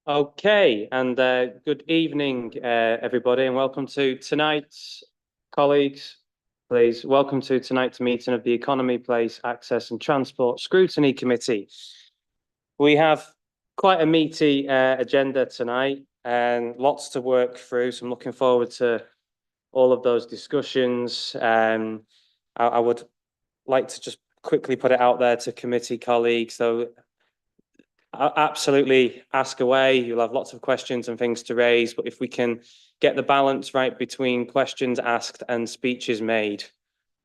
Okay, and good evening, everybody, and welcome to tonight's colleagues. Please welcome to tonight's meeting of the Economy, Place, Access and Transport Scrutiny Committee. We have quite a meaty agenda tonight and lots to work through, so I'm looking forward to all of those discussions. I would like to just quickly put it out there to committee colleagues, though. Absolutely ask away. You'll have lots of questions and things to raise, but if we can get the balance right between questions asked and speeches made,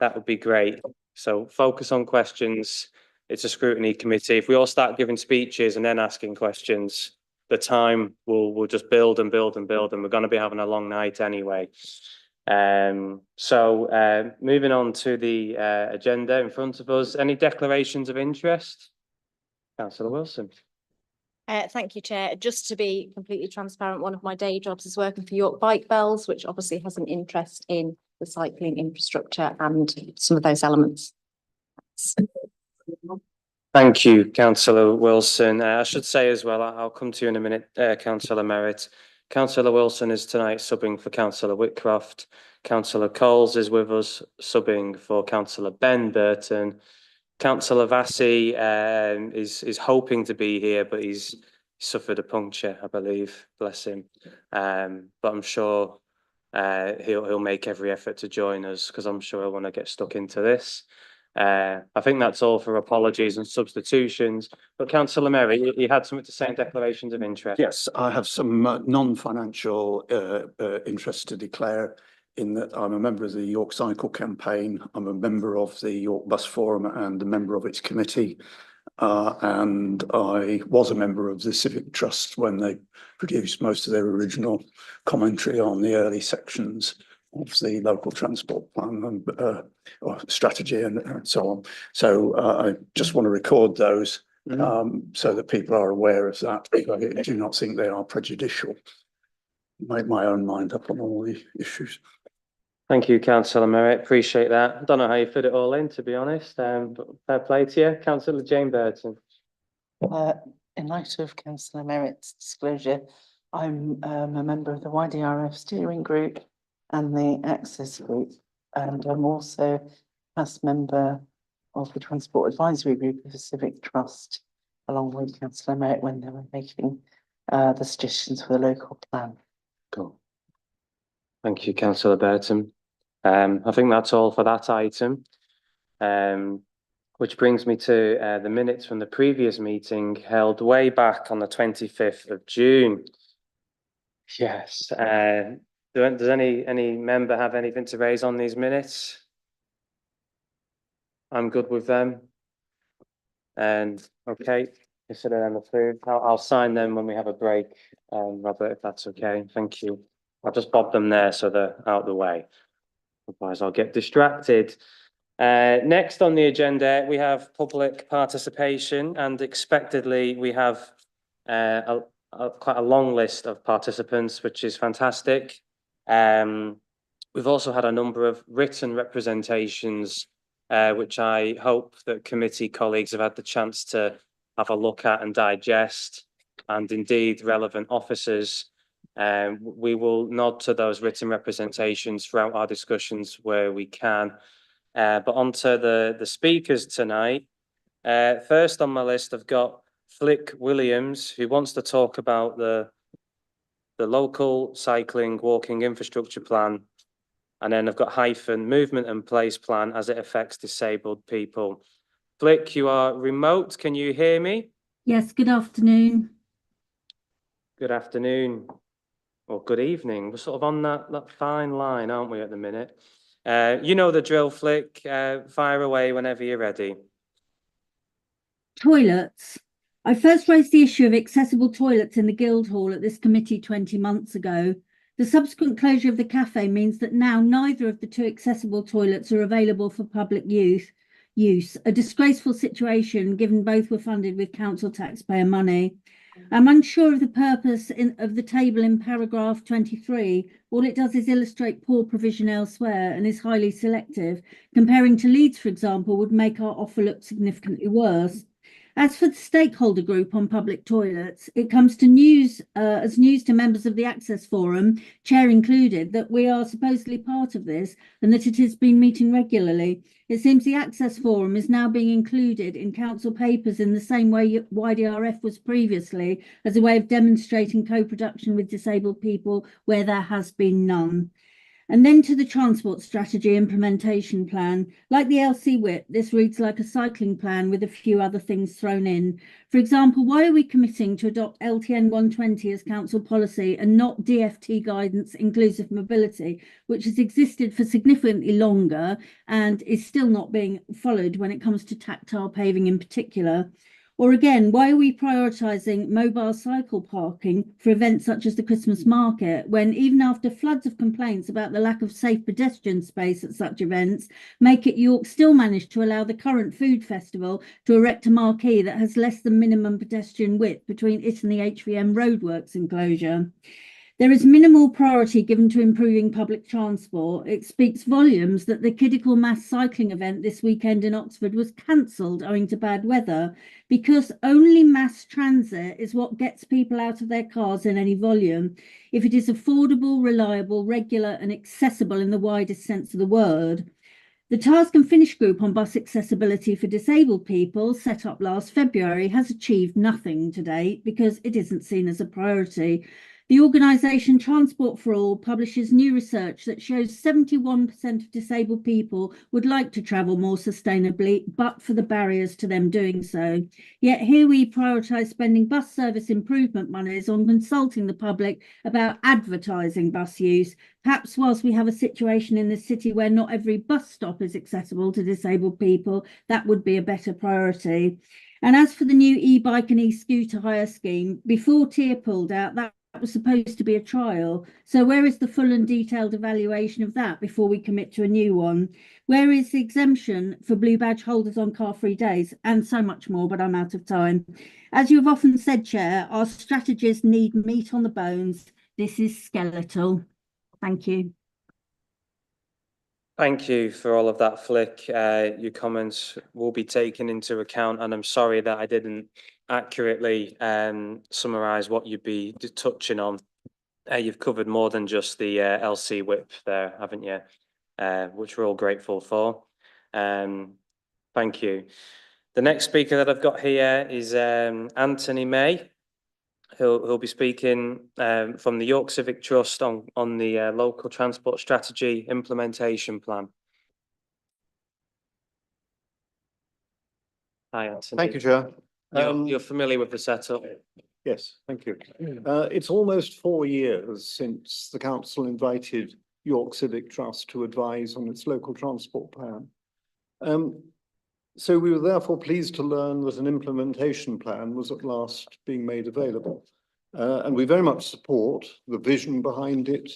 that would be great. So focus on questions. It's a scrutiny committee. If we all start giving speeches and then asking questions, the time will just build and build and build, and we're going to be having a long night anyway. Moving on to the agenda in front of us. Any declarations of interest? Councillor Wilson. Thank you, Chair. Just to be completely transparent, one of my day jobs is working for York Bike Bells, which obviously has an interest in the cycling infrastructure and some of those elements. Thank you, Councillor Wilson. I should say as well, I'll come to you in a minute, Councillor Merritt. Councillor Wilson is tonight subbing for Councillor Whitcroft. Councillor Coles is with us, subbing for Councillor Ben Burton. Councillor Vassie is hoping to be here, but he's suffered a puncture, I believe. Bless him. But I'm sure he'll make every effort to join us, because I'm sure he'll want to get stuck into this. I think that's all for apologies and substitutions. But Councillor Merry, you had something to say in declarations of interest. Yes, I have some non-financial interest to declare, in that I'm a member of the York Cycle Campaign, I'm a member of the York Bus Forum and a member of its committee, and I was a member of the Civic Trust when they produced most of their original commentary on the early sections of the local transport plan and or strategy and so on. So I just want to record those so that people are aware of that. I do not think they are prejudicial. Make my own mind up on all the issues. Thank you, Councillor Merritt. Appreciate that. I don't know how you fit it all in, to be honest, but fair play to you. Councillor Jane Burton. In light of Councillor Merritt's disclosure, I'm a member of the YDRF steering group and the access group, and I'm also past member of the Transport Advisory Group of the Civic Trust, along with Councillor Merritt when they were making the suggestions for the local plan. Cool. Thank you, Councillor Burton. I think that's all for that item, which brings me to the minutes from the previous meeting held way back on the 25th of June. Yes. Does any member have anything to raise on these minutes? I'm good with them. And okay, consider them approved. I'll sign them when we have a break, Robert, if that's okay. Thank you. I'll just bob them there so they're out of the way. Otherwise, I'll get distracted. Next on the agenda, we have public participation, and expectedly, we have quite a long list of participants, which is fantastic. We've also had a number of written representations, which I hope that committee colleagues have had the chance to have a look at and digest, and indeed relevant officers. We will nod to those written representations throughout our discussions where we can. But onto the speakers tonight. First on my list, I've got Flick Williams, who wants to talk about the local cycling walking infrastructure plan. And then I've got hyphen movement and place plan as it affects disabled people. Flick, you are remote. Can you hear me? Yes, good afternoon. Good afternoon. Or good evening. We're sort of on that fine line, aren't we, at the minute? You know the drill, Flick. Fire away whenever you're ready. Toilets. I first raised the issue of accessible toilets in the Guildhall at this committee 20 months ago. The subsequent closure of the cafe means that now neither of the two accessible toilets are available for public use, a disgraceful situation given both were funded with council taxpayer money. I'm unsure of the purpose of the table in paragraph 23. All it does is illustrate poor provision elsewhere and is highly selective. Comparing to Leeds, for example, would make our offer look significantly worse. As for the stakeholder group on public toilets, it comes to news as news to members of the Access Forum, chair included, that we are supposedly part of this and that it has been meeting regularly. It seems the Access Forum is now being included in council papers in the same way YDRF was previously, as a way of demonstrating co-production with disabled people where there has been none. And then to the transport strategy implementation plan. Like the LC whip, this reads like a cycling plan with a few other things thrown in. For example, why are we committing to adopt LTN 120 as council policy and not DFT guidance inclusive mobility, which has existed for significantly longer and is still not being followed when it comes to tactile paving in particular? Or again, why are we prioritising mobile cycle parking for events such as the Christmas market, when even after floods of complaints about the lack of safe pedestrian space at such events, Make It York still managed to allow the current food festival to erect a marquee that has less than minimum pedestrian width between it and the HVM roadworks enclosure? There is minimal priority given to improving public transport. It speaks volumes that the Kidical mass cycling event this weekend in Oxford was cancelled owing to bad weather, because only mass transit is what gets people out of their cars in any volume, if it is affordable, reliable, regular and accessible in the widest sense of the word. The Task and Finish group on bus accessibility for disabled people, set up last February, has achieved nothing to date because it isn't seen as a priority. The organisation Transport for All publishes new research that shows 71% of disabled people would like to travel more sustainably, but for the barriers to them doing so. Yet here we prioritise spending bus service improvement monies on consulting the public about advertising bus use, perhaps whilst we have a situation in the city where not every bus stop is accessible to disabled people. That would be a better priority. And as for the new e-bike and e-scooter hire scheme, before Tier pulled out, that was supposed to be a trial. So where is the full and detailed evaluation of that before we commit to a new one? Where is the exemption for blue badge holders on car-free days? And so much more, but I'm out of time. As you have often said, Chair, our strategies need meat on the bones. This is skeletal. Thank you. Thank you for all of that, Flick. Your comments will be taken into account, and I'm sorry that I didn't accurately summarise what you'd be touching on. You've covered more than just the LC whip there, haven't you? Which we're all grateful for. Thank you. The next speaker that I've got here is Anthony May. He'll be speaking from the York Civic Trust on the local transport strategy implementation plan. Hi, Anthony. Thank you, Chair. You're familiar with the setup? Yes, thank you. It's almost 4 years since the council invited York Civic Trust to advise on its local transport plan. So we were therefore pleased to learn that an implementation plan was at last being made available. And we very much support the vision behind it,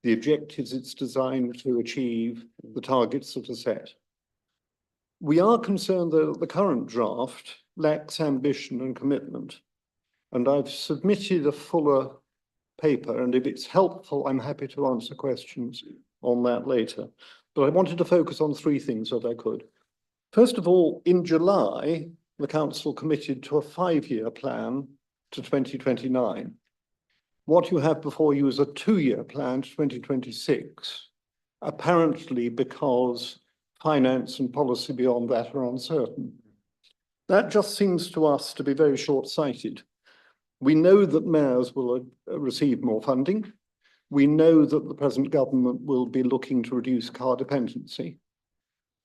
the objectives it's designed to achieve, the targets that are set. We are concerned that the current draft lacks ambition and commitment. And I've submitted a fuller paper, and if it's helpful, I'm happy to answer questions on that later. But I wanted to focus on 3 things if I could. First of all, in July, the council committed to a 5-year plan to 2029. What you have before you is a 2-year plan to 2026, apparently because finance and policy beyond that are uncertain. That just seems to us to be very short-sighted. We know that mayors will receive more funding. We know that the present government will be looking to reduce car dependency.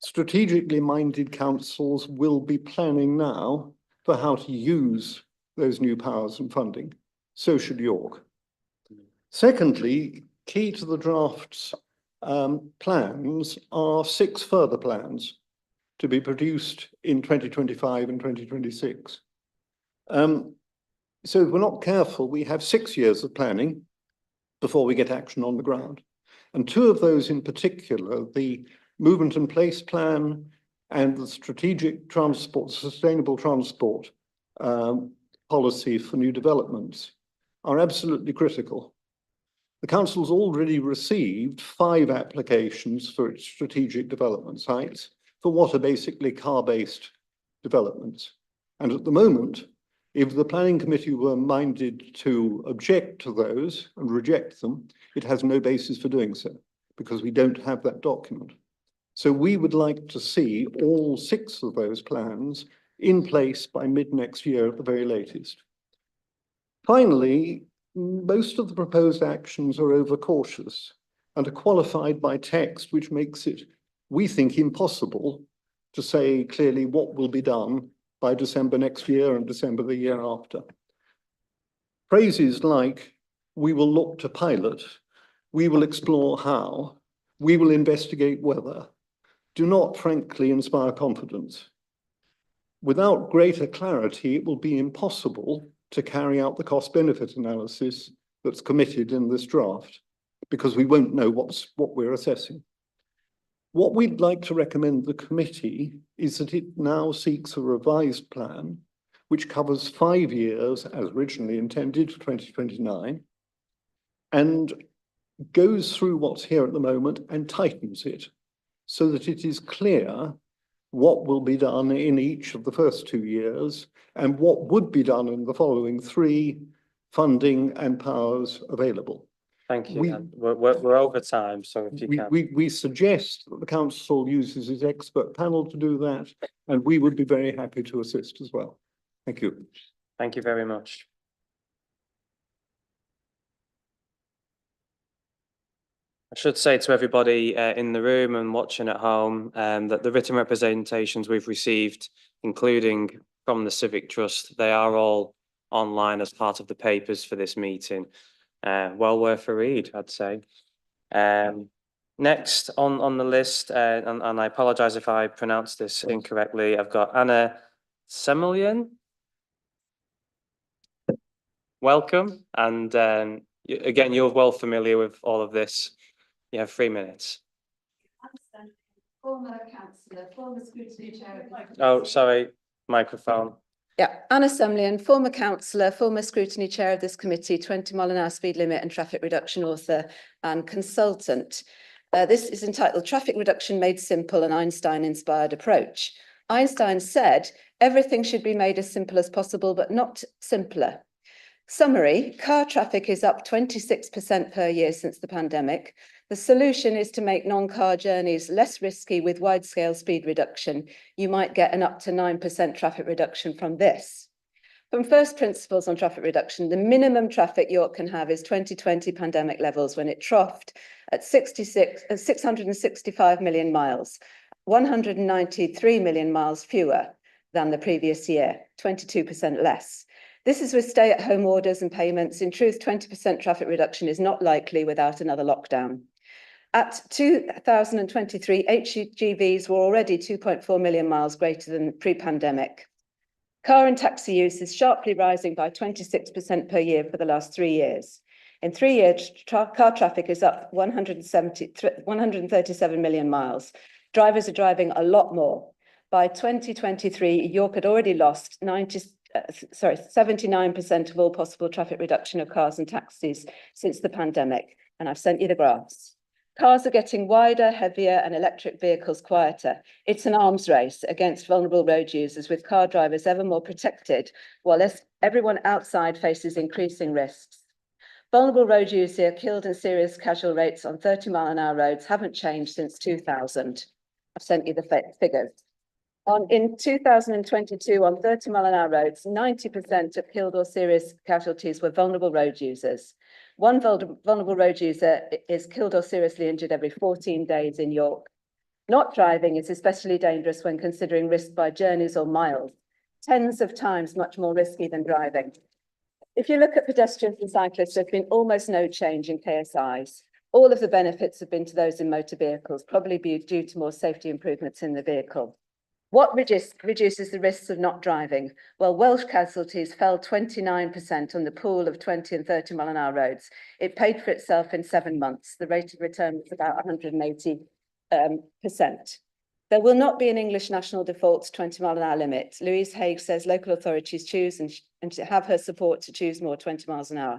Strategically minded councils will be planning now for how to use those new powers and funding. So should York. Secondly, key to the draft's plans are 6 further plans to be produced in 2025 and 2026. So if we're not careful, we have 6 years of planning before we get action on the ground. And 2 of those in particular, the Movement and Place Plan and the Strategic Transport, Sustainable Transport Policy for New Developments, are absolutely critical. The council's already received 5 applications for its strategic development sites for what are basically car-based developments. And at the moment, if the planning committee were minded to object to those and reject them, it has no basis for doing so, because we don't have that document. So we would like to see all 6 of those plans in place by mid next year at the very latest. Finally, most of the proposed actions are overcautious and are qualified by text, which makes it, we think, impossible to say clearly what will be done by December next year and December the year after. Phrases like, we will look to pilot, we will explore how, we will investigate whether, do not frankly inspire confidence. Without greater clarity, it will be impossible to carry out the cost-benefit analysis that's committed in this draft, because we won't know what we're assessing. What we'd like to recommend the committee is that it now seeks a revised plan, which covers 5 years as originally intended for 2029, and goes through what's here at the moment and tightens it so that it is clear what will be done in each of the first 2 years and what would be done in the following 3, funding and powers available. Thank you. And we're over time, so if you can. We suggest that the council uses its expert panel to do that, and we would be very happy to assist as well. Thank you. Thank you very much. I should say to everybody in the room and watching at home that the written representations we've received, including from the Civic Trust, they are all online as part of the papers for this meeting. Well worth a read, I'd say. Next on the list, and I apologise if I pronounce this incorrectly, I've got Anna Semelian. Welcome, and again, you're well familiar with all of this. You have 3 minutes. Former councillor, former scrutiny chair. Oh, sorry, microphone. Yeah, Anna Semelian, former councillor, former scrutiny chair of this committee, 20-mile-an-hour speed limit and traffic reduction author and consultant. This is entitled Traffic Reduction Made Simple, an Einstein-inspired approach. Einstein said, everything should be made as simple as possible, but not simpler. Summary, car traffic is up 26% per year since the pandemic. The solution is to make non-car journeys less risky with wide-scale speed reduction. You might get an up to 9% traffic reduction from this. From first principles on traffic reduction, the minimum traffic York can have is 2020 pandemic levels when it troughed at 665 million miles, 193 million miles fewer than the previous year, 22% less. This is with stay-at-home orders and payments. In truth, 20% traffic reduction is not likely without another lockdown. At 2023, HGVs were already 2.4 million miles greater than pre-pandemic. Car and taxi use is sharply rising by 26% per year for the last 3 years. In 3 years, car traffic is up 137 million miles. Drivers are driving a lot more. By 2023, York had already lost 79% of all possible traffic reduction of cars and taxis since the pandemic, and I've sent you the graphs. Cars are getting wider, heavier, and electric vehicles quieter. It's an arms race against vulnerable road users, with car drivers ever more protected, while everyone outside faces increasing risks. Vulnerable road users killed and serious casual rates on 30-mile-an-hour roads haven't changed since 2000. I've sent you the figures. In 2022, on 30-mile-an-hour roads, 90% of killed or serious casualties were vulnerable road users. One vulnerable road user is killed or seriously injured every 14 days in York. Not driving is especially dangerous when considering risk by journeys or miles, tens of times much more risky than driving. If you look at pedestrians and cyclists, there's been almost no change in KSIs. All of the benefits have been to those in motor vehicles, probably due to more safety improvements in the vehicle. What reduces the risks of not driving? Well, Welsh casualties fell 29% on the pool of 20 and 30-mile-an-hour roads. It paid for itself in 7 months. The rate of return was about 180%. There will not be an English national default 20-mile-an-hour limit. Louise Haigh says local authorities choose and to have her support to choose more 20 miles an hour.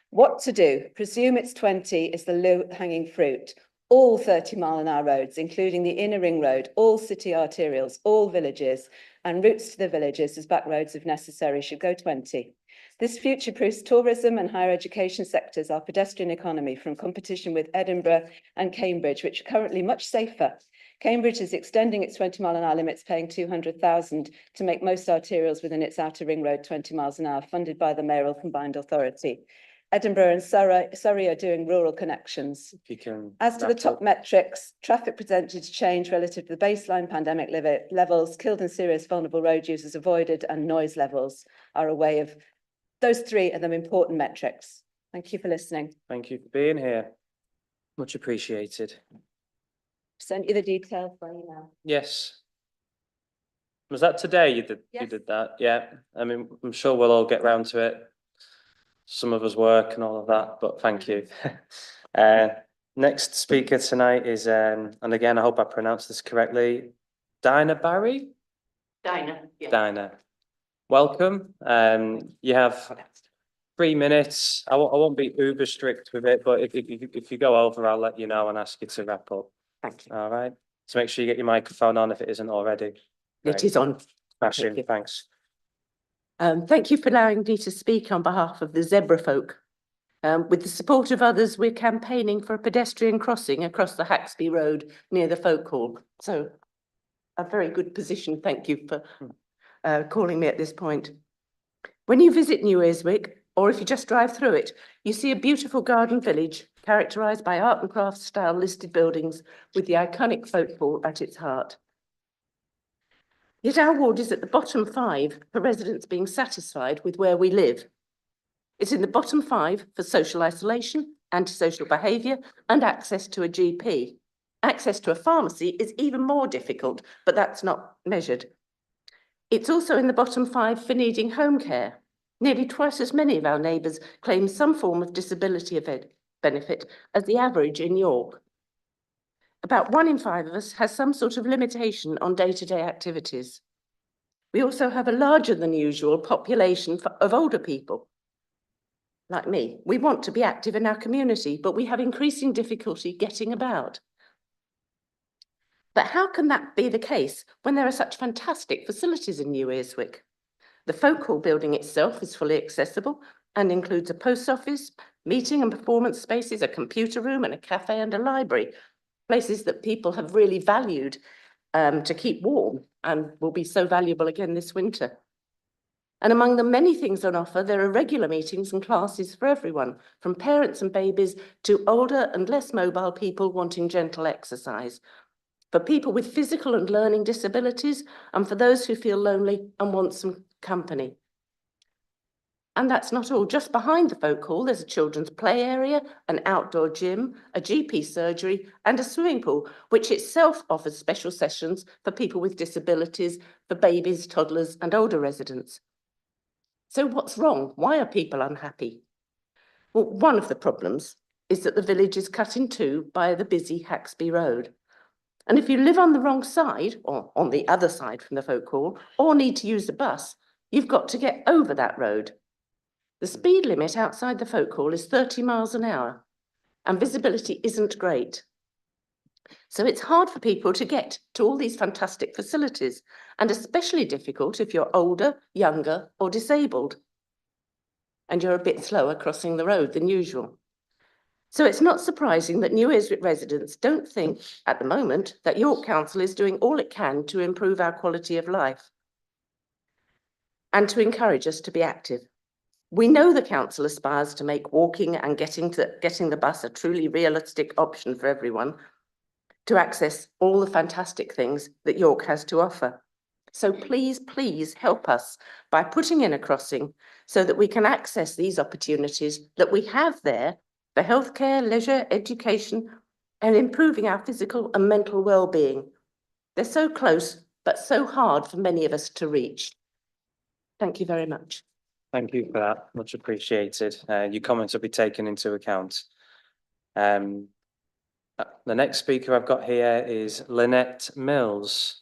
What to do? Presume it's 20 is the low-hanging fruit. All 30-mile-an-hour roads, including the inner ring road, all city arterials, all villages, and routes to the villages as back roads if necessary, should go 20. This future-proofs tourism and higher education sectors, our pedestrian economy, from competition with Edinburgh and Cambridge, which are currently much safer. Cambridge is extending its 20-mile-an-hour limits, paying 200,000 to make most arterials within its outer ring road 20 miles an hour, funded by the mayoral combined authority. Edinburgh and Surrey are doing rural connections. If you can. As to the top metrics, traffic percentage change relative to the baseline pandemic levels, killed and serious vulnerable road users avoided, and noise levels are a way of, those three are the important metrics. Thank you for listening. Thank you for being here. Much appreciated. Sent you the details by email. Yes. Was that today you did Yes. that? Yeah. I mean, I'm sure we'll all get round to it. Some of us work and all of that, but thank you. Next speaker tonight is, and again, I hope I pronounced this correctly, Dinah Barry? Dinah, yeah. Dinah. Welcome. You have 3 minutes. I won't be uber strict with it, but if you go over, I'll let you know and ask you to wrap up. Thank you. All right. So make sure you get your microphone on if it isn't already. It is on. Smashing. you. Thanks. Thank you for allowing me to speak on behalf of the zebra folk. With the support of others, we're campaigning for a pedestrian crossing across the Haxby Road near the folk hall. So a very good position. Thank you for calling me at this point. When you visit New Earswick, or if you just drive through it, you see a beautiful garden village characterised by art and crafts style listed buildings with the iconic folk hall at its heart. Yet our ward is at the bottom 5 for residents being satisfied with where we live. It's in the bottom 5 for social isolation, antisocial behaviour, and access to a GP. Access to a pharmacy is even more difficult, but that's not measured. It's also in the bottom 5 for needing home care. Nearly twice as many of our neighbours claim some form of disability benefit as the average in York. About 1 in 5 of us has some sort of limitation on day-to-day activities. We also have a larger than usual population of older people. Like me, we want to be active in our community, but we have increasing difficulty getting about. But how can that be the case when there are such fantastic facilities in New Earswick? The folk hall building itself is fully accessible and includes a post office, meeting and performance spaces, a computer room and a cafe and a library, places that people have really valued to keep warm and will be so valuable again this winter. And among the many things on offer, there are regular meetings and classes for everyone, from parents and babies to older and less mobile people wanting gentle exercise, for people with physical and learning disabilities, and for those who feel lonely and want some company. And that's not all. Just behind the folk hall, there's a children's play area, an outdoor gym, a GP surgery, and a swimming pool, which itself offers special sessions for people with disabilities, for babies, toddlers, and older residents. So what's wrong? Why are people unhappy? Well, one of the problems is that the village is cut in two by the busy Haxby Road. And if you live on the wrong side, or on the other side from the folk hall, or need to use the bus, you've got to get over that road. The speed limit outside the folk hall is 30 miles an hour, and visibility isn't great. So it's hard for people to get to all these fantastic facilities, and especially difficult if you're older, younger, or disabled, and you're a bit slower crossing the road than usual. So it's not surprising that New Earswick residents don't think at the moment that York Council is doing all it can to improve our quality of life and to encourage us to be active. We know the council aspires to make walking and getting the bus a truly realistic option for everyone, to access all the fantastic things that York has to offer. So please, please help us by putting in a crossing so that we can access these opportunities that we have there for healthcare, leisure, education, and improving our physical and mental well-being. They're so close, but so hard for many of us to reach. Thank you very much. Thank you for that. Much appreciated. Your comments will be taken into account. The next speaker I've got here is Lynette Mills.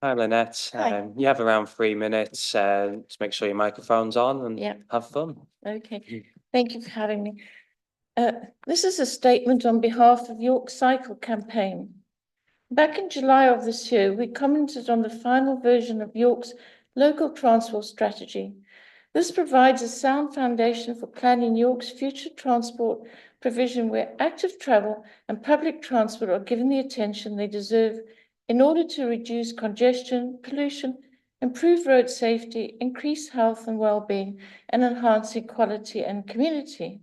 Hi Lynette, Hi. you have around 3 minutes, to make sure your microphone's on and Yeah. have fun. Okay, thank you for having me. This is a statement on behalf of York Cycle Campaign. Back in July of this year, we commented on the final version of York's local transport strategy. This provides a sound foundation for planning York's future transport provision where active travel and public transport are given the attention they deserve in order to reduce congestion, pollution, improve road safety, increase health and well-being, and enhance equality and community.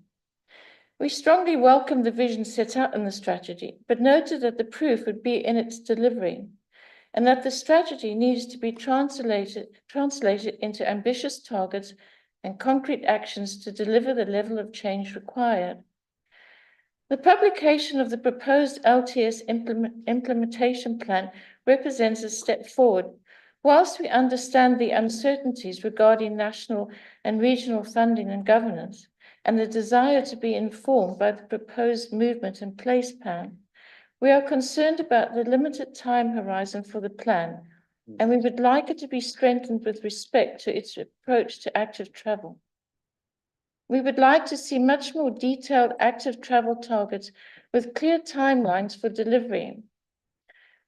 We strongly welcome the vision set out in the strategy, but noted that the proof would be in its delivery, and that the strategy needs to be translated into ambitious targets and concrete actions to deliver the level of change required. The publication of the proposed LTS implementation plan represents a step forward. Whilst we understand the uncertainties regarding national and regional funding and governance, and the desire to be informed by the proposed movement and place plan, we are concerned about the limited time horizon for the plan, and we would like it to be strengthened with respect to its approach to active travel. We would like to see much more detailed active travel targets with clear timelines for delivery.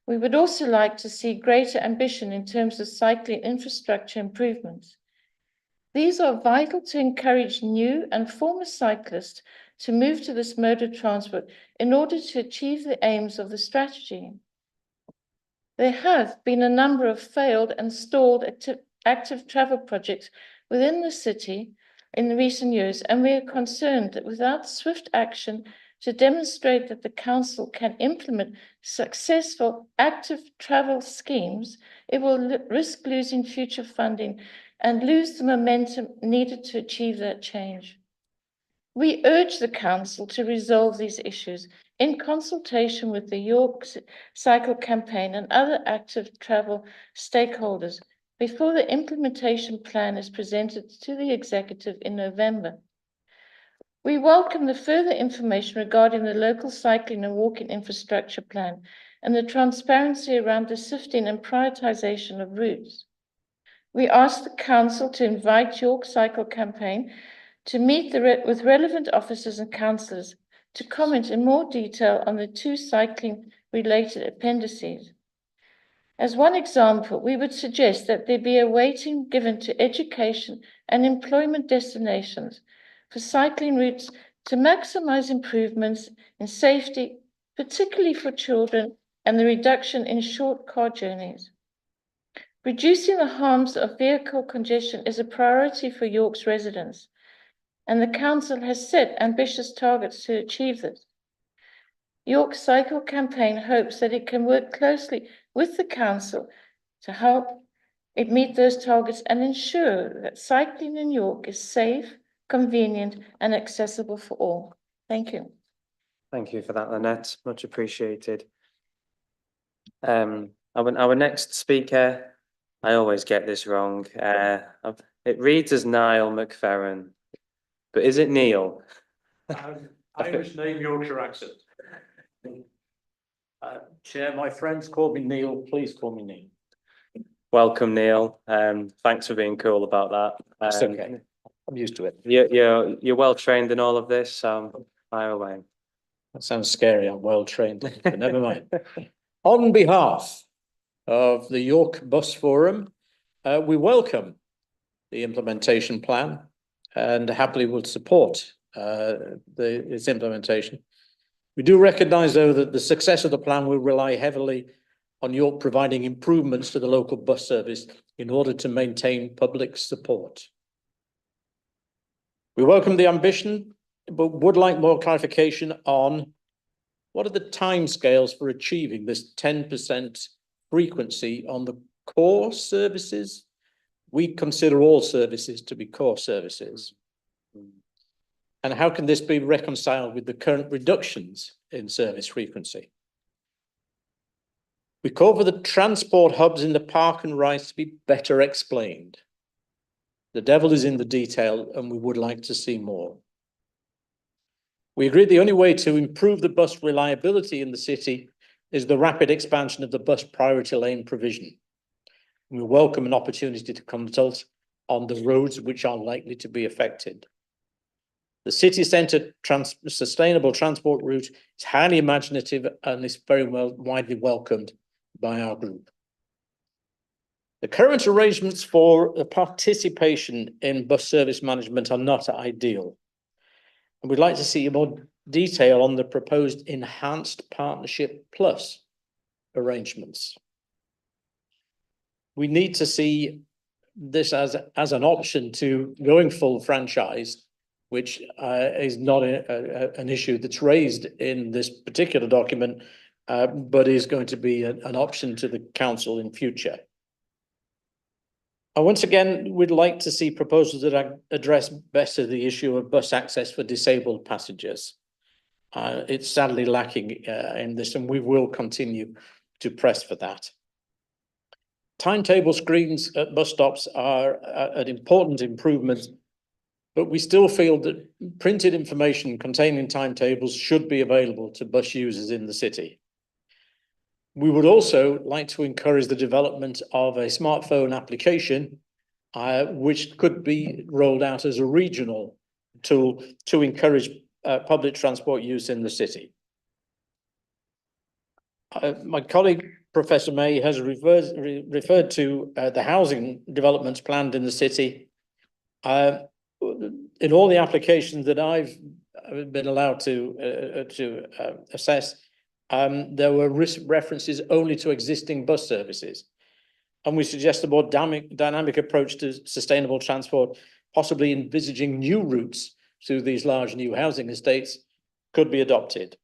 We would also like to see greater ambition in terms of cycling infrastructure improvements. These are vital to encourage new and former cyclists to move to this mode of transport in order to achieve the aims of the strategy. There have been a number of failed and stalled active travel projects within the city in recent years, and we are concerned that without swift action to demonstrate that the council can implement successful active travel schemes, it will risk losing future funding and lose the momentum needed to achieve that change. We urge the council to resolve these issues in consultation with the York Cycle Campaign and other active travel stakeholders before the implementation plan is presented to the executive in November. We welcome the further information regarding the local cycling and walking infrastructure plan and the transparency around the sifting and prioritisation of routes. We ask the council to invite York Cycle Campaign to meet with relevant officers and councillors to comment in more detail on the 2 cycling-related appendices. As one example, we would suggest that there be a weighting given to education and employment destinations for cycling routes to maximise improvements in safety, particularly for children, and the reduction in short car journeys. Reducing the harms of vehicle congestion is a priority for York's residents, and the council has set ambitious targets to achieve this. York Cycle Campaign hopes that it can work closely with the council to help it meet those targets and ensure that cycling in York is safe, convenient, and accessible for all. Thank you. Thank you for that, Lynette, much appreciated. Our next speaker, I always get this wrong. It reads as Niall McFerrin, but is it Neil? Irish name, Yorkshire accent. Chair, my friends call me Neil, please call me Neil. Welcome, Neil. Thanks for being cool about that. It's okay, I'm used to it. You're well trained in all of this, so fire away. That sounds scary, I'm well trained, but never mind. On behalf of the York Bus Forum, we welcome the implementation plan and happily will support its implementation. We do recognise, though, that the success of the plan will rely heavily on York providing improvements to the local bus service in order to maintain public support. We welcome the ambition, but would like more clarification on what are the timescales for achieving this 10% frequency on the core services. We consider all services to be core services. And how can this be reconciled with the current reductions in service frequency? We call for the transport hubs in the park and rides to be better explained. The devil is in the detail, and we would like to see more. We agree the only way to improve the bus reliability in the city is the rapid expansion of the bus priority lane provision. We welcome an opportunity to consult on the roads which are likely to be affected. The city centre sustainable transport route is highly imaginative and is very widely welcomed by our group. The current arrangements for participation in bus service management are not ideal. And we'd like to see more detail on the proposed enhanced partnership plus arrangements. We need to see this as an option to going full franchise, which is not an issue that's raised in this particular document, but is going to be an option to the council in future. Once again, we'd like to see proposals that address better the issue of bus access for disabled passengers. It's sadly lacking in this, and we will continue to press for that. Timetable screens at bus stops are an important improvement, but we still feel that printed information containing timetables should be available to bus users in the city. We would also like to encourage the development of a smartphone application, which could be rolled out as a regional tool to encourage public transport use in the city. My colleague, Professor May, has referred to the housing developments planned in the city. In all the applications that I've been allowed to assess, there were references only to existing bus services. And we suggest a more dynamic approach to sustainable transport, possibly envisaging new routes through these large new housing estates, could be adopted.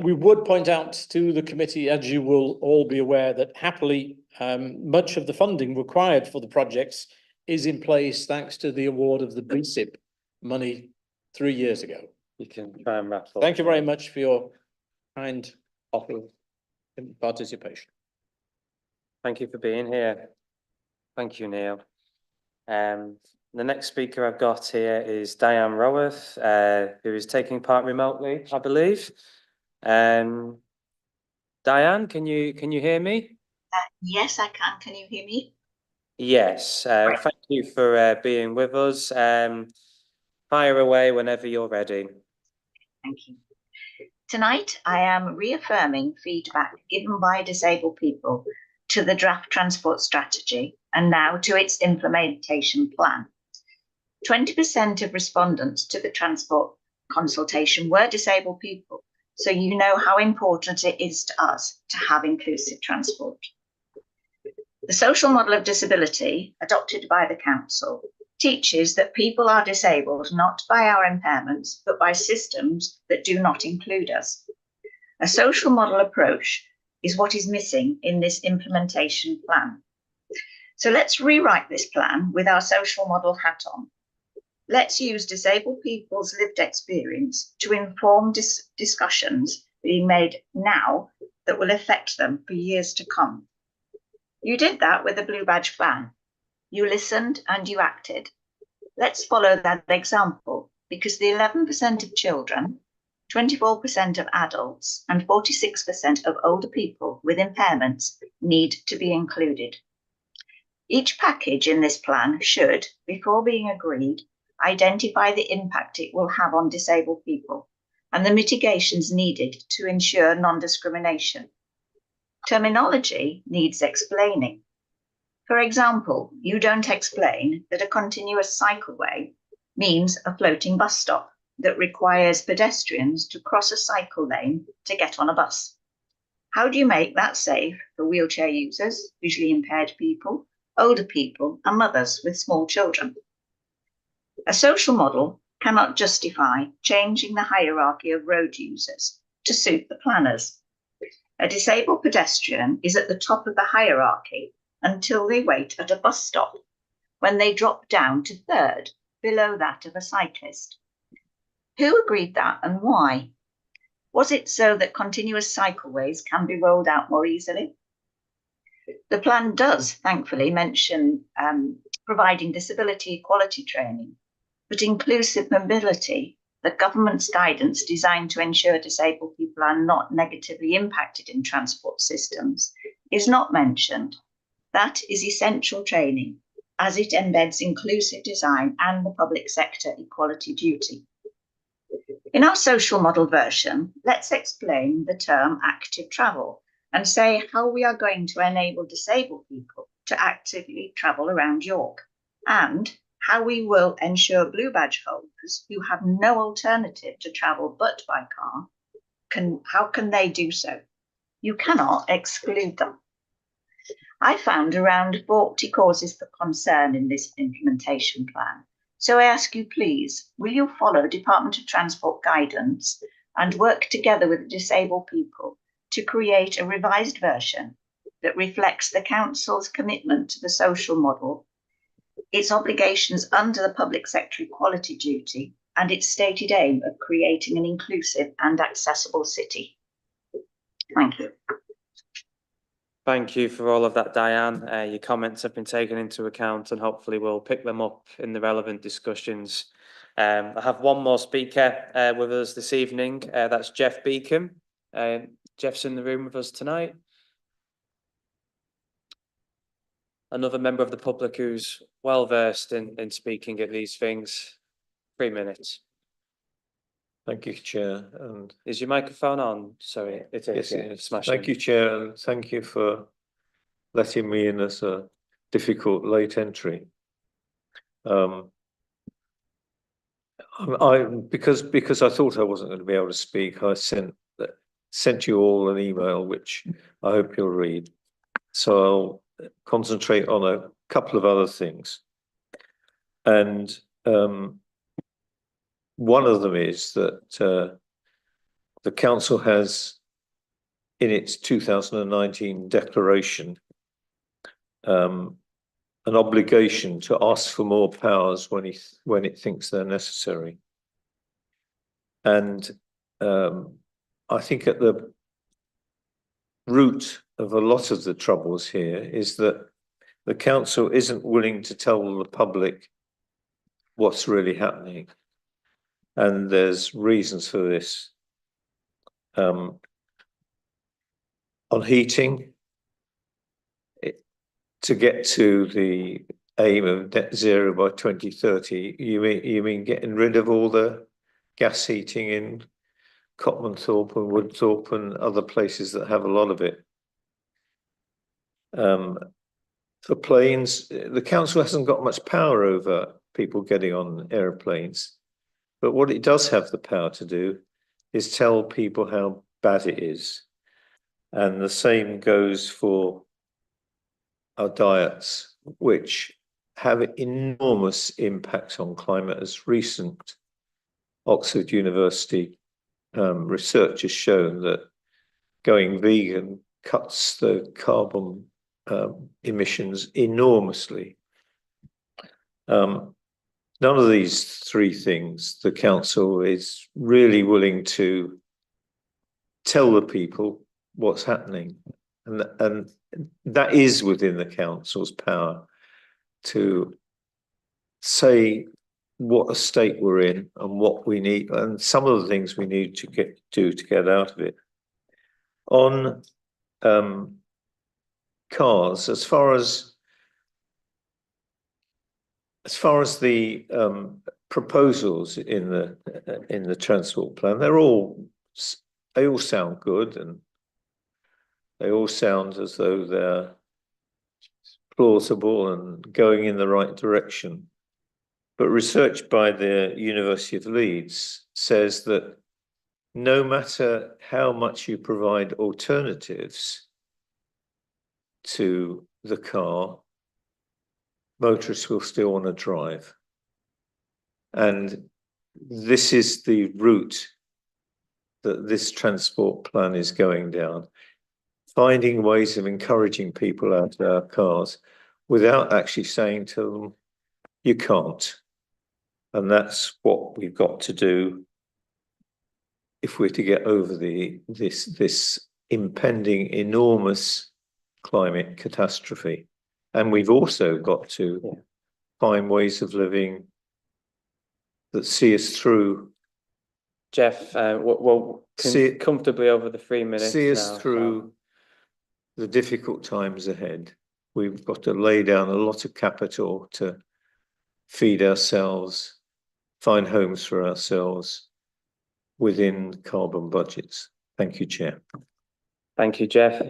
We would point out to the committee, as you will all be aware, that happily much of the funding required for the projects is in place thanks to the award of the BSIP money 3 years ago. You can try and wrap up. Thank you very much for your kind offer of participation. Thank you for being here. Thank you, Neil. The next speaker I've got here is Diane Roworth, who is taking part remotely, I believe. Diane, can you hear me? Yes, I can. Can you hear me? Yes. Thank you for being with us. Fire away whenever you're ready. Thank you. Tonight, I am reaffirming feedback given by disabled people to the draft transport strategy and now to its implementation plan. 20% of respondents to the transport consultation were disabled people, so you know how important it is to us to have inclusive transport. The social model of disability, adopted by the council, teaches that people are disabled not by our impairments, but by systems that do not include us. A social model approach is what is missing in this implementation plan. So let's rewrite this plan with our social model hat on. Let's use disabled people's lived experience to inform discussions being made now that will affect them for years to come. You did that with the Blue Badge plan. You listened and you acted. Let's follow that example, because the 11% of children, 24% of adults, and 46% of older people with impairments need to be included. Each package in this plan should, before being agreed, identify the impact it will have on disabled people and the mitigations needed to ensure non-discrimination. Terminology needs explaining. For example, you don't explain that a continuous cycleway means a floating bus stop that requires pedestrians to cross a cycle lane to get on a bus. How do you make that safe for wheelchair users, visually impaired people, older people, and mothers with small children? A social model cannot justify changing the hierarchy of road users to suit the planners. A disabled pedestrian is at the top of the hierarchy until they wait at a bus stop, when they drop down to third, below that of a cyclist. Who agreed that and why? Was it so that continuous cycleways can be rolled out more easily? The plan does, thankfully, mention providing disability equality training, but inclusive mobility, the government's guidance designed to ensure disabled people are not negatively impacted in transport systems, is not mentioned. That is essential training, as it embeds inclusive design and the public sector equality duty. In our social model version, let's explain the term active travel and say how we are going to enable disabled people to actively travel around York, and how we will ensure blue badge holders who have no alternative to travel but by car, how can they do so? You cannot exclude them. I found around 40 causes for concern in this implementation plan. So I ask you, please, will you follow Department of Transport guidance and work together with disabled people to create a revised version that reflects the Council's commitment to the social model, its obligations under the public sector equality duty, and its stated aim of creating an inclusive and accessible city? Thank you. Thank you for all of that, Diane. Your comments have been taken into account and hopefully we'll pick them up in the relevant discussions. I have one more speaker with us this evening. That's Jeff Beacom. Jeff's in the room with us tonight. Another member of the public who's well versed in speaking at these things. 3 minutes. Thank you, Chair. And is your microphone on? Sorry, it is. Yes, it is. Smashing. Thank you, Chair, and thank you for letting me in as a difficult late entry. Because I thought I wasn't going to be able to speak, I sent you all an email, which I hope you'll read. So I'll concentrate on a couple of other things. And one of them is that the Council has, in its 2019 declaration, an obligation to ask for more powers when it thinks they're necessary. And I think at the root of a lot of the troubles here is that the Council isn't willing to tell the public what's really happening. And there's reasons for this. On heating, to get to the aim of net zero by 2030, you mean getting rid of all the gas heating in Cotmanthorpe and Woodthorpe and other places that have a lot of it. For planes, the Council hasn't got much power over people getting on aeroplanes, but what it does have the power to do is tell people how bad it is. And the same goes for our diets, which have enormous impact on climate, as recent Oxford University research has shown that going vegan cuts the carbon emissions enormously. None of these three things the Council is really willing to tell the people what's happening. And that is within the Council's power to say what a state we're in and what we need, and some of the things we need to do to get out of it. On cars, as far as the proposals in the transport plan, they all sound good, and they all sound as though they're plausible and going in the right direction. But research by the University of Leeds says that no matter how much you provide alternatives to the car, motorists will still want to drive. And this is the route that this transport plan is going down, finding ways of encouraging people out of our cars without actually saying to them, you can't. And that's what we've got to do if we're to get over this impending enormous climate catastrophe. And we've also got to find ways of living that see us through. Jeff, we'll comfortably over the 3 minutes. See us through the difficult times ahead. We've got to lay down a lot of capital to feed ourselves, find homes for ourselves within carbon budgets. Thank you, Chair. Thank you, Jeff.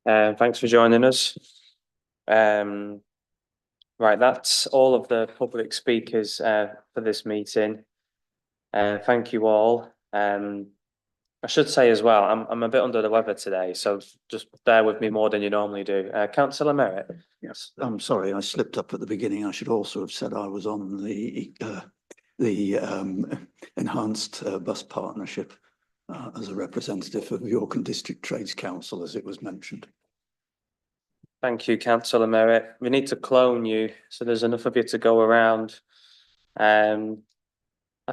Thanks for joining us. Right, that's all of the public speakers for this meeting. Thank you all. I should say as well, I'm a bit under the weather today, so just bear with me more than you normally do. Councillor Merritt. Yes, I'm sorry, I slipped up at the beginning. I should also have said I was on the enhanced bus partnership as a representative of York and District Trades Council, as it was mentioned. Thank you, Councillor Merritt. We need to clone you, so there's enough of you to go around. I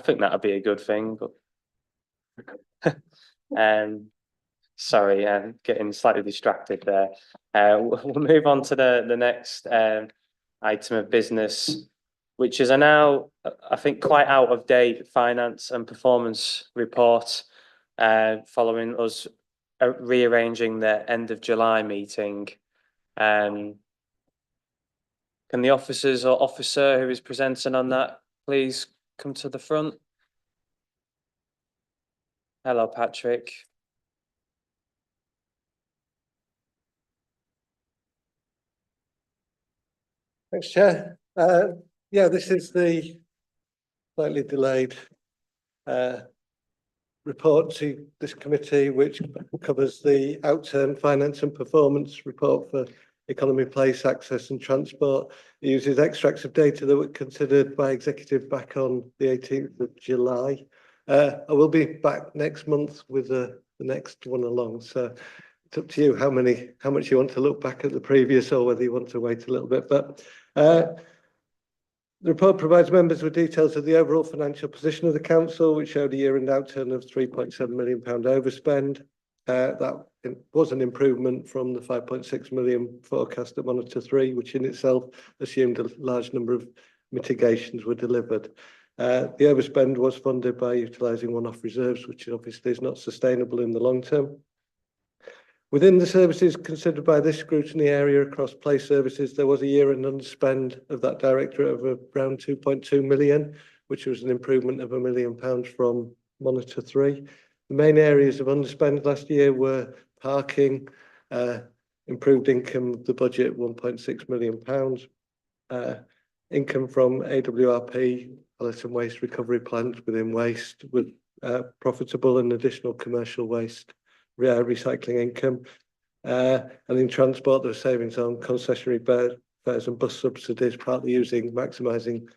think that'd be a good thing, but sorry, getting slightly distracted there. We'll move on to the next item of business, which is a now, I think, quite out of date finance and performance report following us rearranging the end of July meeting. Can the officers or officer who is presenting on that please come to the front? Hello, Patrick. Thanks, Chair. Yeah, this is the slightly delayed report to this committee, which covers the Outturn Finance and Performance Report for Economy, Place, Access and Transport. It uses extracts of data that were considered by executive back on the 18th of July. I will be back next month with the next one along. So it's up to you how much you want to look back at the previous or whether you want to wait a little bit. But the report provides members with details of the overall financial position of the council, which showed a year-end outturn of £3.7 million overspend. That was an improvement from the 5.6 million forecast at Monitor 3, which in itself assumed a large number of mitigations were delivered. The overspend was funded by utilising one-off reserves, which obviously is not sustainable in the long term. Within the services considered by this scrutiny area across place services, there was a year-end underspend of that directorate of around 2.2 million, which was an improvement of £1 million from Monitor 3. The main areas of underspend last year were parking, improved income of the budget, £1.6 million, income from AWRP, pallet and waste recovery plants within waste, with profitable and additional commercial waste recycling income. And in transport, there were savings on concessionary fares and bus subsidies, partly maximising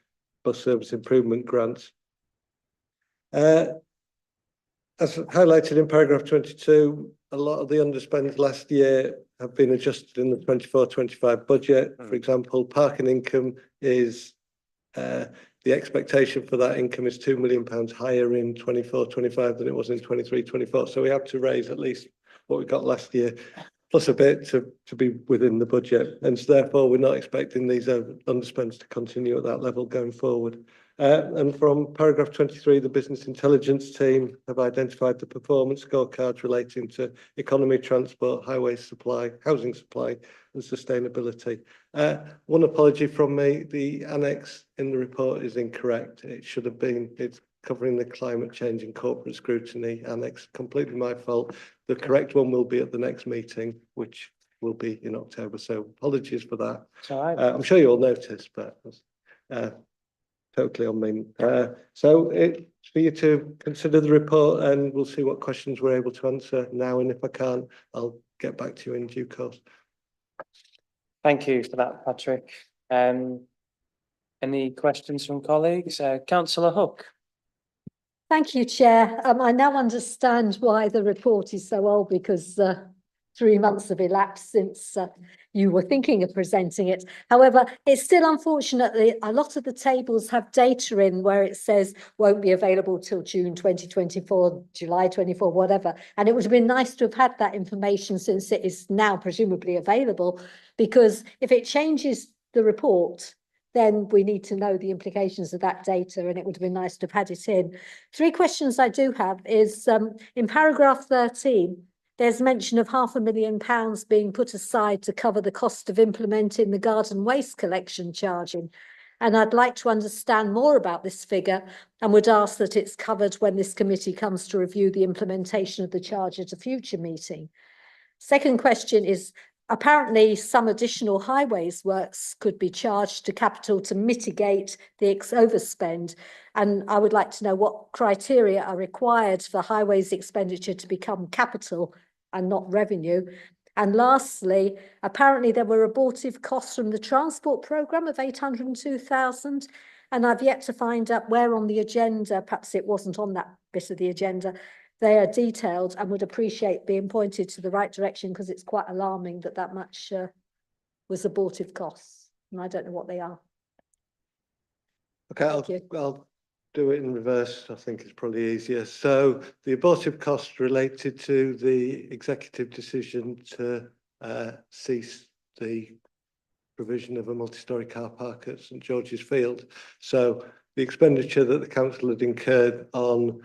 bus service improvement grants. As highlighted in paragraph 22, a lot of the underspend last year have been adjusted in the 24-25 budget. For example, parking income is the expectation for that income is £2 million higher in 24-25 than it was in 23-24. So we have to raise at least what we got last year, plus a bit to be within the budget. And so therefore, we're not expecting these underspends to continue at that level going forward. And from paragraph 23, the business intelligence team have identified the performance scorecards relating to economy, transport, highway supply, housing supply and sustainability. One apology from me, the annex in the report is incorrect. It should have been, it's covering the climate change and corporate scrutiny annex, completely my fault. The correct one will be at the next meeting, which will be in October. So apologies for that. I'm sure you'll notice, but totally on me. So it's for you to consider the report and we'll see what questions we're able to answer now. And if I can't, I'll get back to you in due course. Thank you for that, Patrick. Any questions from colleagues? Councillor Hook. Thank you, Chair. I now understand why the report is so old, because 3 months have elapsed since you were thinking of presenting it. However, it's still unfortunately a lot of the tables have data in where it says won't be available till June 2024, July 24, whatever. And it would have been nice to have had that information since it is now presumably available, because if it changes the report, then we need to know the implications of that data, and it would have been nice to have had it in. 3 questions I do have is in paragraph 13, there's mention of £500,000 being put aside to cover the cost of implementing the garden waste collection charging. And I'd like to understand more about this figure and would ask that it's covered when this committee comes to review the implementation of the charge at a future meeting. Second question is, apparently some additional highways works could be charged to capital to mitigate the overspend. And I would like to know what criteria are required for highways expenditure to become capital and not revenue. And lastly, apparently there were abortive costs from the transport programme of 802,000. And I've yet to find out where on the agenda, perhaps it wasn't on that bit of the agenda, they are detailed, and would appreciate being pointed to the right direction, because it's quite alarming that that much was abortive costs, and I don't know what they are. Okay, I'll do it in reverse. I think it's probably easier. So the abortive costs related to the executive decision to cease the provision of a multi-storey car park at St George's Field. So the expenditure that the council had incurred on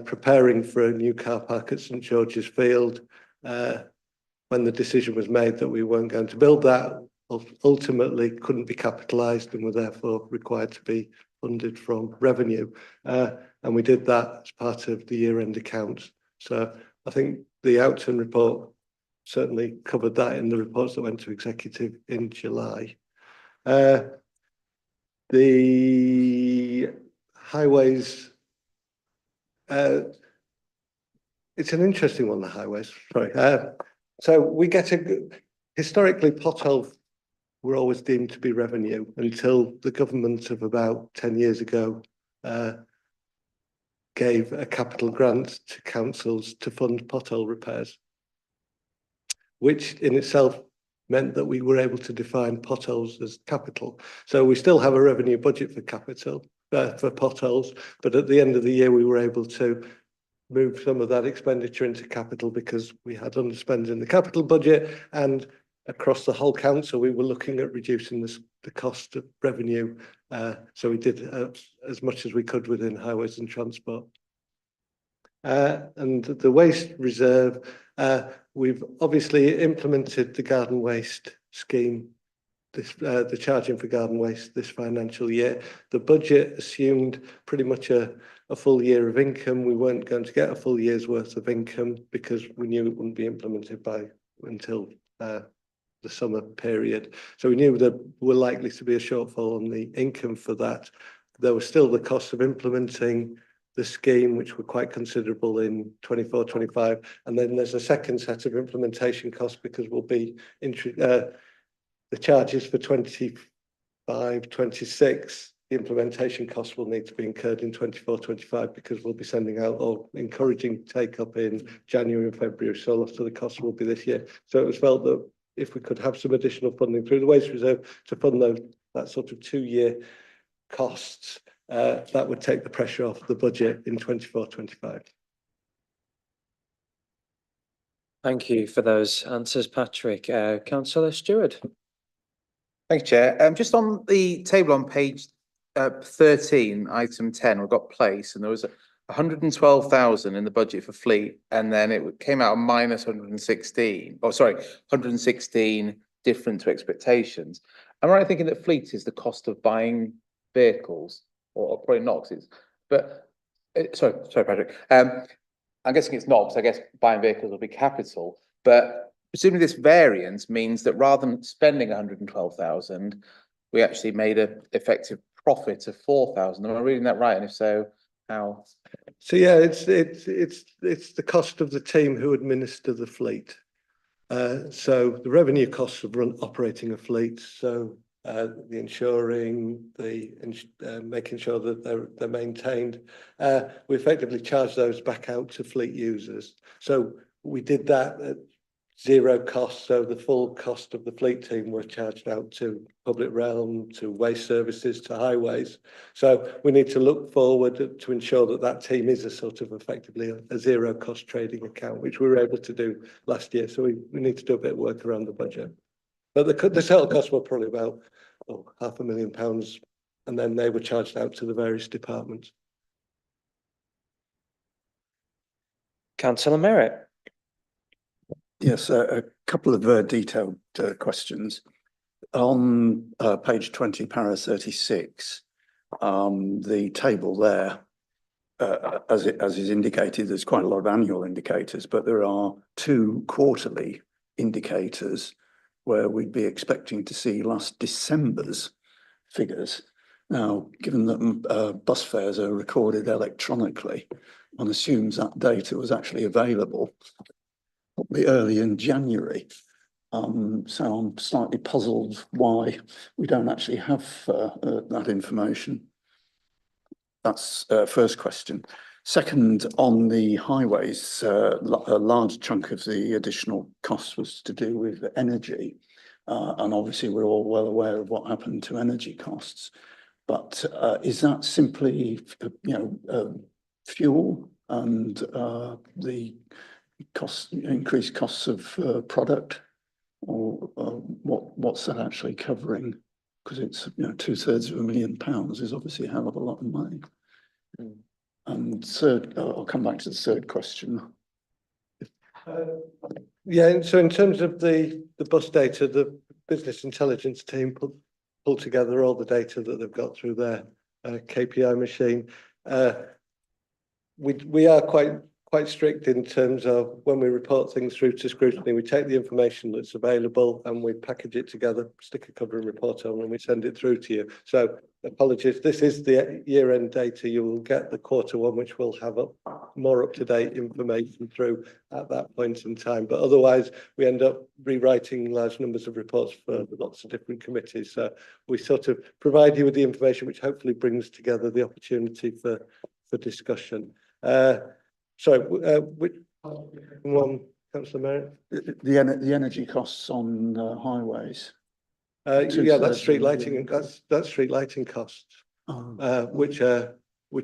preparing for a new car park at St George's Field, when the decision was made that we weren't going to build that, ultimately couldn't be capitalised and were therefore required to be funded from revenue. And we did that as part of the year-end accounts. So I think the Outturn report certainly covered that in the reports that went to executive in July. The highways, it's an interesting one, the highways. Sorry. So we get historically, potholes were always deemed to be revenue until the government of about 10 years ago gave a capital grant to councils to fund pothole repairs, which in itself meant that we were able to define potholes as capital. So we still have a revenue budget for capital, for potholes, but at the end of the year, we were able to move some of that expenditure into capital because we had underspend in the capital budget, and across the whole council, we were looking at reducing the cost of revenue. So we did as much as we could within highways and transport. And the waste reserve, we've obviously implemented the garden waste scheme, the charging for garden waste this financial year. The budget assumed pretty much a full year of income. We weren't going to get a full year's worth of income because we knew it wouldn't be implemented until the summer period. So we knew there were likely to be a shortfall on the income for that. There was still the cost of implementing the scheme, which were quite considerable in 24-25. And then there's a second set of implementation costs because we'll be the charges for 25-26. The implementation costs will need to be incurred in 24-25 because we'll be sending out or encouraging take up in January and February. So a lot of the costs will be this year. So it was felt that if we could have some additional funding through the waste reserve to fund that sort of 2-year costs, that would take the pressure off the budget in 24-25. Thank you for those answers, Patrick. Councillor Stewart. Thank you, Chair. Just on the table on page 13, item 10, we've got place, and there was 112,000 in the budget for fleet, and then it came out minus 116. Oh, sorry, 116 different to expectations. Am I right thinking that fleet is the cost of buying vehicles, or probably not? But sorry, Patrick. I'm guessing it's not, because I guess buying vehicles will be capital. But presumably this variance means that rather than spending 112,000, we actually made an effective profit of 4,000. Am I reading that right? And if so, how? So yeah, it's the cost of the team who administer the fleet. So the revenue costs of operating a fleet. So the insuring, making sure that they're maintained. We effectively charge those back out to fleet users. So we did that at zero cost. So the full cost of the fleet team were charged out to public realm, to waste services, to highways. So we need to look forward to ensure that that team is a sort of effectively a zero cost trading account, which we were able to do last year. So we need to do a bit of work around the budget. But the total costs were probably about £500,000, and then they were charged out to the various Yes, a couple of detailed questions. On page 20, para 36, the table there, as is indicated, there's quite a lot of annual indicators, but there are 2 quarterly indicators where we'd be expecting to see last December's figures. Now, given that bus fares are recorded electronically, one assumes that data was actually available probably early in January. So I'm slightly puzzled why we don't actually have that information. That's first question. Second, on the highways, a large chunk of the additional cost was to do with energy. And obviously we're all well aware of what happened to energy costs. But is that simply, fuel and the increased costs of product, or what's that actually covering? Because it's, £2/3 of £1 million is obviously a hell of a lot of money. And third, I'll come back to the third question. Yeah, so in terms of the bus data, the business intelligence team pull together all the data that they've got through their KPI machine. We are quite strict in terms of when we report things through to scrutiny. We take the information that's available and we package it together, stick a cover and report on, and we send it through to you. So apologies, this is the year-end data. You will get the Q1, which will have more up-to-date information through at that point in time. But otherwise, we end up rewriting large numbers of reports for lots of different committees. So we sort of provide you with the information, which hopefully brings together the opportunity for discussion. Which one, Councillor Merritt? The energy costs on highways. Yeah, that's street lighting. That's street lighting costs, which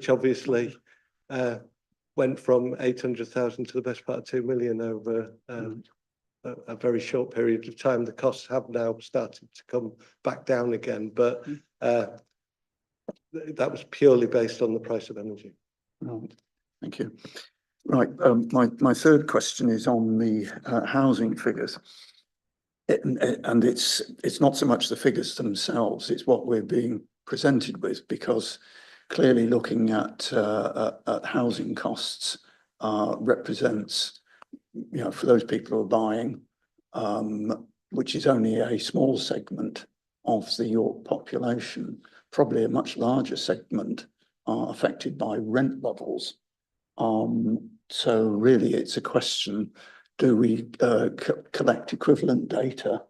obviously went from 800,000 to the best part of 2 million over a very short period of time. The costs have now started to come back down again, but that was purely based on the price of energy. Right. Thank you. Right. My third question is on the housing figures. And it's not so much the figures themselves, it's what we're being presented with, because clearly looking at housing costs represents, for those people who are buying, which is only a small segment of the York population, probably a much larger segment are affected by rent levels. So really it's a question, do we collect equivalent data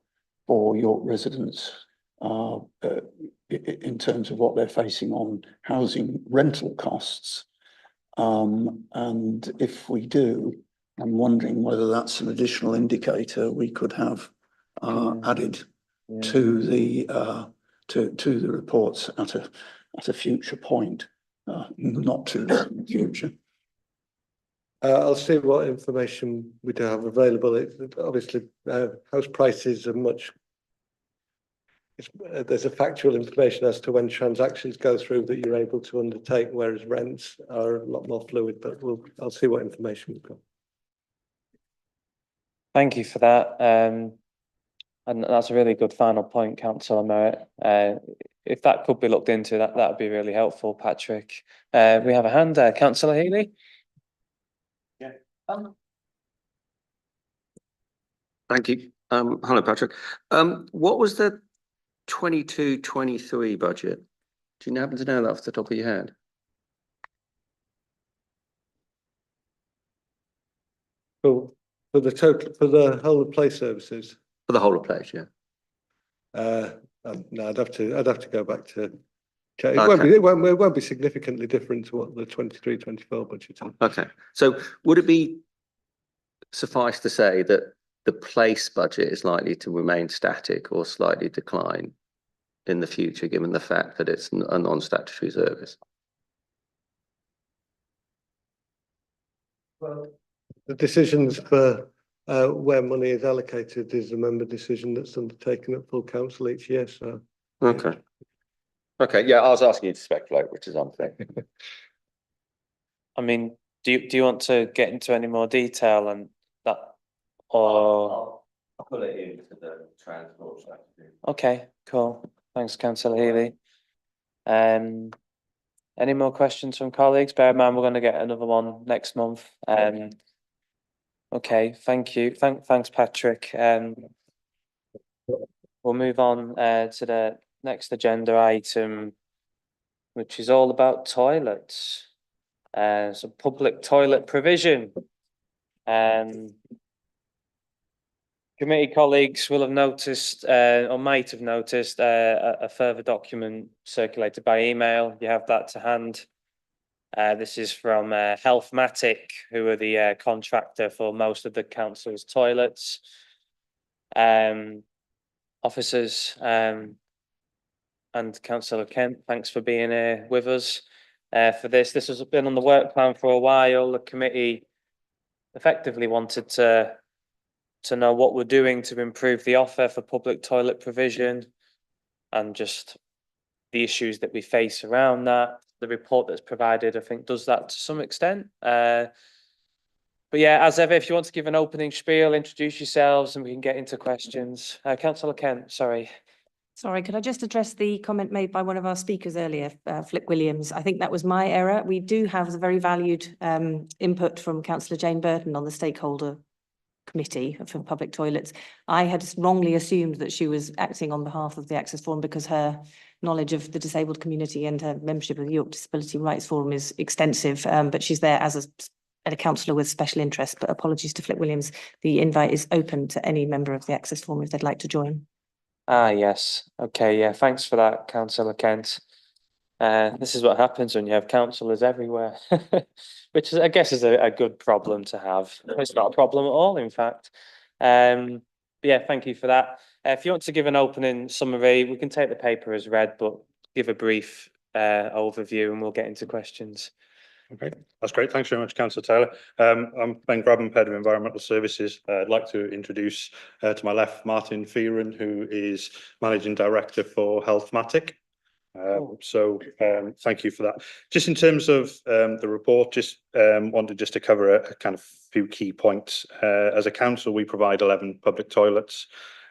for York residents in terms of what they're facing on housing rental costs? And if we do, I'm wondering whether that's an additional indicator we could have added to the reports at a future point, not too long in the future. I'll see what information we do have available. Obviously, house prices are there's a factual information as to when transactions go through that you're able to undertake, whereas rents are a lot more fluid, but I'll see what information we've got. Thank you for that. And that's a really good final point, Councillor Merritt. If that could be looked into, that would be really helpful, Patrick. We have a hand there, Councillor Healy. Yeah. Thank you. Hello, Patrick. What was the 22-23 budget? Do you happen to know that off the top of your head? For the total, for the whole of play services? For the whole of place, yeah. No, I'd have to go back to check. Okay. It won't be significantly different to what the 23-24 budget is. Okay. So would it be suffice to say that the place budget is likely to remain static or slightly decline in the future, given the fact that it's a non-statutory service? Well, the decisions for where money is allocated is a member decision that's undertaken at full council each year. So okay. Okay, yeah, I was asking you to speculate, which is unfair. I mean, do you want to get into any more detail on that or? I'll put it into the transport strategy. Okay, cool. Thanks, councillor Healy. Any more questions from colleagues? Bear in mind, we're going to get another one next month. Okay, thank you. Thanks, Patrick. We'll move on to the next agenda item, which is all about toilets. So public toilet provision. Committee colleagues will have noticed, or might have noticed, a further document circulated by email. You have that to hand. This is from Healthmatic, who are the contractor for most of the council's toilets. Officers and Councillor Kent, thanks for being here with us for this. This has been on the work plan for a while. The committee effectively wanted to know what we're doing to improve the offer for public toilet provision and just the issues that we face around that. The report that's provided, I think, does that to some extent. But yeah, as ever, if you want to give an opening spiel, introduce yourselves and we can get into questions. Councillor Kent, sorry. Sorry, could I just address the comment made by one of our speakers earlier, Flick Williams? I think that was my error. We do have a very valued input from Councillor Jane Burton on the stakeholder committee for public toilets. I had wrongly assumed that she was acting on behalf of the Access Forum because her knowledge of the disabled community and her membership of the York Disability Rights Forum is extensive, but she's there as a councillor with special interest. But apologies to Flick Williams. The invite is open to any member of the Access Forum if they'd like to join. Ah, yes. Okay, yeah, thanks for that, Councillor Kent. This is what happens when you have councillors everywhere, which is, I guess, is a good problem to have. It's not a problem at all, in fact. But yeah, thank you for that. If you want to give an opening summary, we can take the paper as read, but give a brief overview and we'll get into questions. Okay, that's great. Thanks very much, Councillor Taylor. I'm Ben Grabham, Head of Environmental Services. I'd like to introduce to my left Martin Fearon, who is Managing Director for Healthmatic. Thank you for that. Just in terms of the report, just wanted to cover a kind of few key points. As a council, we provide 11 public toilets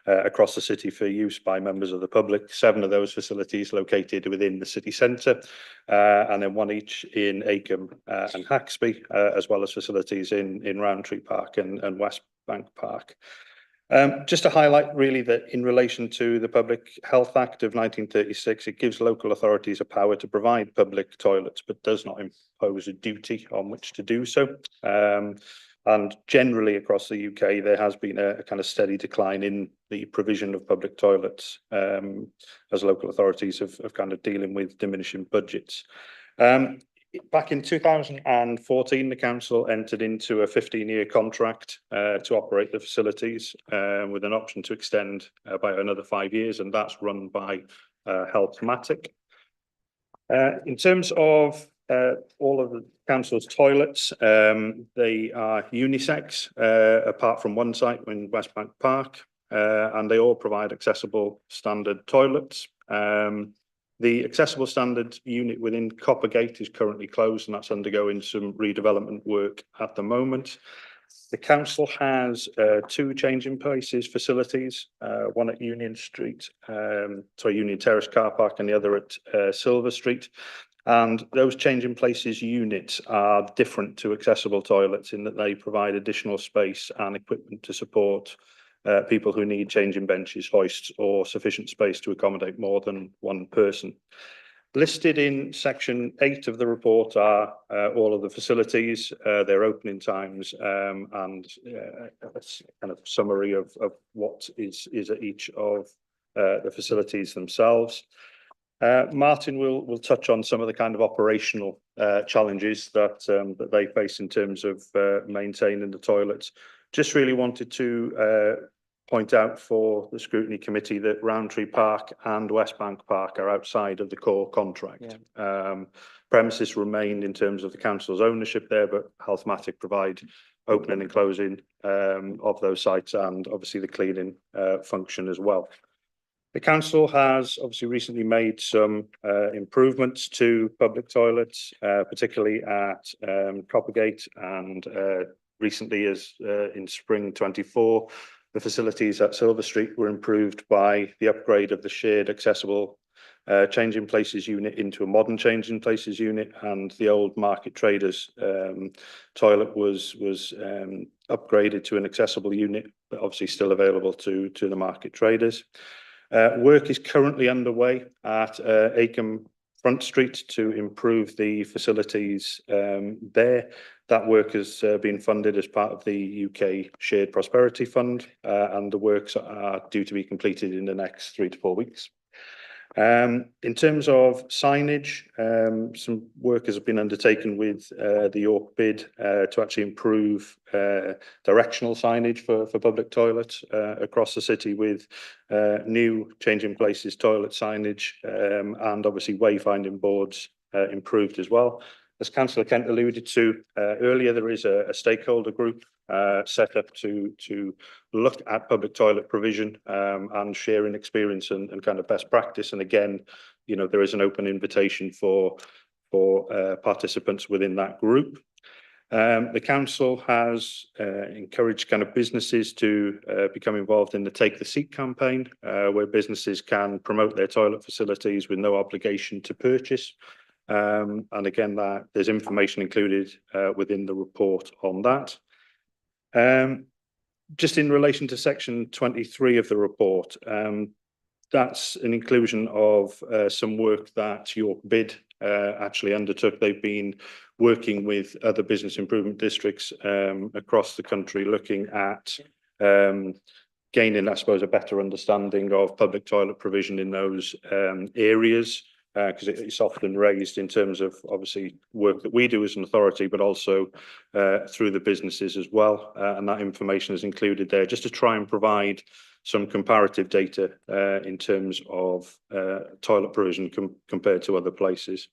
across the city for use by members of the public. 7 of those facilities located within the city centre, and then 1 each in Acomb and Haxby, as well as facilities in Roundtree Park and West Bank Park. Just to highlight really that in relation to the Public Health Act of 1936, it gives local authorities a power to provide public toilets, but does not impose a duty on which to do so. And generally across the UK, there has been a kind of steady decline in the provision of public toilets as local authorities have kind of dealing with diminishing budgets. Back in 2014, the council entered into a 15-year contract to operate the facilities with an option to extend by another 5 years, and that's run by Healthmatic. In terms of all of the council's toilets, they are unisex, apart from one site in West Bank Park, and they all provide accessible standard toilets. The accessible standard unit within Coppergate is currently closed, and that's undergoing some redevelopment work at the moment. The council has 2 changing places facilities, one at Union Terrace car park and the other at Silver Street. And those changing places units are different to accessible toilets in that they provide additional space and equipment to support people who need changing benches, hoists, or sufficient space to accommodate more than one person. Listed in section 8 of the report are all of the facilities, their opening times, and a kind of summary of what is at each of the facilities themselves. Martin will touch on some of the kind of operational challenges that they face in terms of maintaining the toilets. Just really wanted to point out for the Scrutiny Committee that Roundtree Park and West Bank Park are outside of the core contract. Yeah. Premises remained in terms of the council's ownership there, but Healthmatic provide opening and closing of those sites and obviously the cleaning function as well. The council has obviously recently made some improvements to public toilets, particularly at Coppergate and recently as in spring 24, the facilities at Silver Street were improved by the upgrade of the shared accessible changing places unit into a modern changing places unit, and the old market traders toilet was upgraded to an accessible unit, but obviously still available to the market traders. Work is currently underway at Acomb Front Street to improve the facilities there. That work has been funded as part of the UK Shared Prosperity Fund, and the works are due to be completed in the next 3 to 4 weeks. In terms of signage, some work has been undertaken with the York bid to actually improve directional signage for public toilets across the city, with new changing places toilet signage and obviously wayfinding boards improved as well. As Councillor Kent alluded to earlier, there is a stakeholder group set up to look at public toilet provision and sharing experience and kind of best practice. And again, you know, there is an open invitation for participants within that group. The council has encouraged kind of businesses to become involved in the Take the Seat campaign, where businesses can promote their toilet facilities with no obligation to purchase. And again, that there's information included within the report on that. Just in relation to section 23 of the report, that's an inclusion of some work that York bid actually undertook. They've been working with other business improvement districts across the country, looking at gaining, I suppose, a better understanding of public toilet provision in those areas, because it's often raised in terms of obviously work that we do as an authority, but also through the businesses as well. And that information is included there just to try and provide some comparative data in terms of toilet provision compared to other places.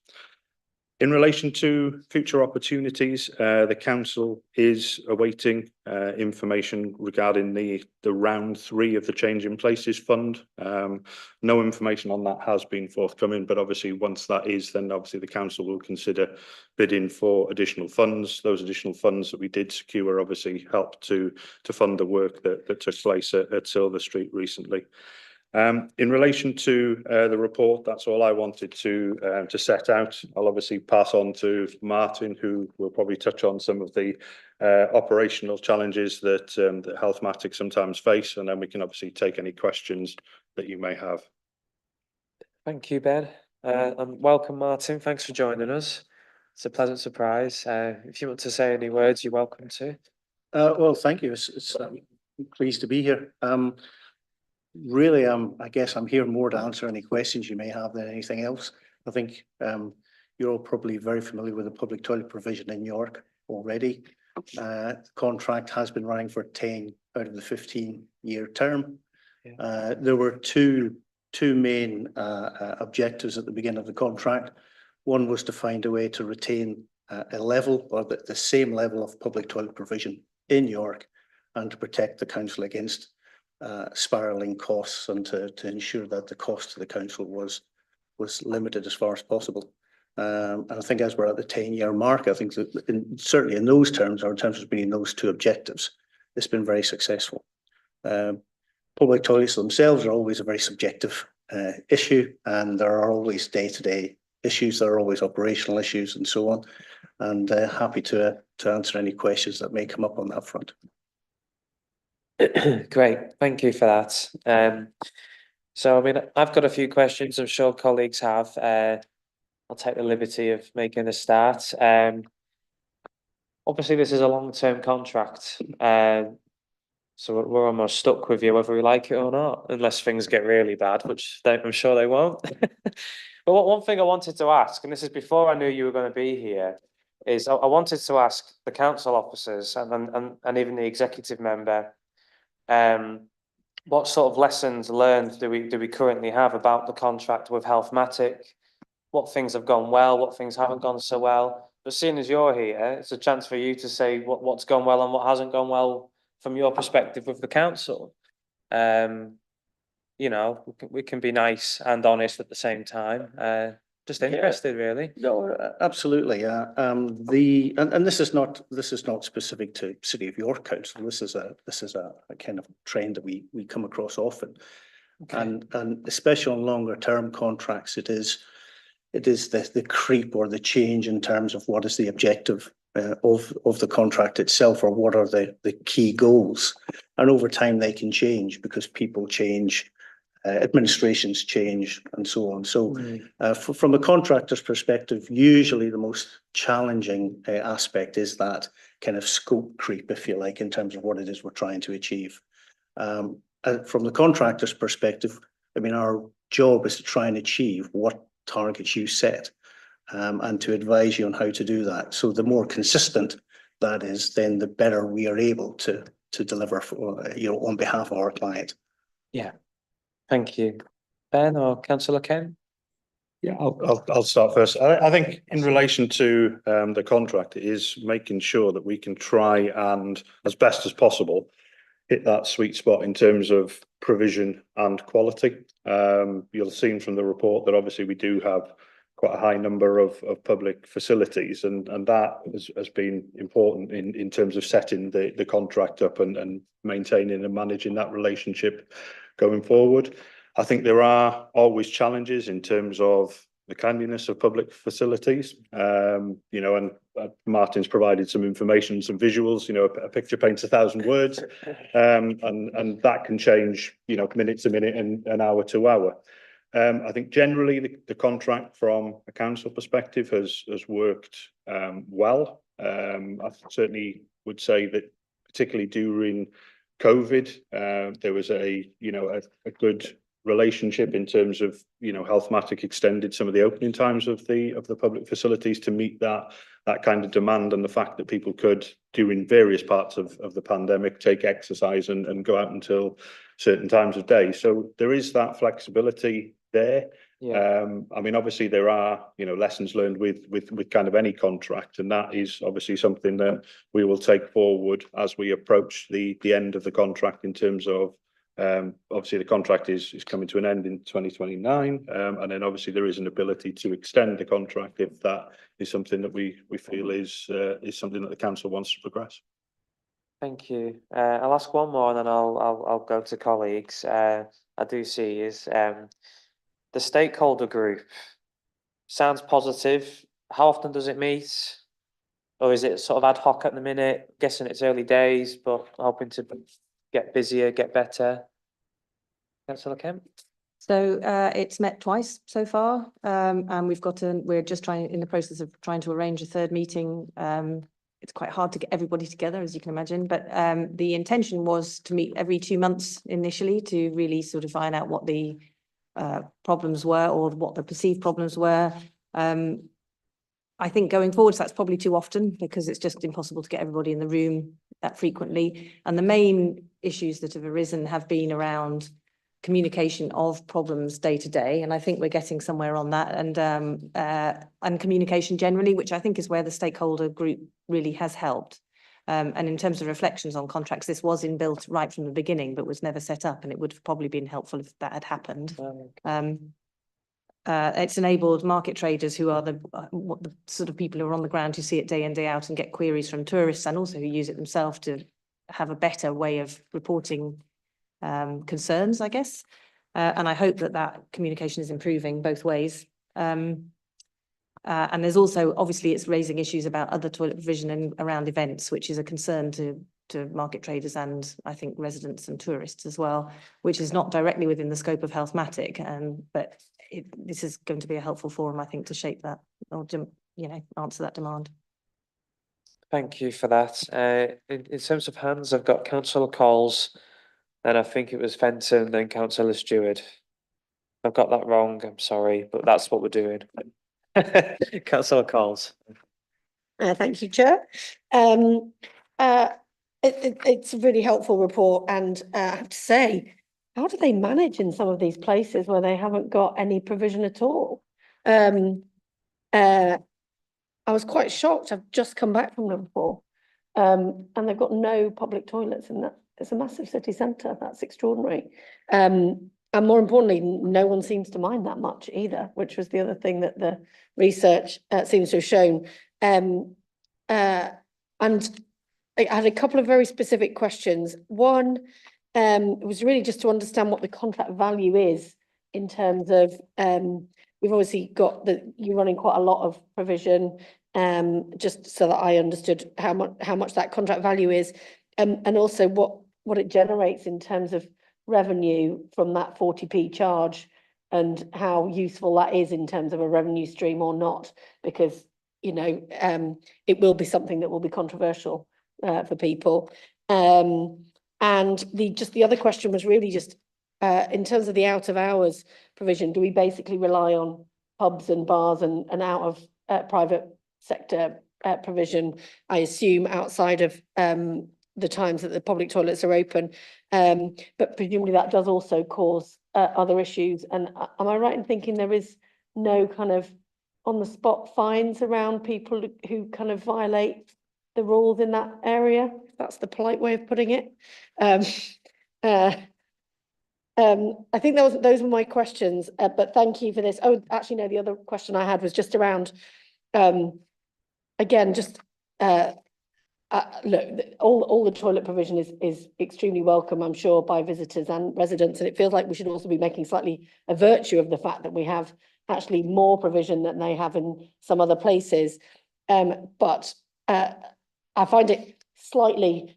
In relation to future opportunities, the council is awaiting information regarding the round 3 of the Change in Places Fund. No information on that has been forthcoming, but obviously once that is, then obviously the council will consider bidding for additional funds. Those additional funds that we did secure obviously helped to fund the work that took place at Silver Street recently. In relation to the report, that's all I wanted to set out. I'll obviously pass on to Martin, who will probably touch on some of the operational challenges that Healthmatic sometimes face, and then we can obviously take any questions that you may have. Thank you, Ben. And welcome, Martin. Thanks for joining us. It's a pleasant surprise. If you want to say any words, you're welcome to. Well, thank you. It's pleased to be here. Really, I guess I'm here more to answer any questions you may have than anything else. I think you're all probably very familiar with the public toilet provision in York already. The contract has been running for 10 out of the 15-year term. Yeah. There were two main objectives at the beginning of the contract. One was to find a way to retain a level, or the same level of public toilet provision in York, and to protect the council against spiralling costs, and to ensure that the cost to the council was limited as far as possible. And I think as we're at the 10-year mark, I think that certainly in those terms, or in terms of meeting those two objectives, it's been very successful. Public toilets themselves are always a very subjective issue, and there are always day-to-day issues, there are always operational issues and so on, and happy to answer any questions that may come up on that front. Great, thank you for that. So, I mean, I've got a few questions, I'm sure colleagues have. I'll take the liberty of making a start. Obviously, this is a long-term contract, so we're almost stuck with you whether we like it or not, unless things get really bad, which I'm sure they won't. But one thing I wanted to ask, and this is before I knew you were going to be here, is I wanted to ask the council officers and even the executive member, what sort of lessons learned do we currently have about the contract with Healthmatic? What things have gone well, what things haven't gone so well? But seeing as you're here, it's a chance for you to say what's gone well and what hasn't gone well from your perspective with the council. You know, we can be nice and honest at the same time. Just interested, really. No, absolutely. And this is not specific to City of York Council. This is a kind of trend that we come across often. Okay. And especially on longer term contracts, it is the creep or the change in terms of what is the objective of the contract itself, or what are the key goals. And over time they can change because people change, administrations change, and so on. So from a contractor's perspective, usually the most challenging aspect is that kind of scope creep, if you like, in terms of what it is we're trying to achieve. From the contractor's perspective, I mean, our job is to try and achieve what targets you set, and to advise you on how to do that. So the more consistent that is, then the better we are able to deliver for, on behalf of our client. Yeah. Thank you. Ben or Councillor Ken? Yeah, I'll start first. I think in relation to the contract, it is making sure that we can try and, as best as possible, hit that sweet spot in terms of provision and quality. You'll have seen from the report that obviously we do have quite a high number of public facilities, and that has been important in terms of setting the contract up and maintaining and managing that relationship going forward. I think there are always challenges in terms of the cleanliness of public facilities, and Martin's provided some information, some visuals. A picture paints 1,000 words, and that can change, minute to minute and hour to hour. I think generally the contract from a council perspective has worked well. I certainly would say that particularly during COVID, there was a good relationship in terms of, Healthmatic extended some of the opening times of the public facilities to meet that kind of demand, and the fact that people could, during various parts of the pandemic, take exercise and go out until certain times of day. So there is that flexibility there. Yeah. I mean, obviously there are, lessons learned with kind of any contract, and that is obviously something that we will take forward as we approach the end of the contract, in terms of obviously the contract is coming to an end in 2029, and then obviously there is an ability to extend the contract if that is something that we feel is something that the council wants to progress. Thank you. I'll ask one more and then I'll go to colleagues. I do see is the stakeholder group sounds positive. How often does it meet? Or is it sort of ad hoc at the minute? Guessing it's early days, but hoping to get busier, get better. Councillor Kemp? So it's met twice so far, and we're just in the process of trying to arrange a third meeting. It's quite hard to get everybody together, as you can imagine, but the intention was to meet every 2 months initially to really sort of find out what the problems were, or what the perceived problems were. I think going forward, that's probably too often, because it's just impossible to get everybody in the room that frequently. And the main issues that have arisen have been around communication of problems day to day, and I think we're getting somewhere on that, and communication generally, which I think is where the stakeholder group really has helped. And in terms of reflections on contracts, this was inbuilt right from the beginning, but was never set up, and it would have probably been helpful if that had happened. It's enabled market traders, who are the sort of people who are on the ground, who see it day in, day out, and get queries from tourists, and also who use it themselves, to have a better way of reporting concerns, I guess. And I hope that communication is improving both ways. And there's also, obviously, it's raising issues about other toilet provision and around events, which is a concern to market traders, and I think residents and tourists as well, which is not directly within the scope of Healthmatic, but this is going to be a helpful forum, I think, to shape that, or answer that demand. Thank you for that. In terms of hands, I've got Councillor Coles, and I think it was Fenton, then Councillor Stewart. I've got that wrong, I'm sorry, but that's what we're doing. Councillor Coles. Thank you, Chair. It's a really helpful report, and I have to say, how do they manage in some of these places where they haven't got any provision at all? I was quite shocked. I've just come back from Liverpool, and they've got no public toilets in that. It's a massive city centre. That's extraordinary. And more importantly, no one seems to mind that much either, which was the other thing that the research seems to have shown. And I had a couple of very specific questions. One was really just to understand what the contract value is in terms of, we've obviously got you're running quite a lot of provision, just so that I understood how much that contract value is, and also what it generates in terms of revenue from that 40p charge, and how useful that is in terms of a revenue stream or not, because, you know, it will be something that will be controversial for people. And the other question was really just in terms of the out of hours provision, do we basically rely on pubs and bars and out of private sector provision, I assume, outside of the times that the public toilets are open, but presumably that does also cause other issues. And am I right in thinking there is no kind of on the spot fines around people who kind of violate the rules in that area? That's the polite way of putting it. I think those were my questions, but thank you for this. Oh, actually, no, the other question I had was just around, again, just look, all the toilet provision is extremely welcome, I'm sure, by visitors and residents, and it feels like we should also be making slightly a virtue of the fact that we have actually more provision than they have in some other places. But I find it slightly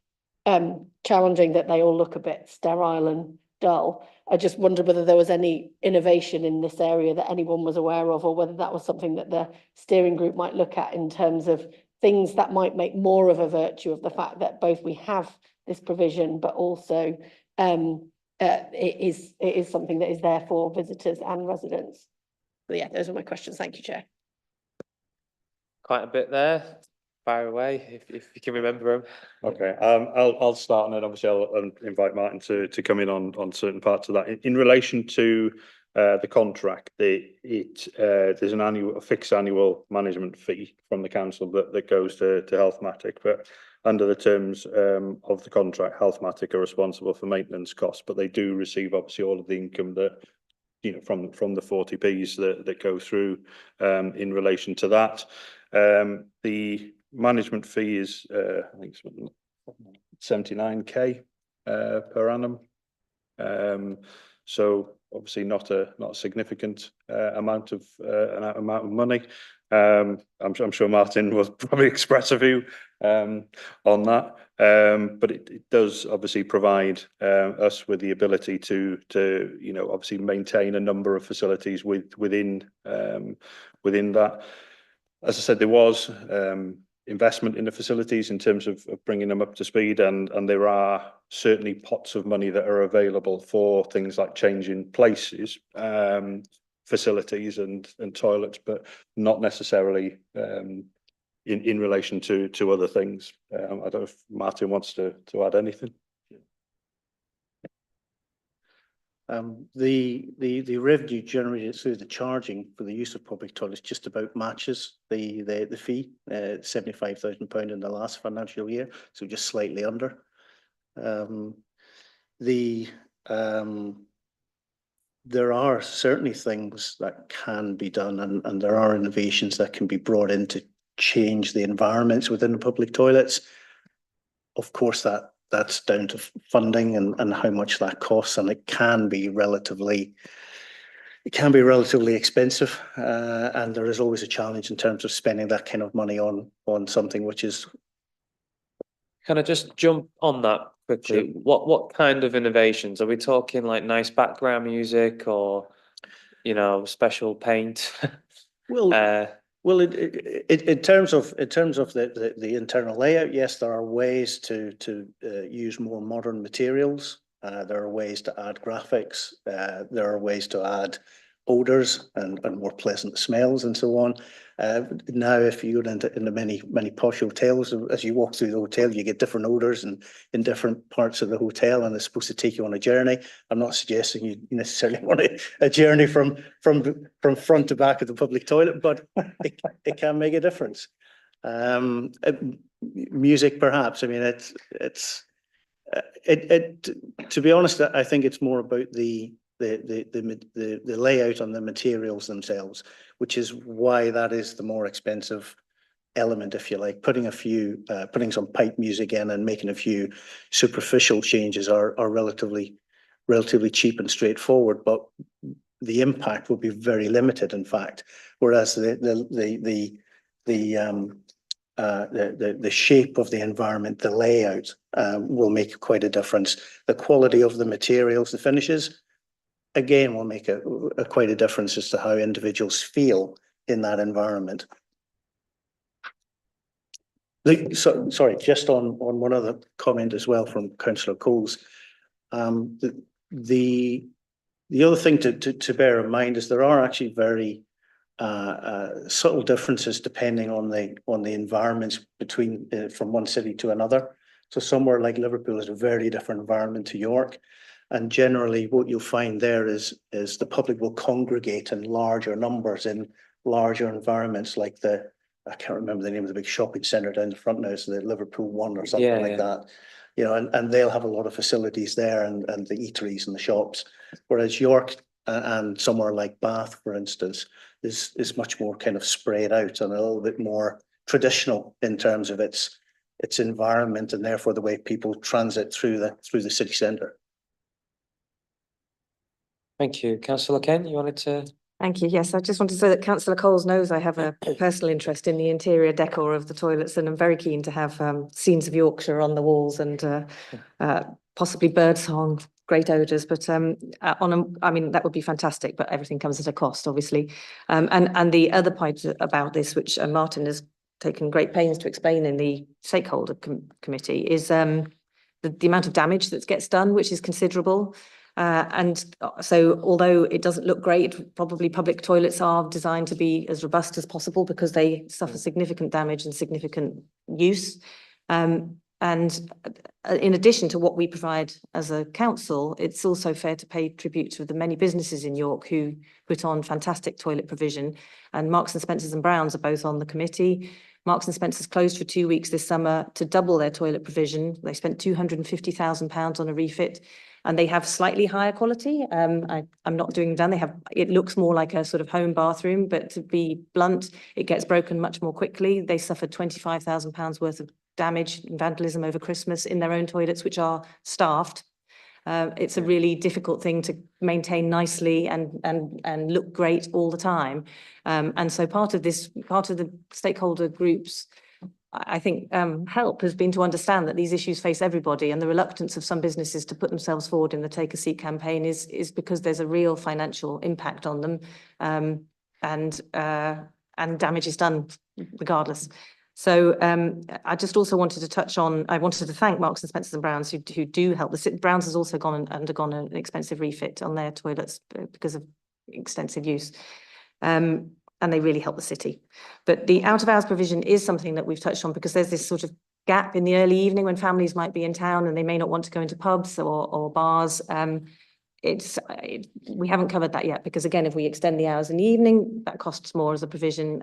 challenging that they all look a bit sterile and dull. I just wondered whether there was any innovation in this area that anyone was aware of, or whether that was something that the steering group might look at in terms of things that might make more of a virtue of the fact that both we have this provision, but also it is something that is there for visitors and residents. But yeah, those are my questions. Thank you, Chair. Quite a bit there. Fire away if you can remember them. Okay, I'll start, and then obviously I'll invite Martin to come in on certain parts of that. In relation to the contract, there's a fixed annual management fee from the council that goes to Healthmatic, but under the terms of the contract, Healthmatic are responsible for maintenance costs, but they do receive obviously all of the income that, you know, from the 40p's that go through in relation to that. The management fee is I think it's 79k per annum. So obviously not a significant amount of money. I'm sure Martin will probably express a view on that, but it does obviously provide us with the ability to you know, obviously maintain a number of facilities within that. As I said, there was investment in the facilities in terms of bringing them up to speed, and there are certainly pots of money that are available for things like changing places, facilities and toilets, but not necessarily in relation to other things. I don't know if Martin wants to add anything. The revenue generated through the charging for the use of public toilets just about matches the fee, £75,000 in the last financial year, so just slightly under. There are certainly things that can be done, and there are innovations that can be brought in to change the environments within the public toilets. Of course, that's down to funding and how much that costs, and it can be relatively expensive, and there is always a challenge in terms of spending that kind of money on something which is. Can I just jump on that quickly? Sure. What kind of innovations are we talking? Like nice background music, or, you know, special paint? Well, in terms of the internal layout, yes, there are ways to use more modern materials. There are ways to add graphics. There are ways to add odors and more pleasant smells and so on. Now, if you go into many posh hotels, as you walk through the hotel, you get different odors and in different parts of the hotel, and it's supposed to take you on a journey. I'm not suggesting you necessarily want a journey from front to back of the public toilet, but it can make a difference. Music, perhaps. I mean, to be honest, I think it's more about the the layout on the materials themselves, which is why that is the more expensive element, if you like. Putting some pipe music in and making a few superficial changes are relatively cheap and straightforward, but the impact will be very limited, in fact. Whereas the shape of the environment, the layout, will make quite a difference. The quality of the materials, the finishes, again, will make quite a difference as to how individuals feel in that environment. Sorry, just on one other comment as well from Councillor Coles. The other thing to bear in mind is there are actually very subtle differences depending on the environments between from one city to another. So somewhere like Liverpool is a very different environment to York, and generally what you'll find there is the public will congregate in larger numbers in larger environments, like I can't remember the name of the big shopping centre down the front now, so the Liverpool One or something like that. You know, and they'll have a lot of facilities there, and the eateries and the shops. Whereas York and somewhere like Bath, for instance, is much more kind of spread out and a little bit more traditional in terms of its environment, and therefore the way people transit through the city centre. Thank you. Councillor Ken, you wanted to? Thank you. Yes, I just want to say that Councillor Coles knows I have a personal interest in the interior decor of the toilets, and I'm very keen to have scenes of Yorkshire on the walls and possibly birdsong, great odours. But I mean, that would be fantastic, but everything comes at a cost, obviously. And the other point about this, which Martin has taken great pains to explain in the stakeholder committee, is the amount of damage that gets done, which is considerable. And so although it doesn't look great, probably public toilets are designed to be as robust as possible because they suffer significant damage and significant use. And in addition to what we provide as a council, it's also fair to pay tribute to the many businesses in York who put on fantastic toilet provision. And Marks and Spencers and Browns are both on the committee. Marks and Spencers closed for 2 weeks this summer to double their toilet provision. They spent £250,000 on a refit. And they have slightly higher quality. I'm not doing them. It looks more like a sort of home bathroom, but to be blunt, it gets broken much more quickly. They suffered £25,000 worth of damage and vandalism over Christmas in their own toilets, which are staffed. It's a really difficult thing to maintain nicely and look great all the time. And so part of the stakeholder groups, I think help has been to understand that these issues face everybody, and the reluctance of some businesses to put themselves forward in the Take a Seat campaign is because there's a real financial impact on them, and damage is done regardless. So I just also wanted to touch on, I wanted to thank Marks and Spencers and Browns who do help. Browns has also undergone an expensive refit on their toilets because of extensive use. And they really help the city. But the out of hours provision is something that we've touched on because there's this sort of gap in the early evening when families might be in town and they may not want to go into pubs or bars. We haven't covered that yet because, again, if we extend the hours in the evening, that costs more as a provision,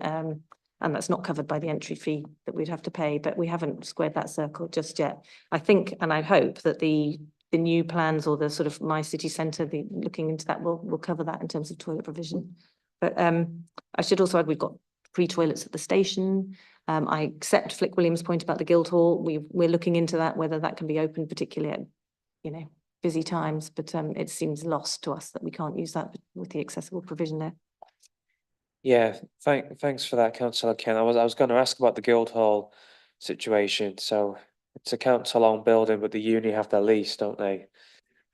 and that's not covered by the entry fee that we'd have to pay, but we haven't squared that circle just yet. I think, and I hope that the new plans or the sort of My City Centre, looking into that, will cover that in terms of toilet provision. But I should also add, we've got free toilets at the station. I accept Flick Williams' point about the Guildhall. We're looking into that, whether that can be open, particularly at, busy times, but it seems lost to us that we can't use that with the accessible provision there. Yeah, thanks for that, Councillor Ken. I was going to ask about the Guildhall situation. So it's a council-owned building, but the uni have their lease, don't they?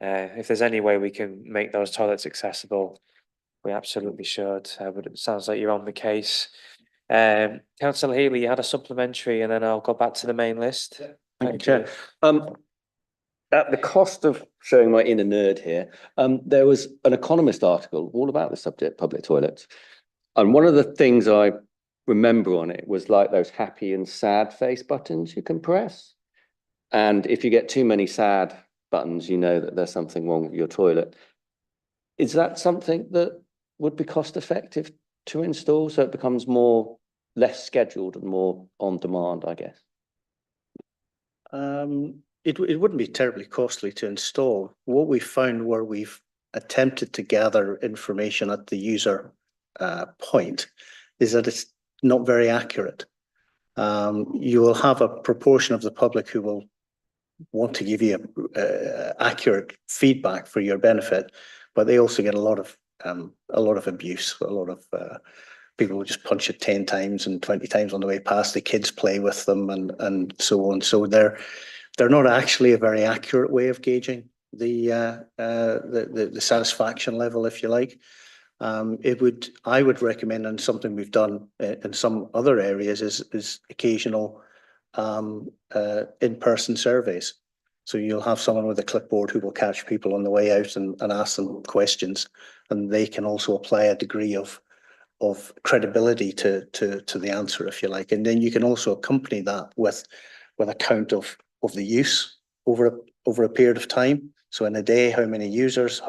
If there's any way we can make those toilets accessible, we absolutely should. But it sounds like you're on the case. Councillor Healy, you had a supplementary, and then I'll go back to the main list. Thank you, Chair. At the cost of showing my inner nerd here, there was an Economist article all about the subject, public toilets. And one of the things I remember on it was like those happy and sad face buttons you can press. And if you get too many sad buttons, you know that there's something wrong with your toilet. Is that something that would be cost effective to install so it becomes less scheduled and more on demand, I guess? It wouldn't be terribly costly to install. What we've found where we've attempted to gather information at the user point is that it's not very accurate. You will have a proportion of the public who will want to give you accurate feedback for your benefit, but they also get a lot of abuse. A lot of people will just punch it 10 times and 20 times on the way past. The kids play with them and so on. So they're not actually a very accurate way of gauging the satisfaction level, if you like. I would recommend, and something we've done in some other areas, is occasional in-person surveys. So you'll have someone with a clipboard who will catch people on the way out and ask them questions, and they can also apply a degree of credibility to the answer, if you like. And then you can also accompany that with a count of the use over a period of time. So in a day, how many users,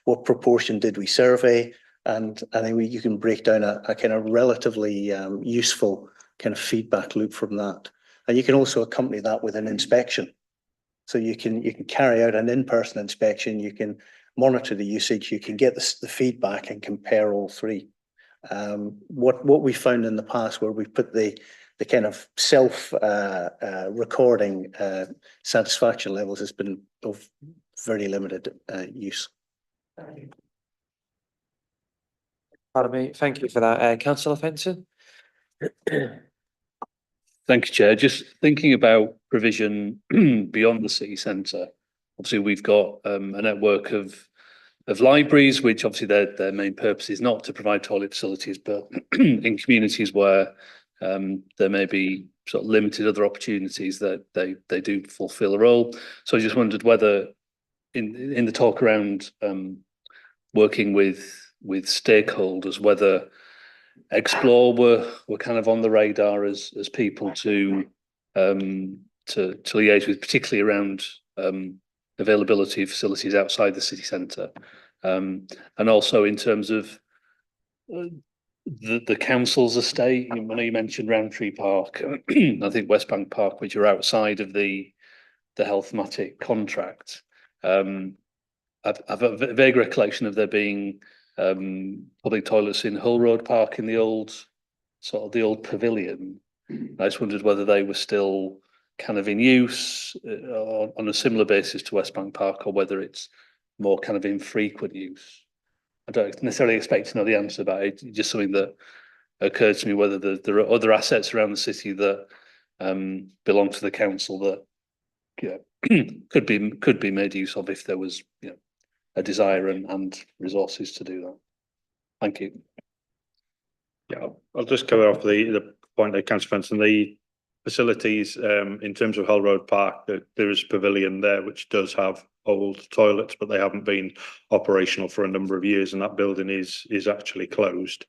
what proportion did we survey? And then you can break down a kind of relatively useful kind of feedback loop from that. And you can also accompany that with an inspection. So you can carry out an in-person inspection, you can monitor the usage, you can get the feedback and compare all three. What we found in the past, where we put the kind of self recording satisfaction levels, has been of very limited use. Pardon me, thank you for that. Councillor Fenton? Thank you, Chair. Just thinking about provision beyond the city centre. Obviously, we've got a network of libraries, which obviously their main purpose is not to provide toilet facilities, but in communities where there may be sort of limited other opportunities that they do fulfil a role. So I just wondered whether in the talk around working with stakeholders, whether Explore were kind of on the radar as people to liaise with, particularly around availability of facilities outside the city centre, and also in terms of the council's estate. I know you mentioned Roundtree Park, I think West Bank Park, which are outside of the Healthmatic contract. I've a vague recollection of there being public toilets in Hull Road Park in the old pavilion. I just wondered whether they were still kind of in use on a similar basis to West Bank Park, or whether it's more kind of infrequent use. I don't necessarily expect to know the answer, but it's just something that occurred to me, whether there are other assets around the city that belong to the council that could be made use of if there was a desire and resources to do that. Thank you. Yeah, I'll just cover off the point that Councillor Fenton, the facilities in terms of Hull Road Park. There is a pavilion there which does have old toilets, but they haven't been operational for a number of years, and that building is actually closed.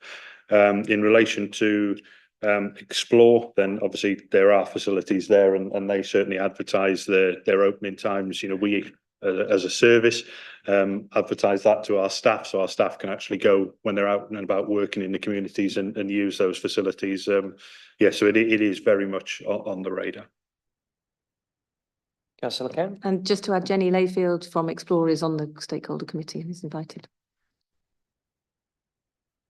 In relation to Explore, then obviously there are facilities there, and they certainly advertise their opening times. We as a service advertise that to our staff, so our staff can actually go when they're out and about working in the communities and use those facilities. So it is very much on the radar. Councillor Kemp? And just to add, Jenny Layfield from Explore is on the stakeholder committee and is invited.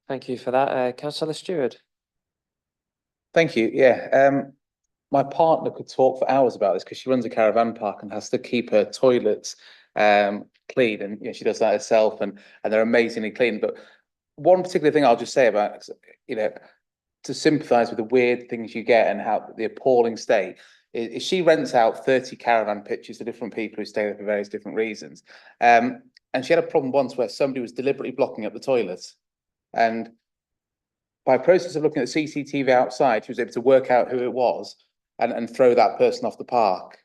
Thank you for that. Councillor Stewart? Thank you. Yeah. My partner could talk for hours about this because she runs a caravan park and has to keep her toilets clean, and she does that herself, and they're amazingly clean. But one particular thing I'll just say about, to sympathise with the weird things you get and how the appalling state is she rents out 30 caravan pitches to different people who stay there for various different reasons. And she had a problem once where somebody was deliberately blocking up the toilets, and by process of looking at the CCTV outside, she was able to work out who it was and throw that person off the park.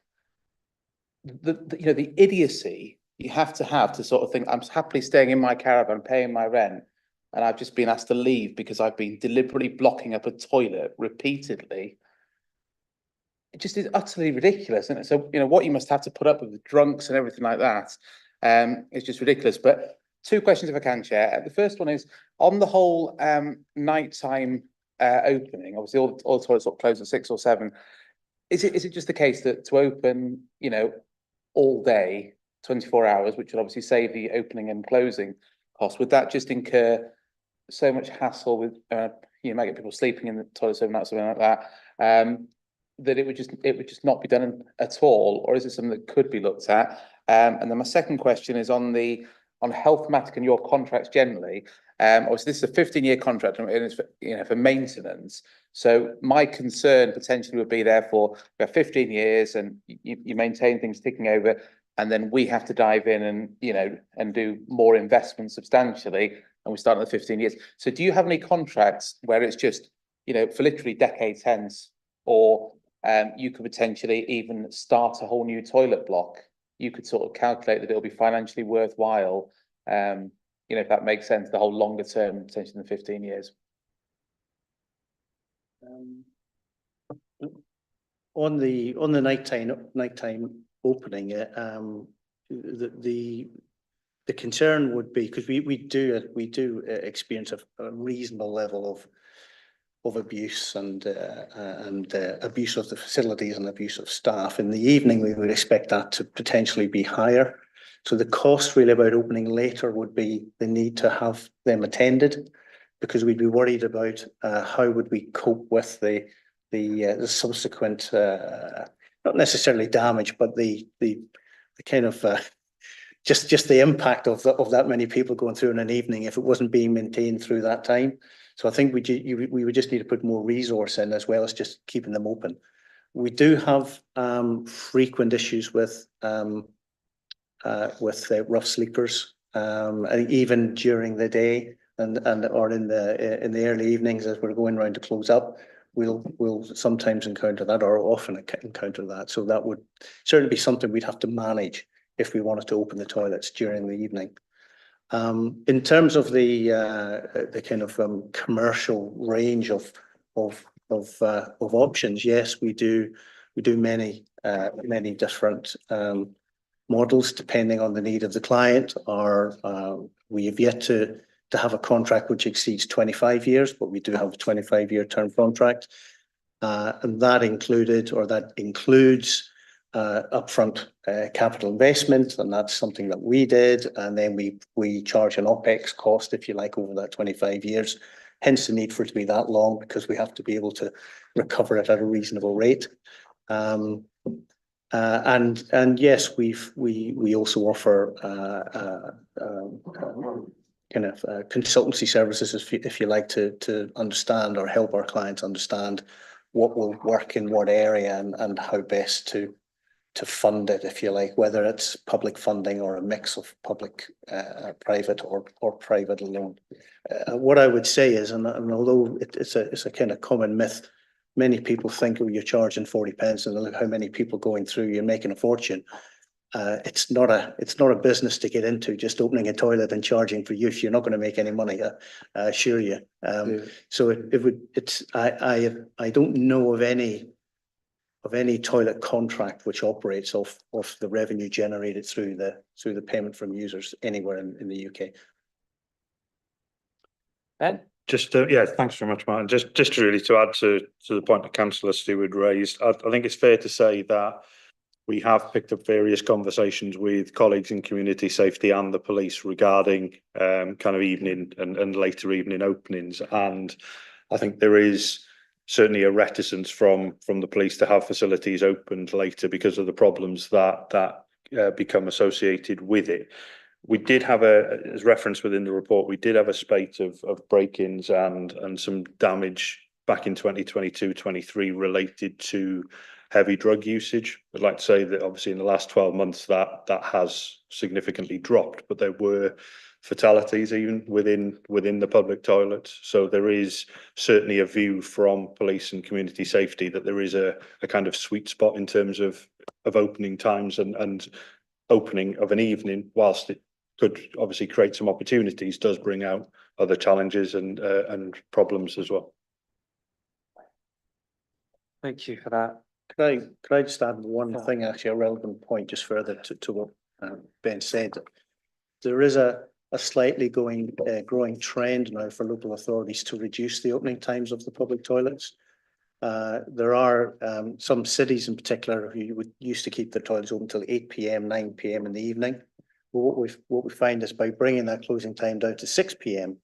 The idiocy you have to sort of think, I'm happily staying in my caravan, paying my rent, and I've just been asked to leave because I've been deliberately blocking up a toilet repeatedly. It just is utterly ridiculous, isn't it? So, what you must have to put up with the drunks and everything like that, is just ridiculous. But two questions, if I can, Chair. The first one is on the whole nighttime opening. Obviously, all the toilets are closed at 6 or 7. Is it just the case that to open, all day 24 hours, which would obviously save the opening and closing costs. Would that just incur so much hassle with, you might get people sleeping in the toilets overnight, something like that, that it would just not be done at all? Or is it something that could be looked at? And then my second question is on Healthmatic and your contracts generally. Obviously this is a 15-year contract and it's for, for maintenance. So my concern potentially would be, therefore, we have 15 years and you maintain things ticking over, and then we have to dive in and do more investment substantially, and we start at the 15 years. So do you have any contracts where it's just, for literally decades hence, or you could potentially even start a whole new toilet block? You could sort of calculate that it'll be financially worthwhile, if that makes sense, the whole longer term, potentially in the 15 years. On the nighttime opening, the concern would be, because we do experience a reasonable level of abuse and abuse of the facilities and abuse of staff. In the evening, we would expect that to potentially be higher. So the cost really about opening later would be the need to have them attended, because we'd be worried about how would we cope with the subsequent, not necessarily damage, but the kind of just the impact of that many people going through in an evening if it wasn't being maintained through that time. So I think we would just need to put more resource in, as well as just keeping them open. We do have frequent issues with rough sleepers, and even during the day or in the early evenings as we're going around to close up, we'll sometimes encounter that, or often encounter that. So that would certainly be something we'd have to manage if we wanted to open the toilets during the evening. In terms of the kind of commercial range of options, yes, we do many different models depending on the need of the client. We have yet to have a contract which exceeds 25 years, but we do have a 25-year term contract, and that includes upfront capital investment, and that's something that we did, and then we charge an OPEX cost, if you like, over that 25 years. Hence the need for it to be that long, because we have to be able to recover it at a reasonable rate. And yes, we also offer kind of consultancy services, if you like, to understand or help our clients understand what will work in what area and how best to fund it, if you like, whether it's public funding or a mix of public, private or private alone. What I would say is, and although it's a kind of common myth, many people think, oh, you're charging 40 pence and look how many people going through, you're making a fortune. It's not a business to get into, just opening a toilet and charging for use. You're not going to make any money, I assure you. So I don't know of any toilet contract which operates off the revenue generated through the payment from users anywhere in the UK. Ben? Thanks very much, Martin. Just really to add to the point that Councillor Stewart raised, I think it's fair to say that we have picked up various conversations with colleagues in community safety and the police regarding kind of evening and later evening openings, and I think there is certainly a reticence from the police to have facilities opened later because of the problems that become associated with it. We did have as referenced within the report, we did have a spate of break-ins and some damage back in 2022-23 related to heavy drug usage. I'd like to say that obviously in the last 12 months that has significantly dropped, but there were fatalities even within the public toilets. So there is certainly a view from police and community safety that there is a kind of sweet spot in terms of opening times and opening of an evening, whilst it could obviously create some opportunities, does bring out other challenges and problems as well. Thank you for that. Could I just add one thing, actually, a relevant point just further to what Ben said. There is a slightly growing trend now for local authorities to reduce the opening times of the public toilets. There are some cities in particular who used to keep their toilets open till 8 p.m, 9 p.m in the evening. Well, what we find is by bringing that closing time down to 6 p.m,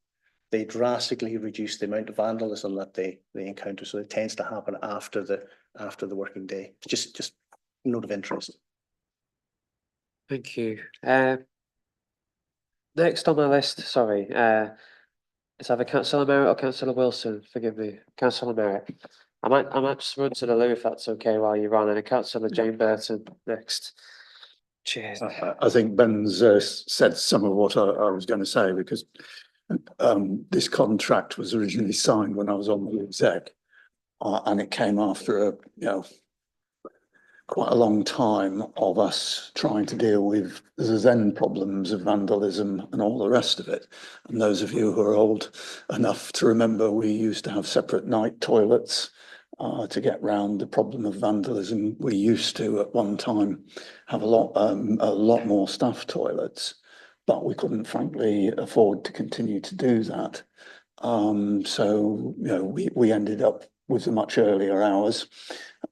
they drastically reduce the amount of vandalism that they encounter. So it tends to happen after the working day. Just a note of interest. Thank you. Next on my list, sorry, it's either Councillor Merritt or Councillor Wilson. Forgive me, Councillor Merritt. I might just run to the loo if that's okay while you're on, and Councillor Jane Burton next. Cheers. I think Ben's said some of what I was going to say, because this contract was originally signed when I was on the exec, and it came after quite a long time of us trying to deal with the then problems of vandalism and all the rest of it. And those of you who are old enough to remember, we used to have separate night toilets to get round the problem of vandalism. We used to at one time have a lot more staff toilets, but we couldn't frankly afford to continue to do that. So we ended up with the much earlier hours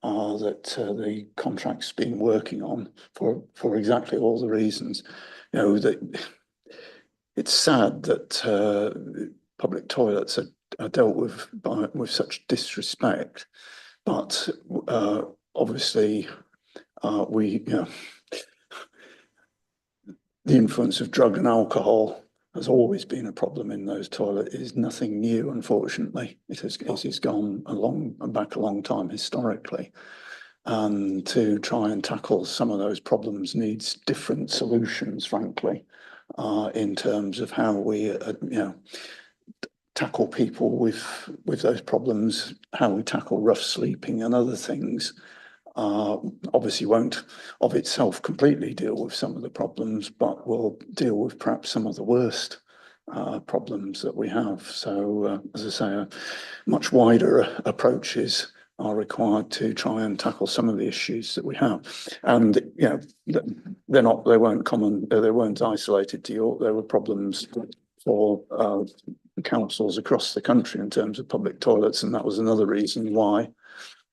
that the contract's been working on for exactly all the reasons. That it's sad that public toilets are dealt with with such disrespect, but obviously the influence of drug and alcohol has always been a problem in those toilets. It is nothing new, unfortunately. It has gone back a long time historically. And to try and tackle some of those problems needs different solutions, frankly, in terms of how we, tackle people with those problems, how we tackle rough sleeping and other things. Obviously won't of itself completely deal with some of the problems, but will deal with perhaps some of the worst problems that we have. So as I say, much wider approaches are required to try and tackle some of the issues that we have. And they weren't isolated to York. There were problems for councils across the country in terms of public toilets, and that was another reason why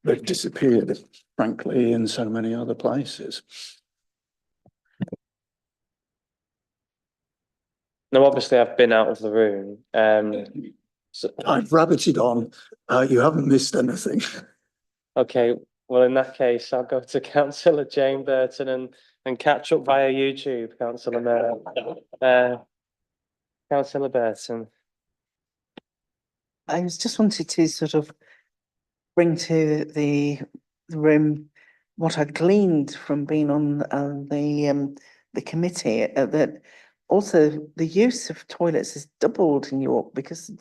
they've disappeared, frankly, in so many other places. No, obviously I've been out of the room. So I've rabbited on. You haven't missed anything. Okay, well, in that case, I'll go to Councillor Jane Burton and catch up via YouTube, Councillor Merritt. Councillor Burton. I just wanted to sort of bring to the room what I gleaned from being on the committee, that also the use of toilets has doubled in York because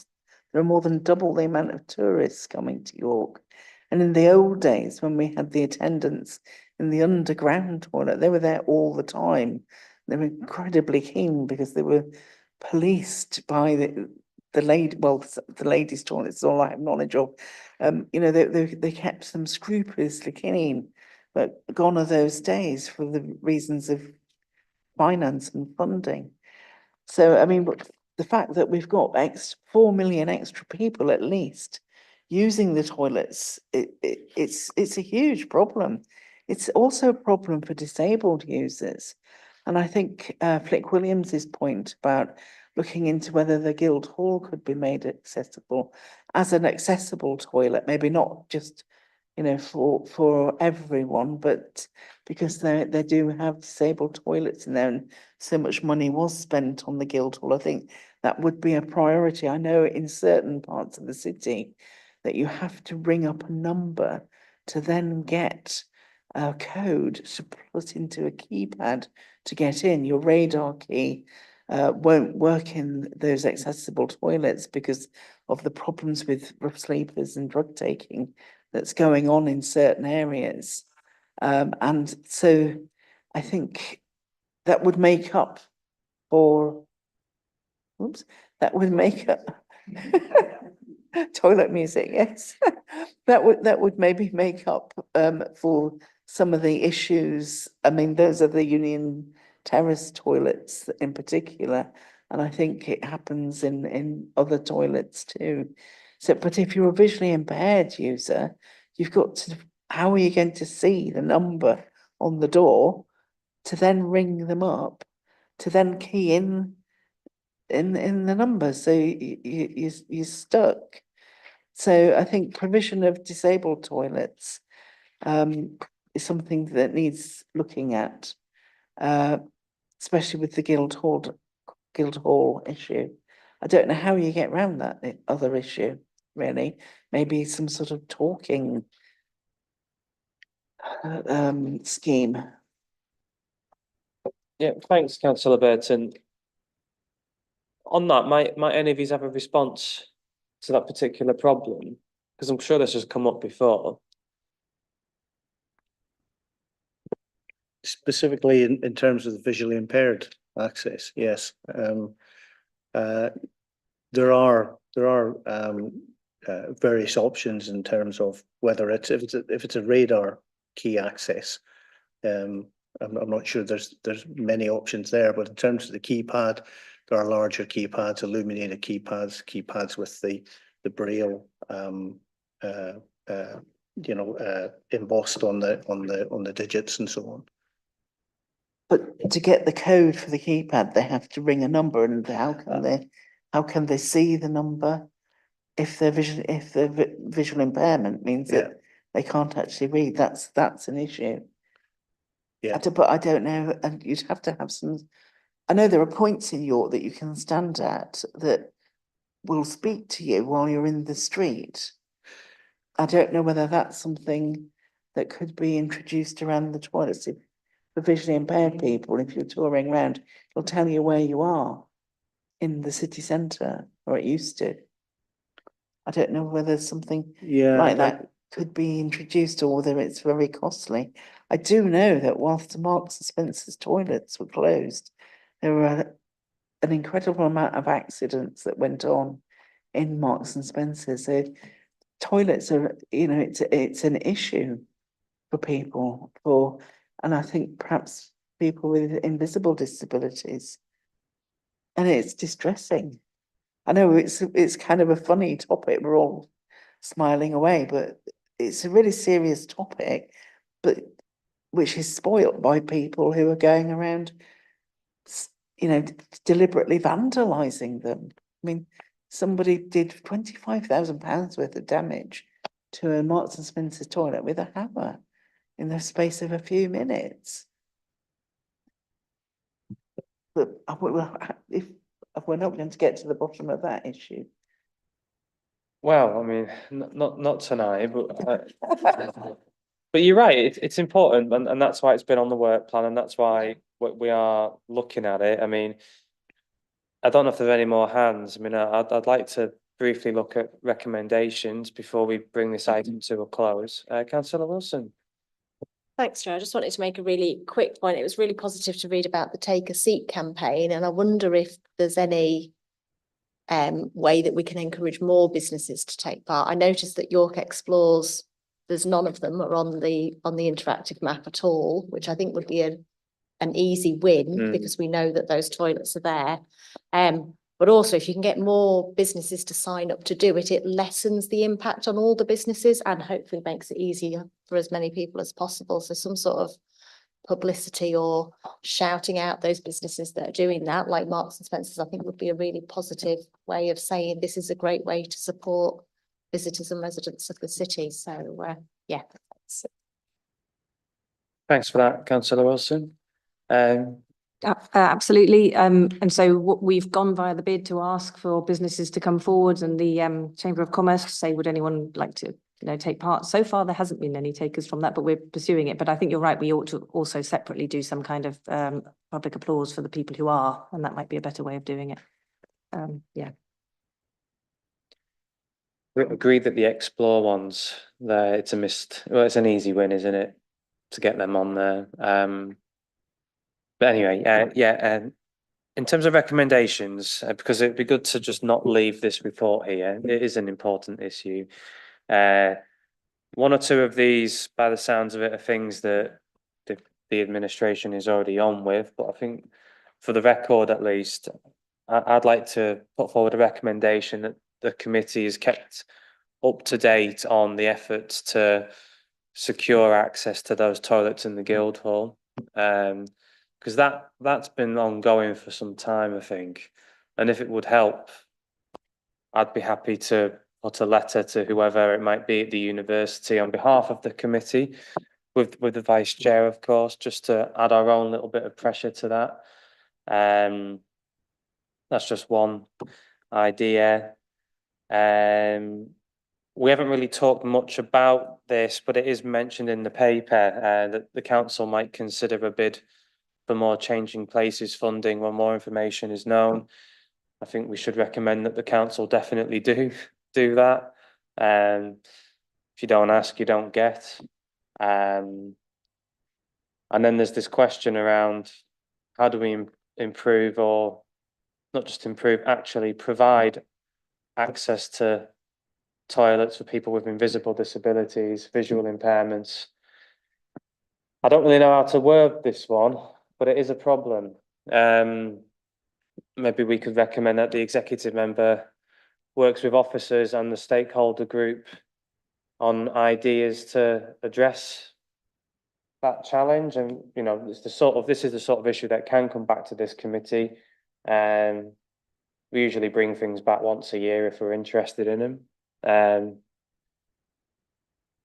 there are more than double the amount of tourists coming to York. And in the old days, when we had the attendants in the underground toilet, they were there all the time. They were incredibly keen because they were policed by the ladies' toilets, all I have knowledge of. They kept them scrupulously clean, but gone are those days for the reasons of finance and funding. So, I mean, the fact that we've got 4 million extra people at least using the toilets, it's a huge problem. It's also a problem for disabled users. And I think Flick Williams's point about looking into whether the Guildhall could be made accessible as an accessible toilet, maybe not just, for everyone, but because they do have disabled toilets in there and so much money was spent on the Guildhall. I think that would be a priority. I know in certain parts of the city that you have to ring up a number to then get a code to put into a keypad to get in. Your radar key won't work in those accessible toilets because of the problems with rough sleepers and drug taking that's going on in certain areas. And so I think that would make up for, toilet music, yes. That would maybe make up for some of the issues. I mean, those are the Union Terrace toilets in particular, and I think it happens in other toilets too. So, but if you're a visually impaired user, you've got to, how are you going to see the number on the door to then ring them up, to then key in the numbers? So you're stuck. So I think provision of disabled toilets is something that needs looking at, especially with the Guildhall issue. I don't know how you get around that other issue, really. Maybe some sort of talking scheme. Yeah, thanks, councillor Burton. On that, might any of you have a response to that particular problem? Because I'm sure this has come up before. Specifically in terms of the visually impaired access, yes. There are various options in terms of whether if it's a radar key access. I'm not sure there's many options there, but in terms of the keypad, there are larger keypads, illuminated keypads with the braille embossed on the digits and so on. But to get the code for the keypad, they have to ring a number, and how can they see the number if their visual impairment means that they can't actually read? That's an issue. Yeah. But I don't know, and you'd have to have some. I know there are points in York that you can stand at that will speak to you while you're in the street. I don't know whether that's something that could be introduced around the toilets. For visually impaired people, if you're touring around, it'll tell you where you are in the city centre, or it used to. I don't know whether something like that could be introduced, or whether it's very costly. I do know that whilst the Marks and Spencer's toilets were closed, there were an incredible amount of accidents that went on in Marks and Spencer's. So toilets are, it's an issue for people, and I think perhaps people with invisible disabilities. And it's distressing. I know it's kind of a funny topic, we're all smiling away, but it's a really serious topic, but which is spoilt by people who are going around, deliberately vandalising them. I mean, somebody did £25,000 worth of damage to a Marks and Spencer toilet with a hammer in the space of a few minutes. But if we're not going to get to the bottom of that issue. Well, I mean, not tonight, but but you're right. It's important, and that's why it's been on the work plan, and that's why we are looking at it. I mean, I don't know if there are any more hands. I mean, I'd like to briefly look at recommendations before we bring this item to a close. Councillor Wilson. Thanks, Joe. I just wanted to make a really quick point. It was really positive to read about the Take a Seat campaign, and I wonder if there's any way that we can encourage more businesses to take part. I noticed that York Explores, there's none of them are on the interactive map at all, which I think would be an easy win because we know that those toilets are there. But also, if you can get more businesses to sign up to do it, it lessens the impact on all the businesses and hopefully makes it easier for as many people as possible. So some sort of publicity or shouting out those businesses that are doing that, like Marks and Spencer's, I think would be a really positive way of saying this is a great way to support visitors and residents of the city. So yeah. Thanks for that, Councillor Wilson. Absolutely. And so we've gone via the bid to ask for businesses to come forward, and the Chamber of Commerce to say, would anyone like to take part? So far, there hasn't been any takers from that, but we're pursuing it. But I think you're right. We ought to also separately do some kind of public applause for the people who are, and that might be a better way of doing it. Yeah. We agree that the Explore ones, it's a missed. Well, it's an easy win, isn't it, to get them on there? But anyway, in terms of recommendations, because it'd be good to just not leave this report here. It is an important issue. One or two of these, by the sounds of it, are things that the administration is already on with. But I think, for the record at least, I'd like to put forward a recommendation that the committee is kept up to date on the efforts to secure access to those toilets in the Guildhall. Because that's been ongoing for some time, I think. And if it would help, I'd be happy to put a letter to whoever it might be at the university on behalf of the committee, with the vice chair, of course, just to add our own little bit of pressure to that. That's just one idea. We haven't really talked much about this, but it is mentioned in the paper that the council might consider a bid for more changing places funding when more information is known. I think we should recommend that the council definitely do that. If you don't ask, you don't get. And then there's this question around how do we improve, or not just improve, actually provide access to toilets for people with invisible disabilities, visual impairments. I don't really know how to word this one, but it is a problem. Maybe we could recommend that the executive member works with officers and the stakeholder group on ideas to address that challenge. And you know, this is the sort of issue that can come back to this committee. We usually bring things back once a year if we're interested in them.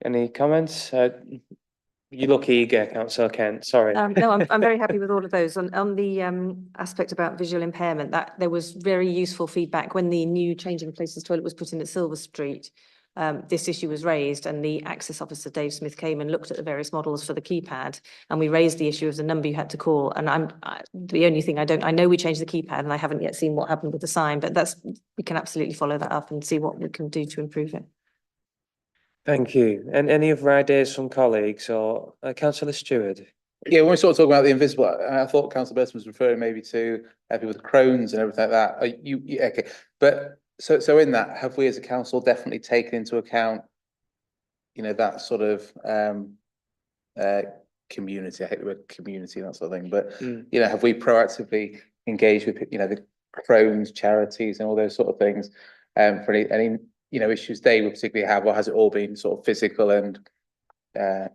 Any comments? You look eager, Councillor Kent, sorry. No, I'm very happy with all of those. On the aspect about visual impairment, that there was very useful feedback when the new changing places toilet was put in at Silver Street. This issue was raised, and the access officer, Dave Smith, came and looked at the various models for the keypad, and we raised the issue of the number you had to call. And the only thing I know we changed the keypad, and I haven't yet seen what happened with the sign, but we can absolutely follow that up and see what we can do to improve it. Thank you. And any other ideas from colleagues, or Councillor Stewart? Yeah, when we sort of talk about the invisible, I thought Councillor Burton was referring maybe to people with Crohn's and everything like that. Okay, but so in that, have we as a council definitely taken into account, you know, that sort of community? I hate the word community and that sort of thing, but you know, have we proactively engaged with, you know, the Crohn's charities and all those sort of things, for any you know, issues they would particularly have, or has it all been sort of physical and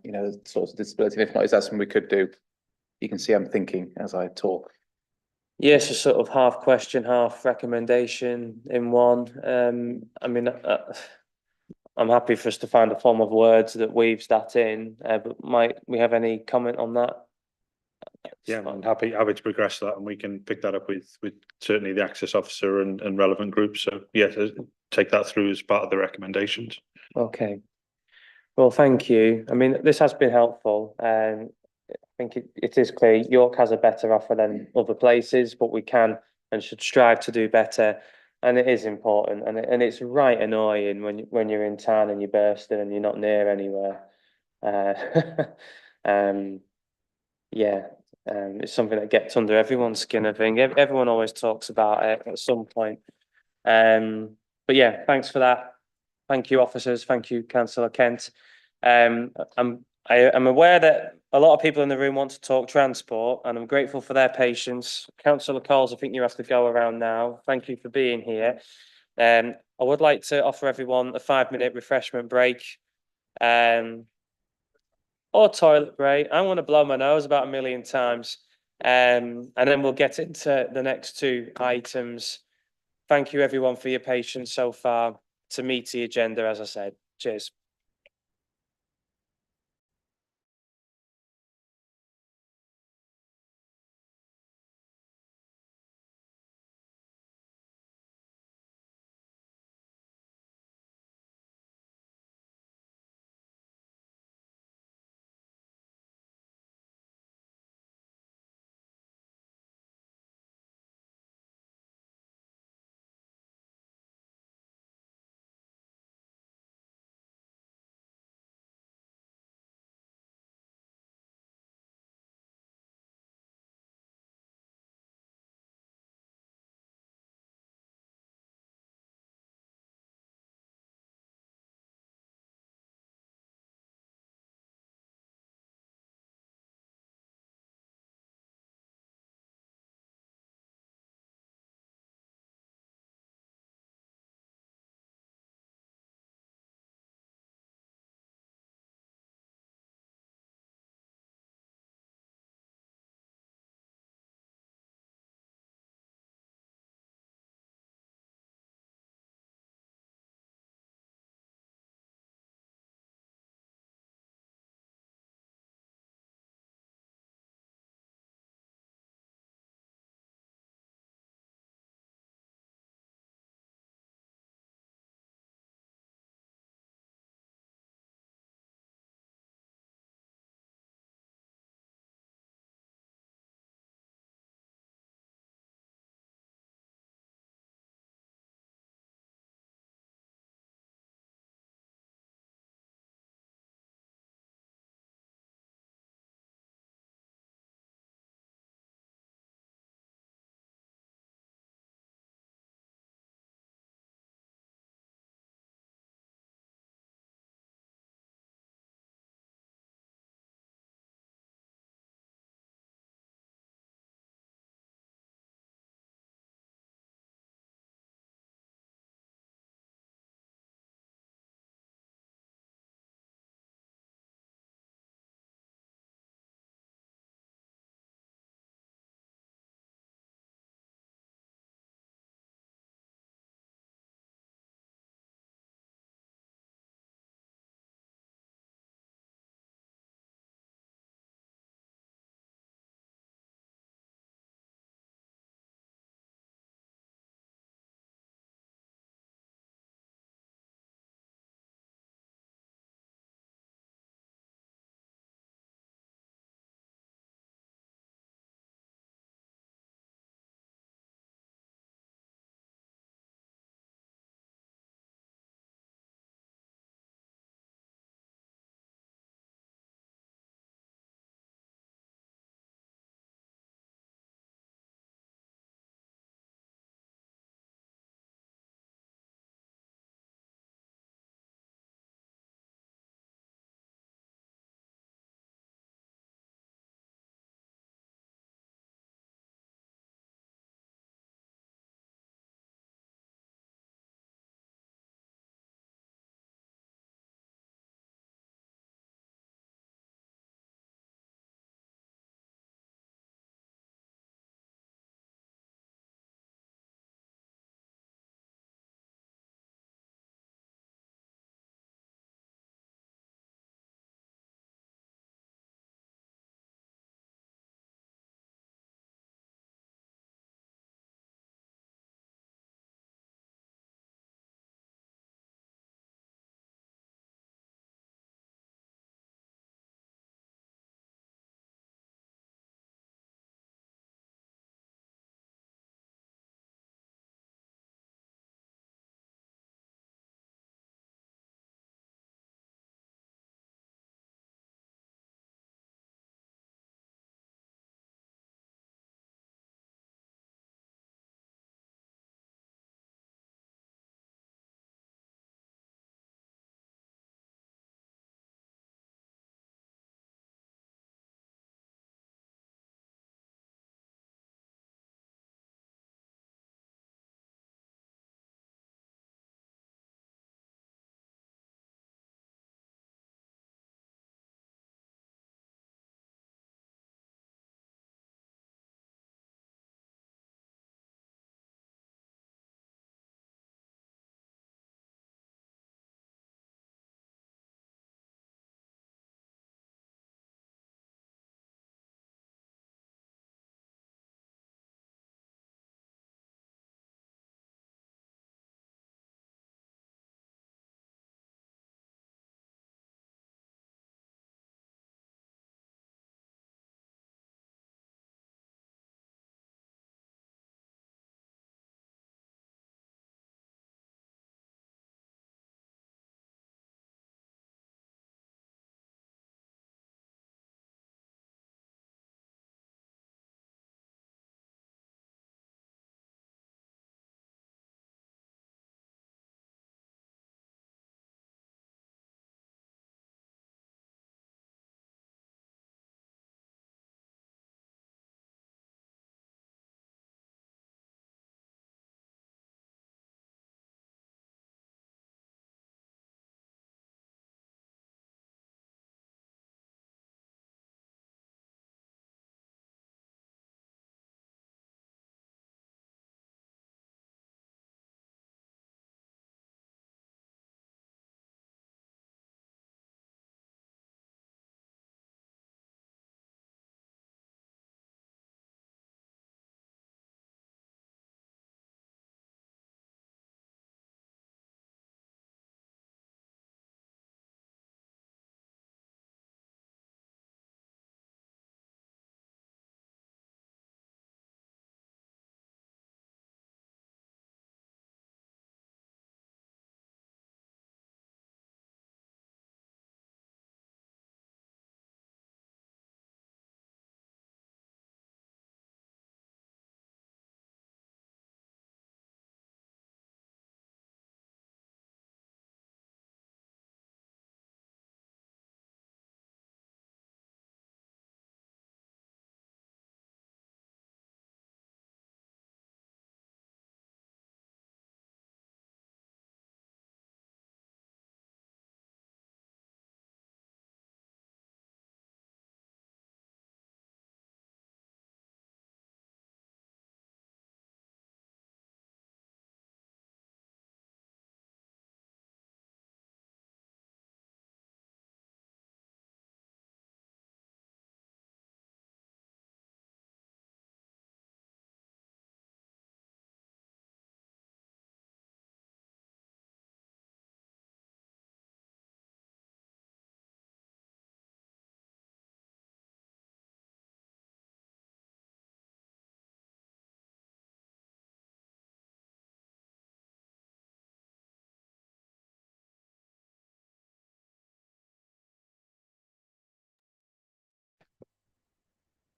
you know, sorts of disability? And if not, is that something we could do? You can see I'm thinking as I talk. Yes, a sort of half question, half recommendation in one. I mean, I'm happy for us to find a form of words that weaves that in, but might we have any comment on that? Yeah, I'm happy to progress that, and we can pick that up with certainly the access officer and relevant groups. So yeah, take that through as part of the recommendations. Okay. Well, thank you. I mean, this has been helpful. I think it is clear York has a better offer than other places, but we can and should strive to do better. And it is important, and it's right annoying when you're in town and you're bursting and you're not near anywhere. It's something that gets under everyone's skin, I think. Everyone always talks about it at some point. But yeah, thanks for that. Thank you, officers. Thank you, Councillor Kent. I'm aware that a lot of people in the room want to talk transport, and I'm grateful for their patience. Councillor Coles, I think you have to go around now. Thank you for being here. I would like to offer everyone a 5-minute refreshment break. Or toilet break. I want to blow my nose about 1 million times. And then we'll get into the next 2 items. Thank you everyone for your patience so far. To meet the agenda, as I said. Cheers.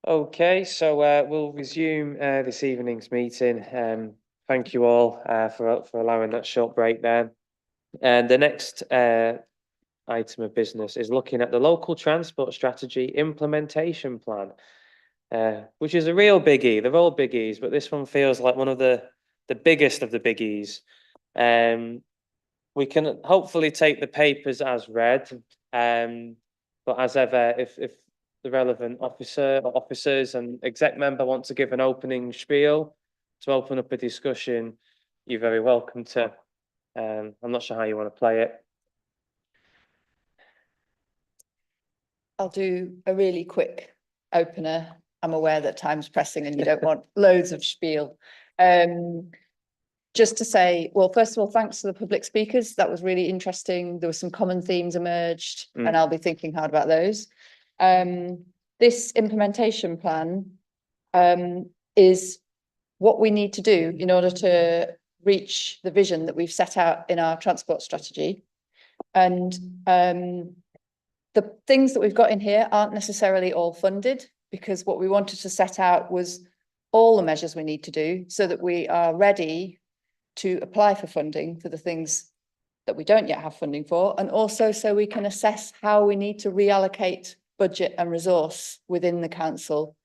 Okay, so we'll resume this evening's meeting. Thank you all for allowing that short break there. And the next item of business is looking at the local transport strategy implementation plan, which is a real biggie. They're all biggies, but this one feels like one of the biggest of the biggies. We can hopefully take the papers as read, but as ever, if the relevant officer or officers and exec member want to give an opening spiel to open up a discussion, you're very welcome to. I'm not sure how you want to play it. I'll do a really quick opener. I'm aware that time's pressing and you don't want loads of spiel. Just to say, well, first of all, thanks to the public speakers. That was really interesting. There were some common themes emerged and I'll be thinking hard about those. This implementation plan is what we need to do in order to reach the vision that we've set out in our transport strategy. And the things that we've got in here aren't necessarily all funded, because what we wanted to set out was all the measures we need to do so that we are ready to apply for funding for the things that we don't yet have funding for, and also so we can assess how we need to reallocate budget and resource within the council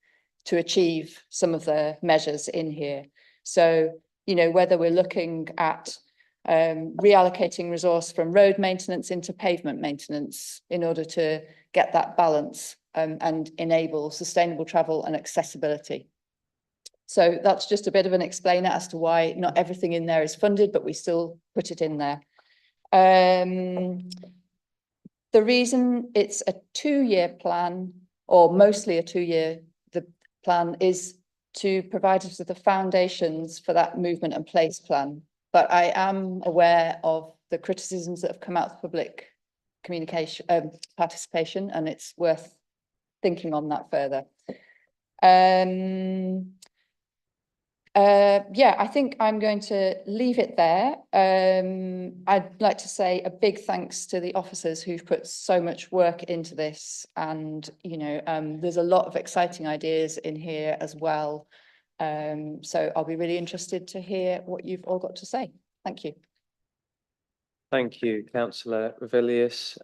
to achieve some of the measures in here. So, you know, whether we're looking at reallocating resource from road maintenance into pavement maintenance in order to get that balance and enable sustainable travel and accessibility. So that's just a bit of an explainer as to why not everything in there is funded, but we still put it in there. The reason it's a 2-year plan, or mostly a 2-year, the plan is to provide us with the foundations for that movement and place plan. But I am aware of the criticisms that have come out of public communication, participation, and it's worth thinking on that further. Yeah, I think I'm going to leave it there. I'd like to say a big thanks to the officers who've put so much work into this, and you know, there's a lot of exciting ideas in here as well. So I'll be really interested to hear what you've all got to say. Thank you. Thank you, Councillor Revilius.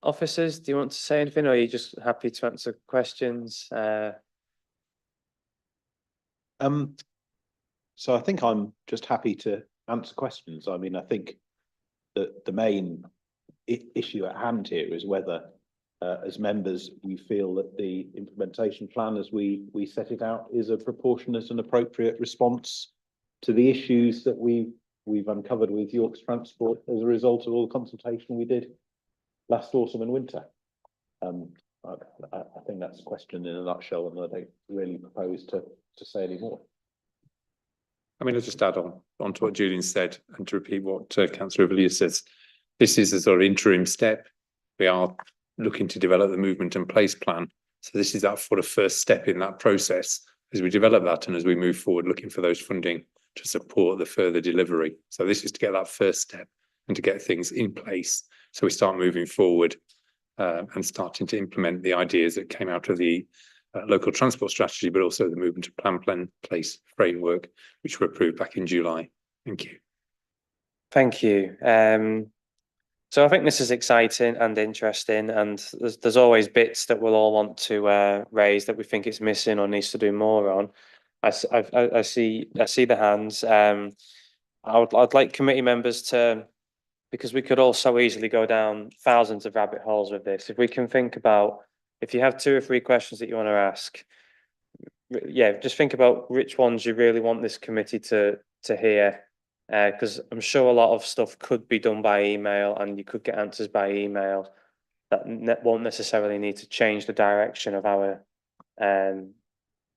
Officers, do you want to say anything, or are you just happy to answer questions? So I think I'm just happy to answer questions. I mean, I think that the main issue at hand here is whether, as members, we feel that the implementation plan, as we set it out, is a proportionate and appropriate response to the issues that we've uncovered with York's transport as a result of all the consultation we did last autumn and winter. I think that's a question in a nutshell, and I don't really propose to say any more. I mean, I'll just add on to what Julian said, and to repeat what Councillor Revilius says. This is a sort of interim step. We are looking to develop the movement and place plan. So this is that sort of first step in that process as we develop that and as we move forward, looking for those funding to support the further delivery. So this is to get that first step and to get things in place so we start moving forward and starting to implement the ideas that came out of the local transport strategy, but also the movement to plan place framework, which were approved back in July. Thank you. Thank you. So I think this is exciting and interesting, and there's always bits that we'll all want to raise that we think it's missing or needs to do more on. I see the hands. I'd like committee members to, because we could all so easily go down thousands of rabbit holes with this. If we can think about, if you have 2 or 3 questions that you want to ask, yeah, just think about which ones you really want this committee to hear, because I'm sure a lot of stuff could be done by email, and you could get answers by email that won't necessarily need to change the direction of our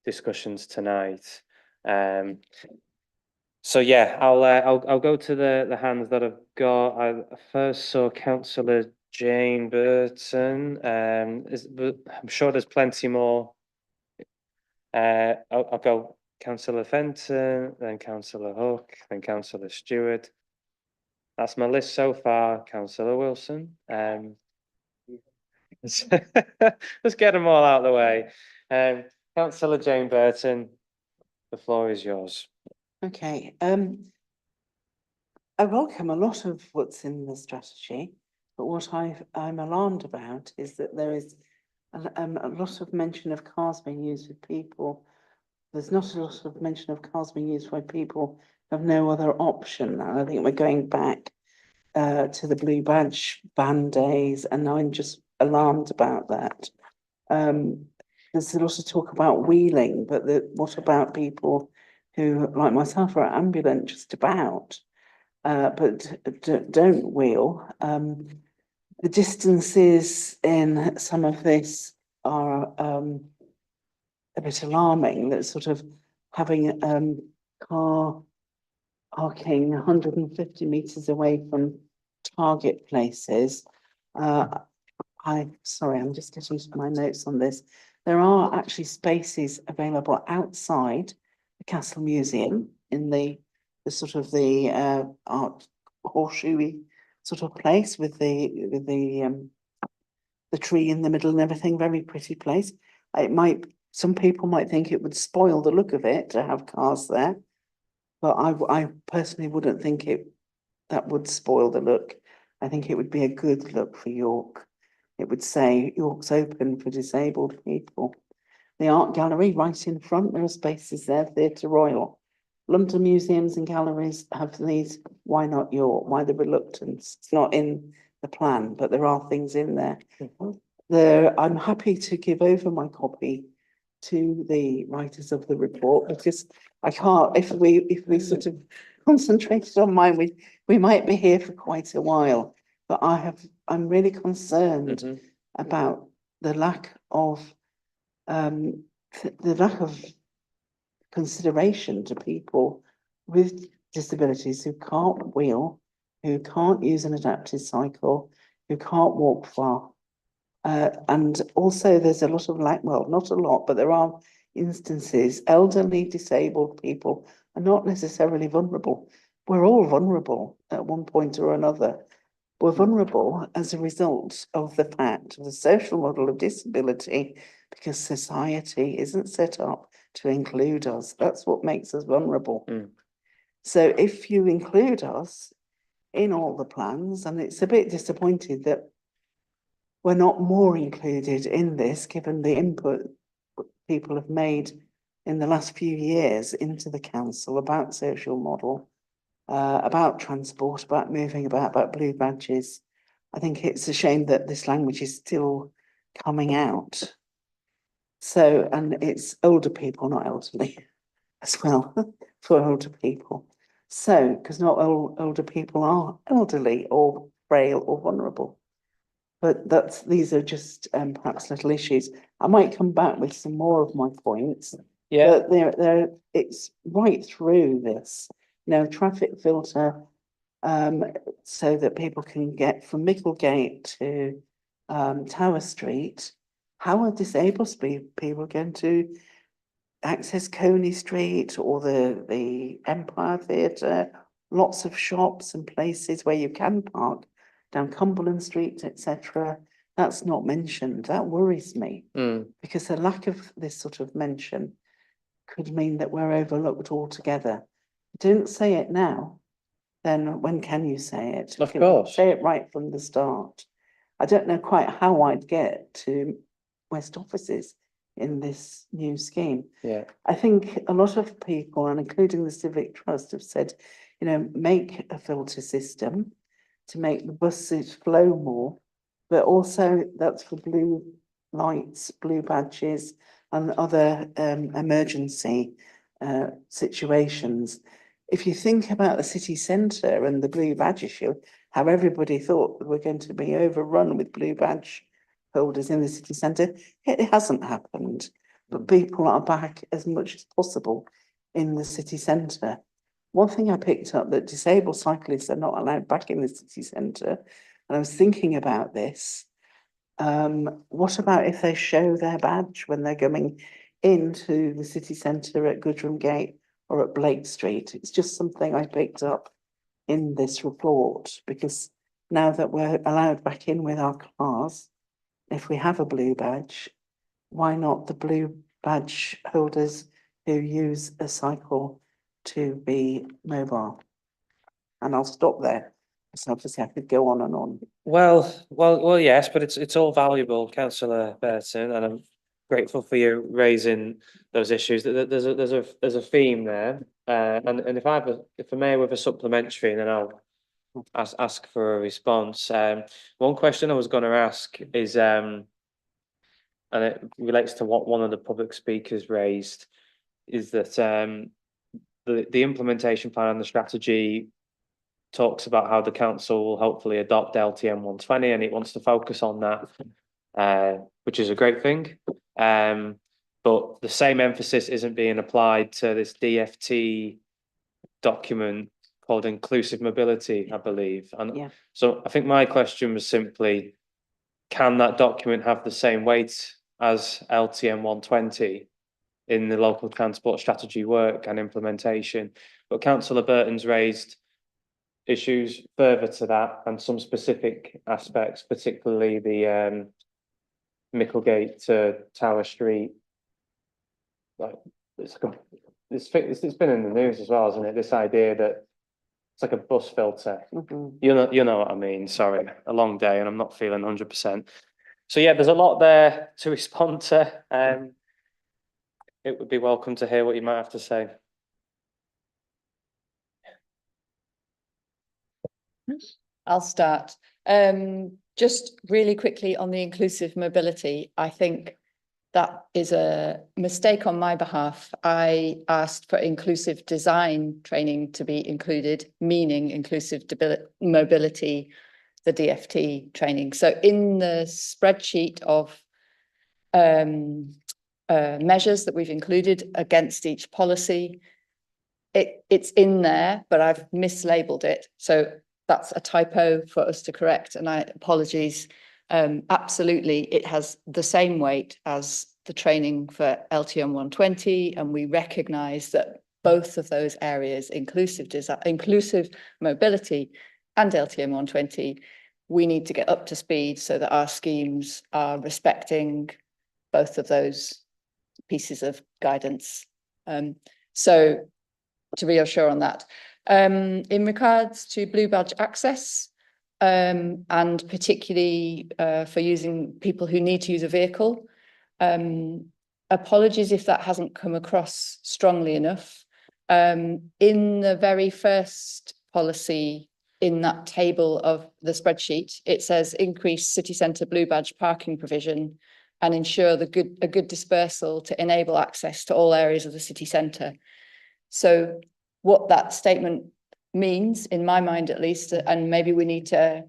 discussions tonight. So yeah, I'll go to the hands that I've got. I first saw Councillor Jane Burton. I'm sure there's plenty more. I'll go Councillor Fenton, then Councillor Hook, then Councillor Stewart. That's my list so far. Councillor Wilson. Let's get them all out of the way. Councillor Jane Burton, the floor is yours. Okay, I welcome a lot of what's in the strategy, but what I'm alarmed about is that there is a lot of mention of cars being used with people. There's not a lot of mention of cars being used by people who have no other option. And I think we're going back to the blue badge ban days, and I'm just alarmed about that. There's a lot of talk about wheeling, but what about people who, like myself, are ambulant just about, but don't wheel? The distances in some of this are a bit alarming. That sort of having car parking 150 metres away from target places. Sorry, I'm just getting to my notes on this. There are actually spaces available outside the Castle Museum in the sort of the art horseshoey sort of place with the tree in the middle and everything. Very pretty place. Some people might think it would spoil the look of it to have cars there, but I personally wouldn't think that would spoil the look. I think it would be a good look for York. It would say York's open for disabled people. The art gallery right in front, there are spaces there, Theatre Royal. London museums and galleries have these. Why not York? Why the reluctance? It's not in the plan, but there are things in there. I'm happy to give over my copy to the writers of the report, because I can't, if we sort of concentrated on mine, we might be here for quite a while. But I'm really concerned about the lack of consideration to people with disabilities who can't wheel, who can't use an adaptive cycle, who can't walk far. And also there's a lot of well, not a lot, but there are instances, elderly disabled people are not necessarily vulnerable. We're all vulnerable at one point or another. We're vulnerable as a result of the fact of the social model of disability, because society isn't set up to include us. That's what makes us vulnerable. So if you include us in all the plans, and it's a bit disappointed that we're not more included in this, given the input people have made in the last few years into the council about social model, about transport, about moving about blue badges. I think it's a shame that this language is still coming out. So, and it's older people, not elderly, as well, for older people. So, because not all older people are elderly or frail or vulnerable. But these are just perhaps little issues. I might come back with some more of my points. Yeah. But it's right through this. Traffic filter, so that people can get from Micklegate to Tower Street. How are disabled people going to access Coney Street or the Empire Theatre? Lots of shops and places where you can park down Cumberland Street, etc. That's not mentioned. That worries me, because the lack of this sort of mention could mean that we're overlooked altogether. Don't say it now, then when can you say it? Of course. Say it right from the start. I don't know quite how I'd get to West offices in this new scheme. Yeah. I think a lot of people, and including the Civic Trust, have said, make a filter system to make the buses flow more, but also that's for blue lights, blue badges, and other emergency situations. If you think about the city centre and the blue badge issue, how everybody thought we're going to be overrun with blue badge holders in the city centre, it hasn't happened. But people are back as much as possible in the city centre. One thing I picked up, that disabled cyclists are not allowed back in the city centre. And I was thinking about this. What about if they show their badge when they're going into the city centre at Goodram Gate or at Blake Street? It's just something I picked up in this report, because now that we're allowed back in with our cars, if we have a blue badge, why not the blue badge holders who use a cycle to be mobile? And I'll stop there. So obviously I could go on and on. Well, yes, but it's all valuable, Councillor Burton, and I'm grateful for you raising those issues. There's a theme there, and if I may with a supplementary, and then I'll ask for a response. One question I was going to ask is, and it relates to what one of the public speakers raised, is that the implementation plan and the strategy talks about how the council will hopefully adopt LTM 120, and it wants to focus on that, which is a great thing. But the same emphasis isn't being applied to this DFT document called Inclusive Mobility, I believe. And so I think my question was simply, can that document have the same weight as LTM 120 in the local transport strategy work and implementation? But Councillor Burton's raised issues further to that and some specific aspects, particularly the Micklegate to Tower Street. Like it's been in the news as well, hasn't it? This idea that it's like a bus filter. You know what I mean. Sorry, a long day, and I'm not feeling 100%. So yeah, there's a lot there to respond to. It would be welcome to hear what you might have to say. I'll start. Just really quickly on the inclusive mobility, I think that is a mistake on my behalf. I asked for inclusive design training to be included, meaning inclusive mobility, the DFT training. So in the spreadsheet of measures that we've included against each policy, it's in there, but I've mislabeled it. So that's a typo for us to correct, and apologies. Absolutely, it has the same weight as the training for LTM 120, and we recognise that both of those areas, inclusive mobility and LTM 120, we need to get up to speed so that our schemes are respecting both of those pieces of guidance. So to reassure on that. In regards to blue badge access, and particularly for using people who need to use a vehicle, apologies if that hasn't come across strongly enough. In the very first policy in that table of the spreadsheet, it says increase city centre blue badge parking provision and ensure a good dispersal to enable access to all areas of the city centre. So what that statement means, in my mind at least, and maybe we need to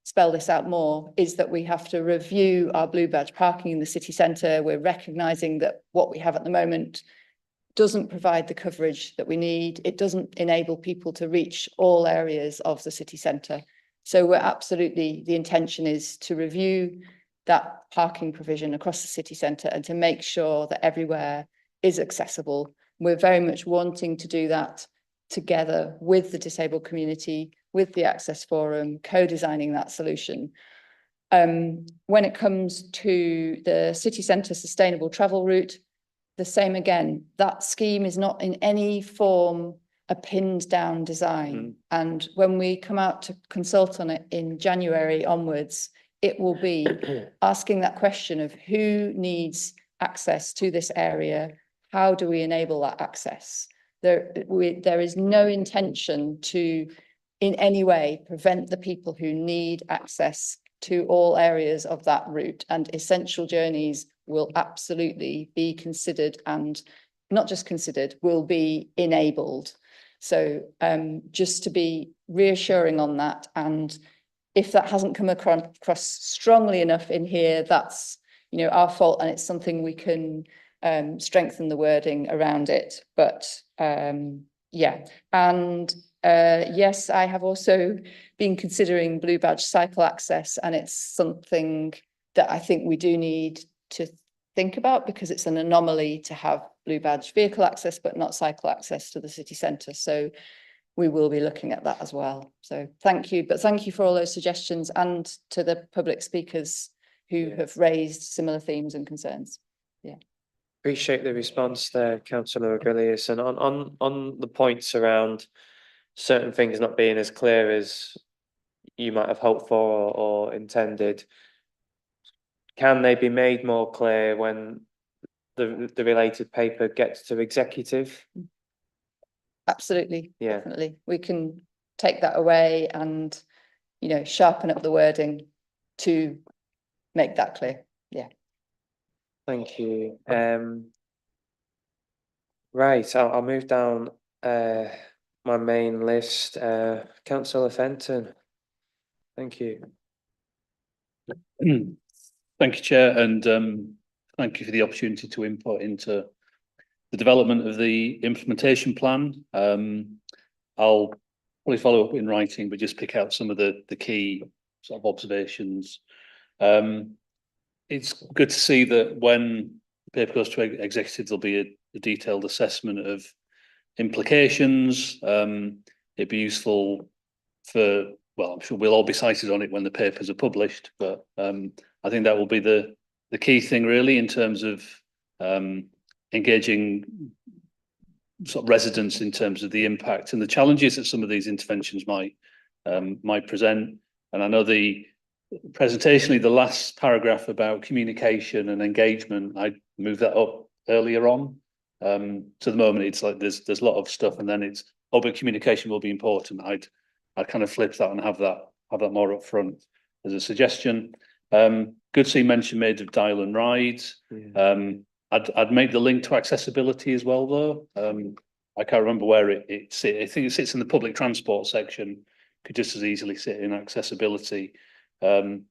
spell this out more, is that we have to review our blue badge parking in the city centre. We're recognising that what we have at the moment doesn't provide the coverage that we need. It doesn't enable people to reach all areas of the city centre. So we're absolutely, the intention is to review that parking provision across the city centre and to make sure that everywhere is accessible. We're very much wanting to do that together with the disabled community, with the Access Forum, co-designing that solution. When it comes to the city centre sustainable travel route, the same again, that scheme is not in any form a pinned down design. And when we come out to consult on it in January onwards, it will be asking that question of who needs access to this area. How do we enable that access? There is no intention to, in any way, prevent the people who need access to all areas of that route, and essential journeys will absolutely be considered, and not just considered, will be enabled. So just to be reassuring on that, and if that hasn't come across strongly enough in here, that's our fault, and it's something we can strengthen the wording around it. But yeah, and yes, I have also been considering blue badge cycle access, and it's something that I think we do need to think about, because it's an anomaly to have blue badge vehicle access but not cycle access to the city centre. So we will be looking at that as well. So thank you, but thank you for all those suggestions, and to the public speakers who have raised similar themes and concerns. Yeah. Appreciate the response there, councillor Aurelius, and on the points around certain things not being as clear as you might have hoped for or intended. Can they be made more clear when the related paper gets to executive? Absolutely, Yeah. definitely. We can take that away and, you know, sharpen up the wording to make that clear. Yeah. Thank you. Right, I'll move down my main list. Councillor Fenton. Thank you. Thank you, Chair, and thank you for the opportunity to input into the development of the implementation plan. I'll probably follow up in writing, but just pick out some of the key sort of observations. It's good to see that when the paper goes to executive, there'll be a detailed assessment of implications. It'd be useful for, well, I'm sure we'll all be cited on it when the papers are published, but I think that will be the key thing really in terms of engaging sort of residents in terms of the impact and the challenges that some of these interventions might present. And I know presentationally, the last paragraph about communication and engagement, I moved that up earlier on. To the moment, it's like there's a lot of stuff, and then it's but communication will be important. I'd kind of flip that and have that more up front as a suggestion. Good to see mention made of dial and ride. Yeah. I'd make the link to accessibility as well, though. I can't remember where it sits. I think it sits in the public transport section. Could just as easily sit in accessibility. The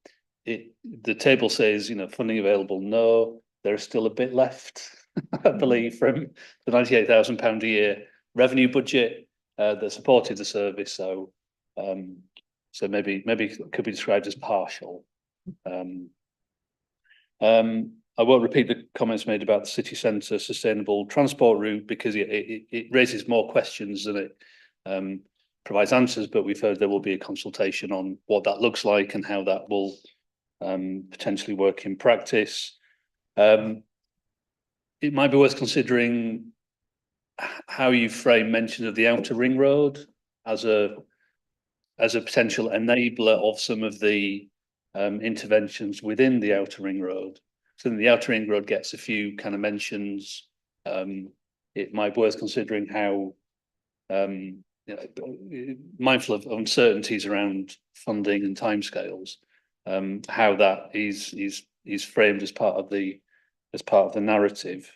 table says, you know, funding available. No, there is still a bit left, I believe, from the £98,000 a year revenue budget that supported the service. So maybe it could be described as partial. I won't repeat the comments made about the city centre sustainable transport route because it raises more questions than it provides answers, but we've heard there will be a consultation on what that looks like and how that will potentially work in practice. It might be worth considering how you frame mention of the outer ring road as a potential enabler of some of the interventions within the outer ring road. So the outer ring road gets a few kind of mentions. It might be worth considering how, mindful of uncertainties around funding and timescales, how that is framed as part of the narrative.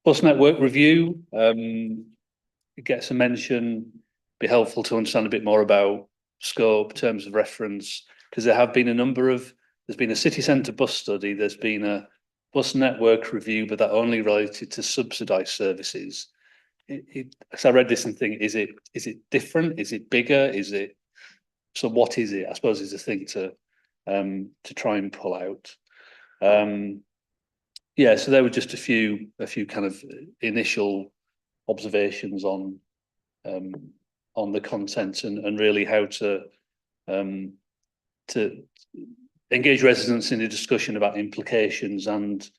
Bus network review, it gets a mention. Be helpful to understand a bit more about scope, terms of reference, because there have been a number of. There's been a city centre bus study. There's been a bus network review, but that only related to subsidised services. So I read this and think, is it different? Is it bigger? So what is it? I suppose is a thing to try and pull out. Yeah, so there were just a few kind of initial observations on the content and really how to engage residents in a discussion about implications and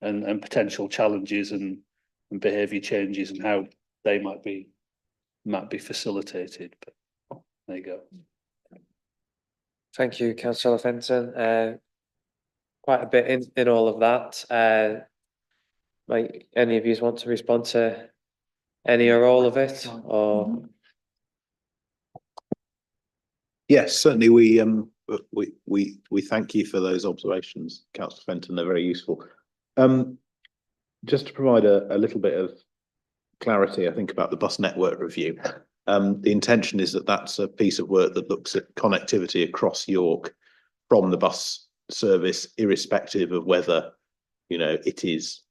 potential challenges and behaviour changes and how they might be facilitated. But there you go. Thank you, Councillor Fenton. Quite a bit in all of that. Might any of you want to respond to any or all of it, or? Yes, certainly. We thank you for those observations, Councillor Fenton. They're very useful. Just to provide a little bit of clarity, I think, about the bus network review. The intention is that that's a piece of work that looks at connectivity across York from the bus service, irrespective of whether, it is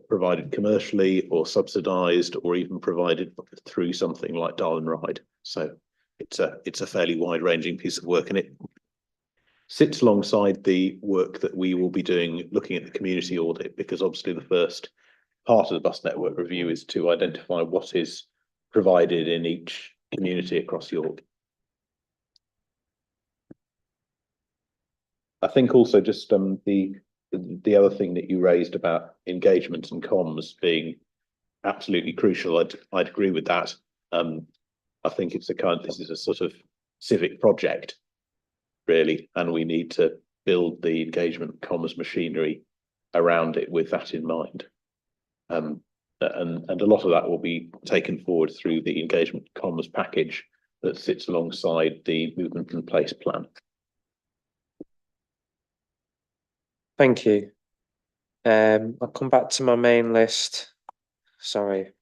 provided commercially or subsidised or even provided through something like Dial and Ride. So it's a fairly wide-ranging piece of work, and it sits alongside the work that we will be doing looking at the community audit, because obviously the first part of the bus network review is to identify what is provided in each community across York. think also just the other thing that you raised about engagement and comms being absolutely crucial, I'd agree with that. I think this is a sort of civic project, really, and we need to build the engagement comms machinery around it with that in mind. And a lot of that will be taken forward through the engagement comms package that sits alongside the movement and place plan. Thank you. I'll come back to my main list. Sorry,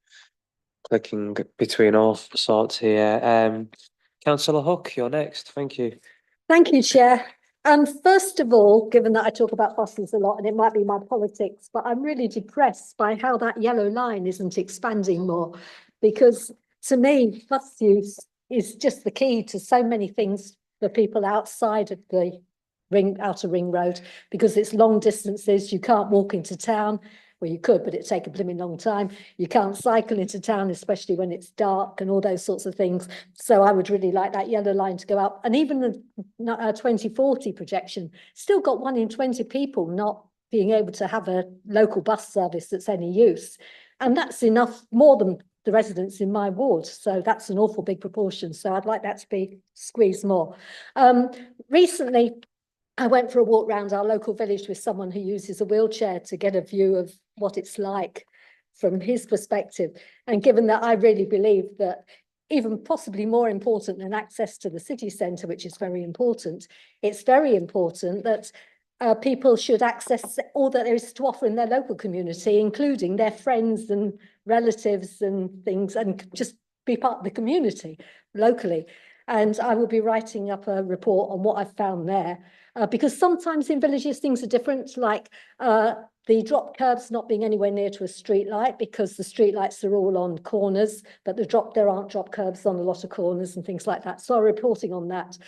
clicking between all sorts here. Councillor Hook, you're next. Thank you. Thank you, Chair. First of all, given that I talk about buses a lot and it might be my politics, but I'm really depressed by how that yellow line isn't expanding more, because to me, bus use is just the key to so many things for people outside of the outer ring road, because it's long distances. You can't walk into town. Well, you could, but it'd take a blooming long time. You can't cycle into town, especially when it's dark and all those sorts of things. So I would really like that yellow line to go up. And even the 2040 projection still got 1 in 20 people not being able to have a local bus service that's any use. And that's enough, more than the residents in my ward. So that's an awful big proportion. So I'd like that to be squeezed more. Recently, I went for a walk around our local village with someone who uses a wheelchair to get a view of what it's like from his perspective. And given that I really believe that even possibly more important than access to the city centre, which is very important, it's very important that people should access all that there is to offer in their local community, including their friends and relatives and things, and just be part of the community locally. And I will be writing up a report on what I've found there. Because sometimes in villages things are different, like the drop curbs not being anywhere near to a street light, because the street lights are all on corners, but there aren't drop curbs on a lot of corners and things like that. So I'm reporting on that.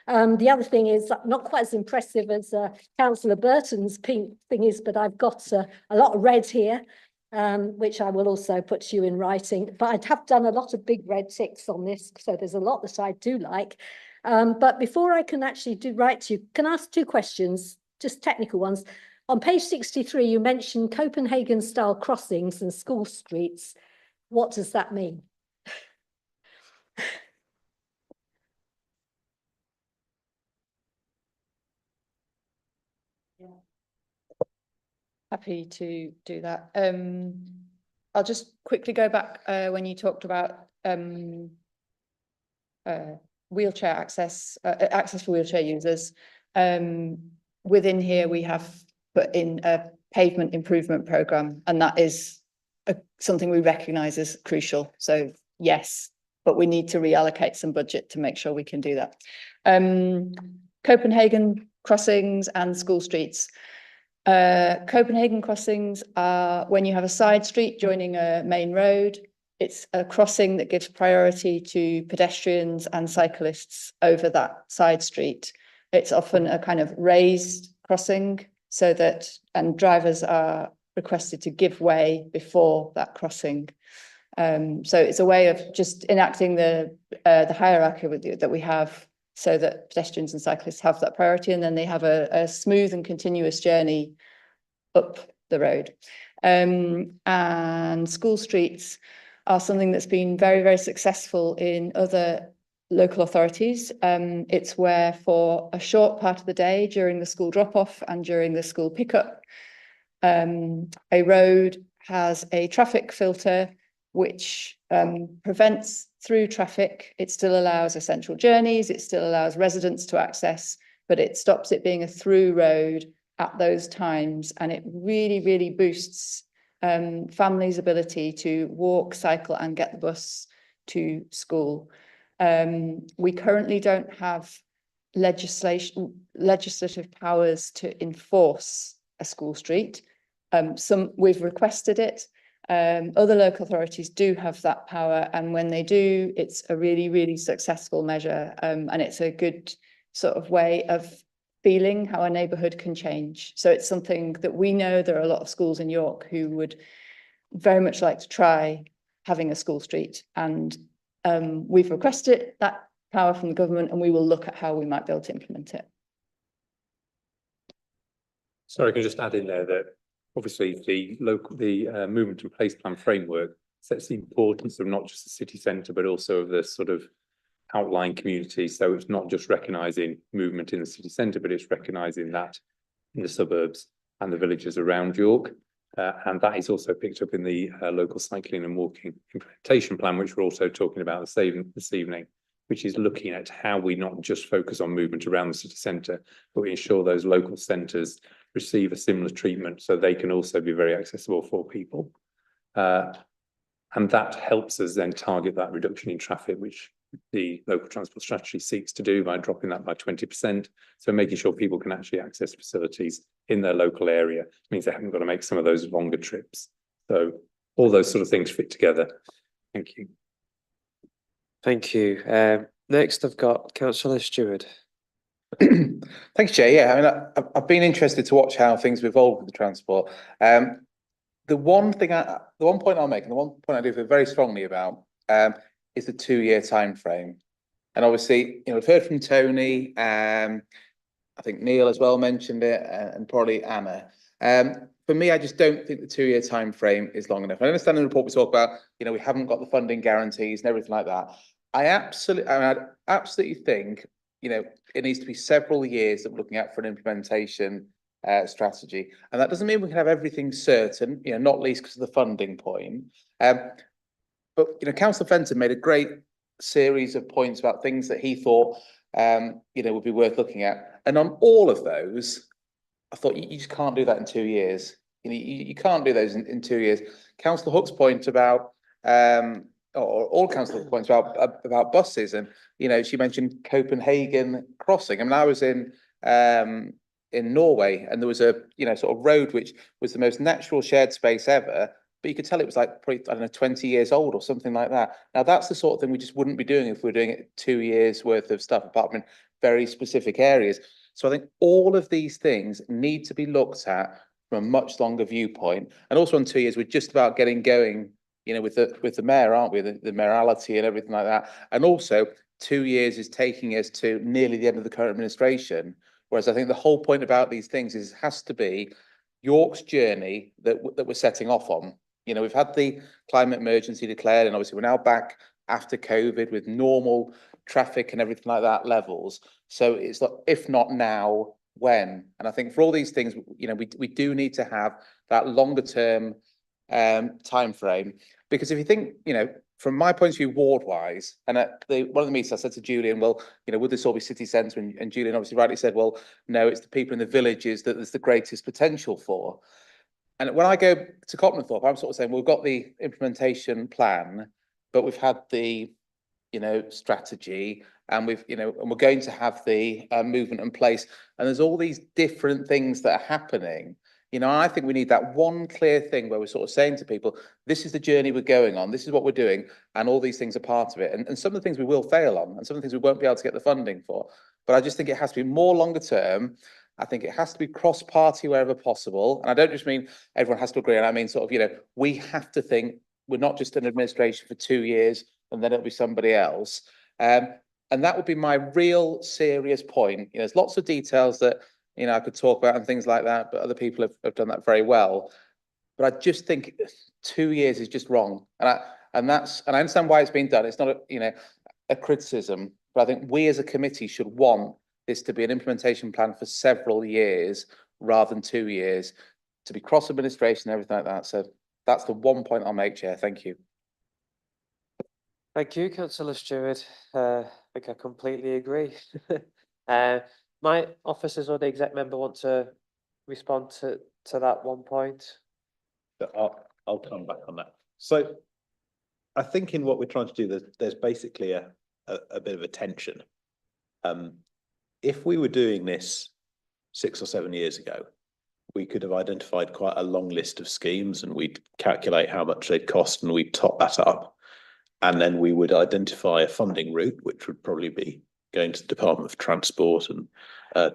The other thing is not quite as impressive as Councillor Burton's pink thing is, but I've got a lot of red here, which I will also put to you in writing. But I have done a lot of big red ticks on this, so there's a lot that I do like. But before I can actually write to you, can I ask 2 questions, just technical ones? On page 63, you mentioned Copenhagen-style crossings and school streets. What does that mean? Happy to do that. I'll just quickly go back when you talked about wheelchair access, access for wheelchair users. Within here, we have put in a pavement improvement programme, and that is something we recognise as crucial. So yes, but we need to reallocate some budget to make sure we can do that. Copenhagen crossings and school streets. Copenhagen crossings are when you have a side street joining a main road. It's a crossing that gives priority to pedestrians and cyclists over that side street. It's often a kind of raised crossing, so that, and drivers are requested to give way before that crossing. So it's a way of just enacting the hierarchy that we have, so that pedestrians and cyclists have that priority, and then they have a smooth and continuous journey up the road. And school streets are something that's been very, very successful in other local authorities. It's where for a short part of the day during the school drop-off and during the school pickup, a road has a traffic filter which prevents through traffic. It still allows essential journeys, it still allows residents to access, but it stops it being a through road at those times, and it really, really boosts families' ability to walk, cycle and get the bus to school. We currently don't have legislative powers to enforce a school street. We've requested it. Other local authorities do have that power, and when they do, it's a really, really successful measure, and it's a good sort of way of feeling how a neighbourhood can change. So it's something that we know there are a lot of schools in York who would very much like to try having a school street, and we've requested that power from the government, and we will look at how we might be able to implement it. Sorry, I can just add in there that obviously the movement and place plan framework sets the importance of not just the city centre, but also of the sort of outlying communities. So it's not just recognising movement in the city centre, but it's recognising that in the suburbs and the villages around York. And that is also picked up in the local cycling and walking implementation plan, which we're also talking about this evening, which is looking at how we not just focus on movement around the city centre, but we ensure those local centres receive a similar treatment so they can also be very accessible for people. And that helps us then target that reduction in traffic, which the local transport strategy seeks to do by dropping that by 20%. So making sure people can actually access facilities in their local area means they haven't got to make some of those longer trips. So all those sort of things fit together. Thank you. Thank you. Next, I've got Councillor Stewart. Thanks, Jay. Yeah, I mean, I've been interested to watch how things have evolved with the transport. The one point I'll make, and the one point I do feel very strongly about, is the 2-year time frame. And obviously, we've heard from Tony, I think Neil as well mentioned it, and probably Anna. For me, I just don't think the 2-year time frame is long enough. I understand in the report we talk about, we haven't got the funding guarantees and everything like that. I absolutely think, it needs to be several years that we're looking at for an implementation strategy. And that doesn't mean we can have everything certain, not least because of the funding point. But, Councillor Fenton made a great series of points about things that he thought, would be worth looking at. And on all of those, I thought you just can't do that in 2 years. You can't do those in 2 years. Councillor Hook's point about, or all Councillor Hook's points about buses, and she mentioned Copenhagen crossing. I mean, I was in Norway, and there was a sort of road which was the most natural shared space ever. But you could tell it was like probably, I don't know, 20 years old or something like that. Now, that's the sort of thing we just wouldn't be doing if we were doing it 2 years worth of stuff, apart from in very specific areas. So I think all of these things need to be looked at from a much longer viewpoint. And also in 2 years, we're just about getting going, with the mayor, aren't we? The mayoralty and everything like that. And also 2 years is taking us to nearly the end of the current administration. Whereas I think the whole point about these things is it has to be York's journey that we're setting off on. We've had the climate emergency declared, and obviously we're now back after COVID with normal traffic and everything like that levels. So it's like, if not now, when? And I think for all these things, we do need to have that longer term time frame. Because if you think, from my point of view, ward-wise, and at one of the meetings I said to Julian, well, would this all be city centre? And Julian obviously rightly said, well, no, it's the people in the villages that there's the greatest potential for. And when I go to Copmanthorpe, I'm sort of saying, well, we've got the implementation plan, but we've had the, strategy, and and we're going to have the movement in place. And there's all these different things that are happening. I think we need that one clear thing where we're sort of saying to people, this is the journey we're going on, this is what we're doing, and all these things are part of it. And some of the things we will fail on, and some of the things we won't be able to get the funding for. But I just think it has to be more longer term. I think it has to be cross-party wherever possible. And I don't just mean everyone has to agree. And I mean sort of, we have to think we're not just an administration for 2 years and then it'll be somebody else. And that would be my real serious point. There's lots of details that, I could talk about and things like that, but other people have done that very well. But I just think 2 years is just wrong. And I understand why it's been done. It's not a criticism, but I think we as a committee should want this to be an implementation plan for several years rather than 2 years, to be cross administration and everything like that. So that's the one point I'll make, Chair. Thank you. Thank you, Councillor Stewart. I think I completely agree. My officers or the exec member want to respond to that one point? I'll come back on that. So I think in what we're trying to do, there's basically a bit of a tension. If we were doing this 6 or 7 years ago, we could have identified quite a long list of schemes, and we'd calculate how much they'd cost, and we'd top that up. And then we would identify a funding route, which would probably be going to the Department of Transport and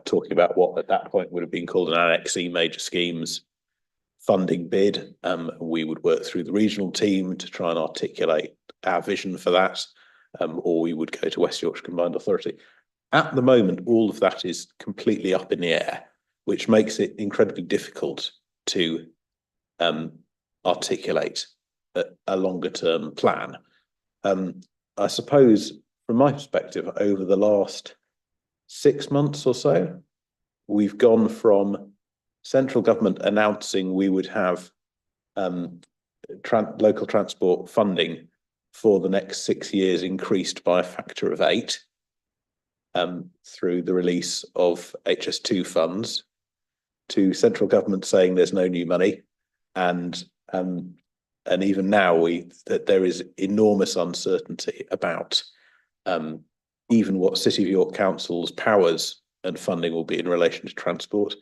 talking about what at that point would have been called an Annex E major schemes funding bid. We would work through the regional team to try and articulate our vision for that, or we would go to West Yorkshire Combined Authority. At the moment, all of that is completely up in the air. which makes it incredibly difficult to articulate a longer term plan. I suppose from my perspective, over the last 6 months or so, we've gone from central government announcing we would have local transport funding for the next 6 years increased by a factor of 8 through the release of HS2 funds, to central government saying there's no new money, and even now that there is enormous uncertainty about even what City of York Council's powers and funding will be in relation to transport.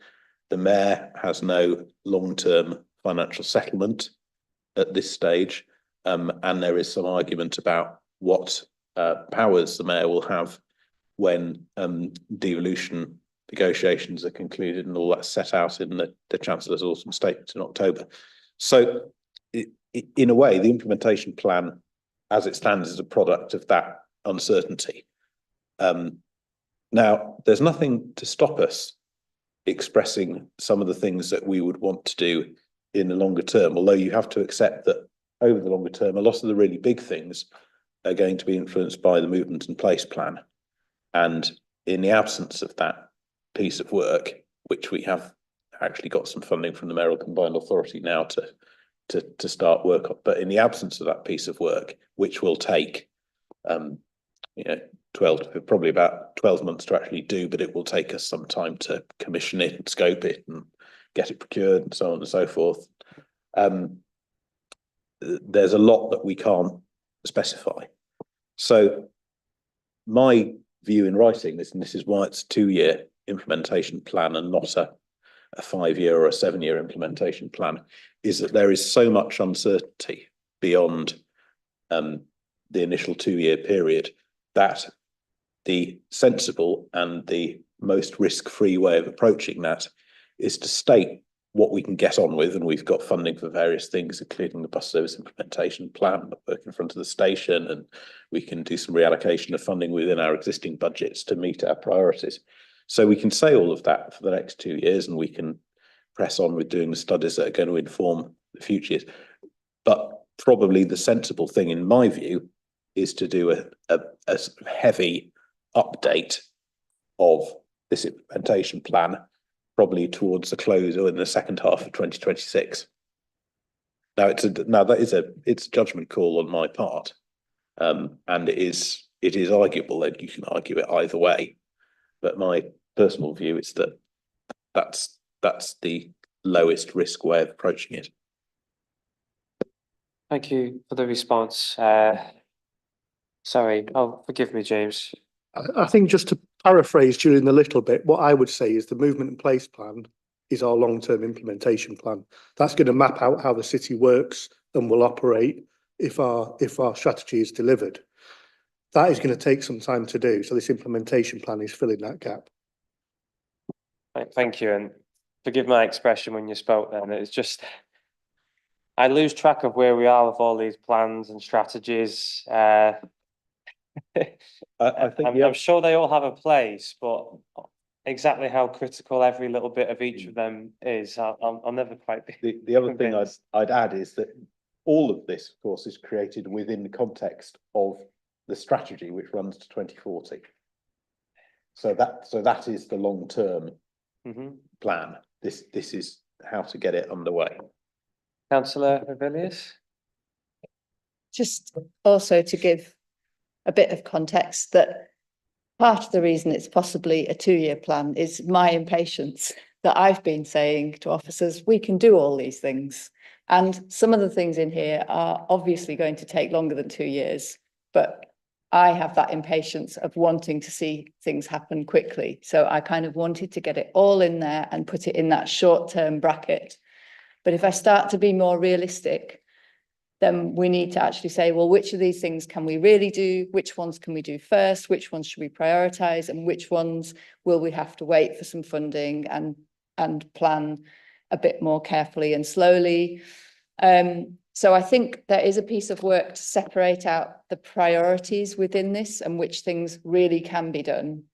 The mayor has no long-term financial settlement at this stage, and there is some argument about what powers the mayor will have when devolution negotiations are concluded and all that's set out in the Chancellor's autumn statement in October. So in a way, the implementation plan as it stands is a product of that uncertainty. Now, there's nothing to stop us expressing some of the things that we would want to do in the longer term, although you have to accept that over the longer term, a lot of the really big things are going to be influenced by the movement and place plan. And in the absence of that piece of work, which we have actually got some funding from the Mayoral Combined Authority now to start work on, but in the absence of that piece of work, which will take probably about 12 months to actually do, but it will take us some time to commission it and scope it and get it procured and so on and so forth. There's a lot that we can't specify. So my view in writing this, and this is why it's a 2-year implementation plan and not a 5-year or a 7-year implementation plan, is that there is so much uncertainty beyond the initial 2-year period that the sensible and the most risk-free way of approaching that is to state what we can get on with, and we've got funding for various things, including the bus service implementation plan, work in front of the station, and we can do some reallocation of funding within our existing budgets to meet our priorities. So we can say all of that for the next 2 years, and we can press on with doing the studies that are going to inform the future years. But probably the sensible thing, in my view, is to do a heavy update of this implementation plan, probably towards the close or in the second half of 2026. Now it's a judgment call on my part, and it is arguable that you can argue it either way. But my personal view is that that's the lowest risk way of approaching it. Thank you for the response. Sorry, forgive me, James. I think just to paraphrase Julian a little bit, what I would say is the movement and place plan is our long-term implementation plan. That's going to map out how the city works and will operate if our strategy is delivered. That is going to take some time to do. So this implementation plan is filling that gap. Thank you, and forgive my expression when you spoke then. It's just, I lose track of where we are with all these plans and strategies. I'm sure they all have a place, but exactly how critical every little bit of each of them is, I'll never quite be. The other thing I'd add is that all of this, of course, is created within the context of the strategy, which runs to 2040. So that is the long-term plan. This is how to get it underway. Councillor Avilius? Just also to give a bit of context, that part of the reason it's possibly a 2-year plan is my impatience, that I've been saying to officers, we can do all these things. And some of the things in here are obviously going to take longer than 2 years, but I have that impatience of wanting to see things happen quickly. So I kind of wanted to get it all in there and put it in that short-term bracket. But if I start to be more realistic, then we need to actually say, well, which of these things can we really do? Which ones can we do first? Which ones should we prioritise? And which ones will we have to wait for some funding and plan a bit more carefully and slowly? So I think there is a piece of work to separate out the priorities within this and which things really can be done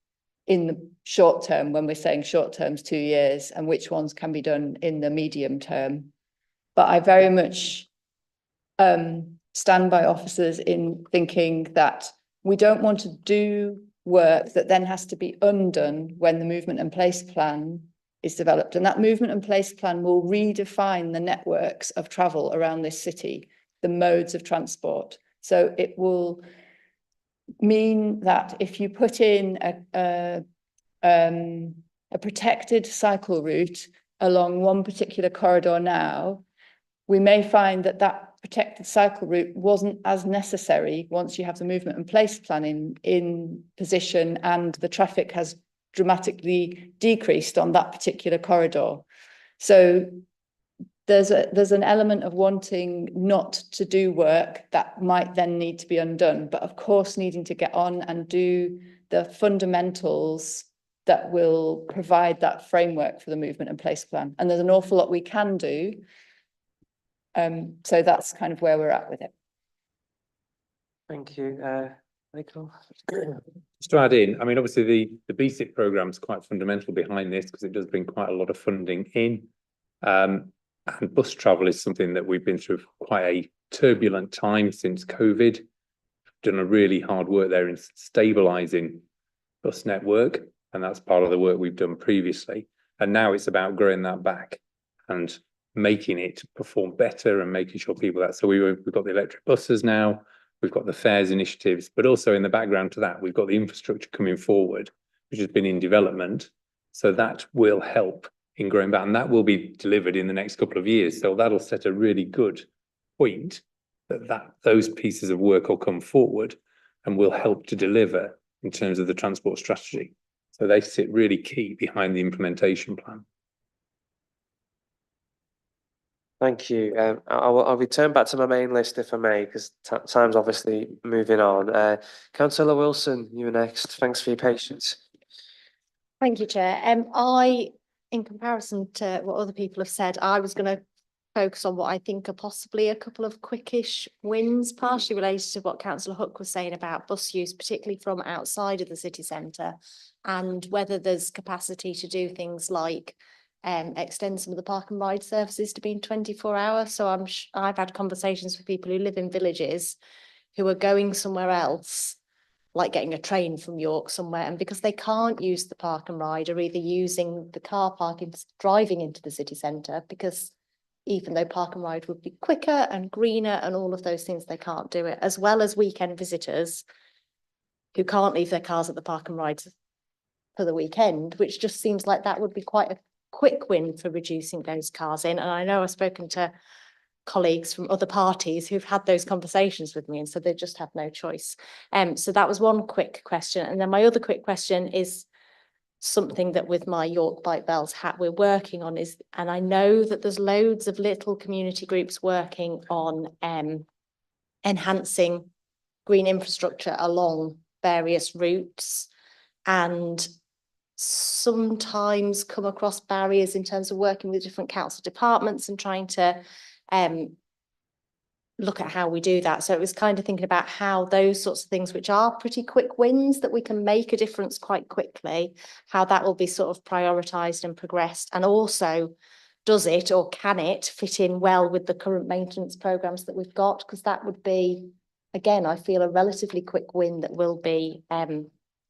in the short term, when we're saying short term's 2 years, and which ones can be done in the medium term. But I very much stand by officers in thinking that we don't want to do work that then has to be undone when the movement and place plan is developed. And that movement and place plan will redefine the networks of travel around this city, the modes of transport. So it will mean that if you put in a protected cycle route along one particular corridor now, we may find that that protected cycle route wasn't as necessary once you have the movement and place planning in position and the traffic has dramatically decreased on that particular corridor. So there's an element of wanting not to do work that might then need to be undone, but of course needing to get on and do the fundamentals that will provide that framework for the movement and place plan. And there's an awful lot we can do. So that's kind of where we're at with it. Thank you, Michael. Just to add in, I mean, obviously the BSIP programme is quite fundamental behind this because it does bring quite a lot of funding in. And bus travel is something that we've been through quite a turbulent time since COVID. Done a really hard work there in stabilising bus network, and that's part of the work we've done previously. And now it's about growing that back and making it perform better and making sure people that. So we've got the electric buses now, we've got the fares initiatives, but also in the background to that, we've got the infrastructure coming forward, which has been in development. So that will help in growing back, and that will be delivered in the next couple of years. So that'll set a really good point that those pieces of work will come forward and will help to deliver in terms of the transport strategy. So they sit really key behind the implementation plan. Thank you. I'll return back to my main list if I may, because time's obviously moving on. Councillor Wilson, you're next. Thanks for your patience. Thank you, Chair. In comparison to what other people have said, I was going to focus on what I think are possibly a couple of quickish wins, partially related to what Councillor Hook was saying about bus use, particularly from outside of the city centre, and whether there's capacity to do things like extend some of the park and ride services to being 24 hours. So I've had conversations with people who live in villages who are going somewhere else, like getting a train from York somewhere, and because they can't use the park and ride, are either using the car park and driving into the city centre, because even though park and ride would be quicker and greener and all of those things, they can't do it, as well as weekend visitors who can't leave their cars at the park and ride for the weekend, which just seems like that would be quite a quick win for reducing those cars in. And I know I've spoken to colleagues from other parties who've had those conversations with me, and so they just have no choice. So that was one quick question. And then my other quick question is something that with my York Bike Bells hat we're working on is, and I know that there's loads of little community groups working on enhancing green infrastructure along various routes, and sometimes come across barriers in terms of working with different council departments and trying to look at how we do that. So it was kind of thinking about how those sorts of things, which are pretty quick wins that we can make a difference quite quickly, how that will be sort of prioritised and progressed, and also does it or can it fit in well with the current maintenance programmes that we've got, because that would be, again, I feel a relatively quick win that will be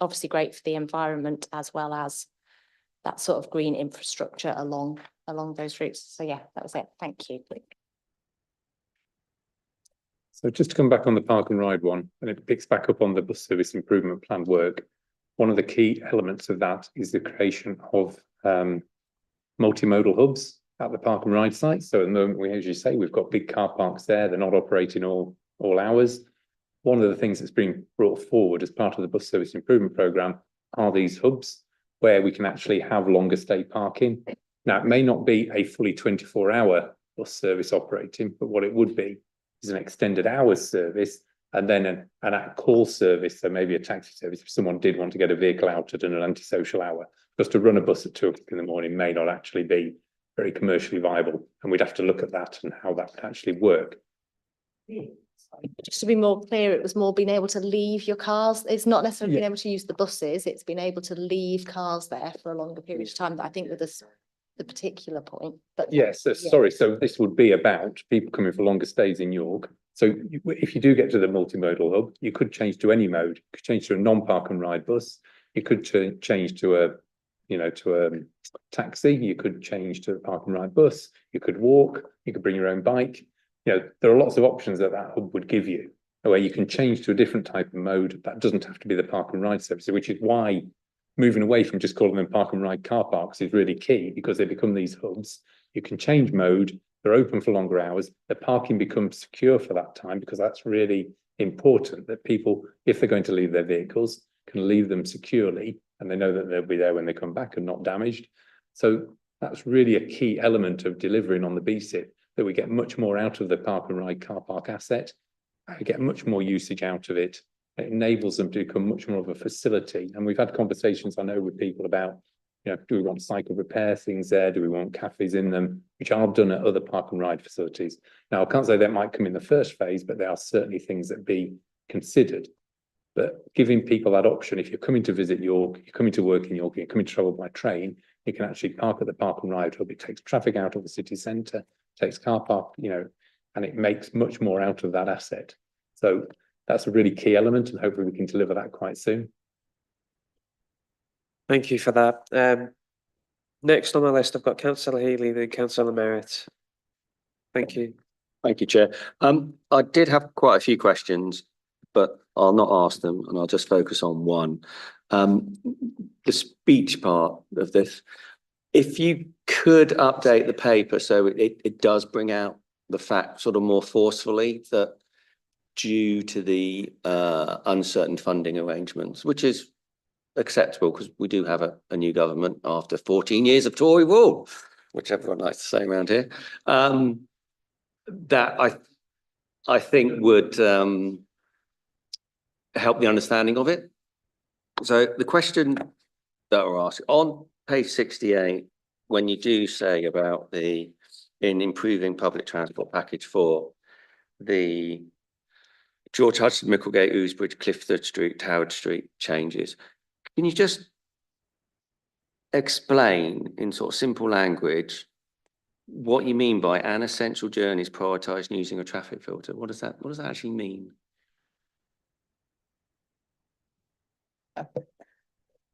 obviously great for the environment as well as that sort of green infrastructure along those routes. So yeah, that was it. Thank you. So just to come back on the park and ride one, and it picks back up on the bus service improvement plan work. One of the key elements of that is the creation of multimodal hubs at the park and ride sites. So at the moment, as you say, we've got big car parks there. They're not operating all hours. One of the things that's been brought forward as part of the bus service improvement programme are these hubs where we can actually have longer stay parking. Now, it may not be a fully 24-hour bus service operating, but what it would be is an extended hours service and then an at-call service, so maybe a taxi service if someone did want to get a vehicle out at an antisocial hour. Because to run a bus at 2 o'clock in the morning may not actually be very commercially viable, and we'd have to look at that and how that would actually work. Just to be more clear, it was more being able to leave your cars. It's not necessarily being able to use the buses, it's being able to leave cars there for a longer period of time that I think with this, the particular point, but. Yes, sorry, so this would be about people coming for longer stays in York. So if you do get to the multimodal hub, you could change to any mode. You could change to a non-park and ride bus. You could change to a, to a taxi. You could change to a park and ride bus. You could walk. You could bring your own bike. There are lots of options that hub would give you, where you can change to a different type of mode. That doesn't have to be the park and ride service, which is why moving away from just calling them park and ride car parks is really key, because they become these hubs. You can change mode. They're open for longer hours. The parking becomes secure for that time, because that's really important, that people, if they're going to leave their vehicles, can leave them securely, and they know that they'll be there when they come back and not damaged. So that's really a key element of delivering on the BSIP, that we get much more out of the park and ride car park asset. We get much more usage out of it. It enables them to become much more of a facility. And we've had conversations, I know, with people about, do we want cycle repair things there? Do we want cafes in them, which are done at other park and ride facilities? Now, I can't say that might come in the first phase, but there are certainly things that be considered. But giving people that option, if you're coming to visit York, you're coming to work in York, you're coming to travel by train, you can actually park at the park and ride hub. It takes traffic out of the city centre, takes car park, and it makes much more out of that asset. So that's a really key element, and hopefully we can deliver that quite soon. Thank you for that. Next on the list, I've got Councillor Healy, then Councillor Merritt. Thank you. Thank you, Chair. I did have quite a few questions, but I'll not ask them, and I'll just focus on one. The speech part of this, if you could update the paper so it does bring out the fact sort of more forcefully that due to the uncertain funding arrangements, which is acceptable because we do have a new government after 14 years of Tory rule, which everyone likes to say around here, that I think would help the understanding of it. So the question that we're asking on page 68, when you do say about in improving public transport package 4, the George Hudson, Micklegate, Ousbridge, Clifford Street, Howard Street changes, can you just explain in sort of simple language what you mean by an essential journey is prioritised using a traffic filter? What does that actually mean?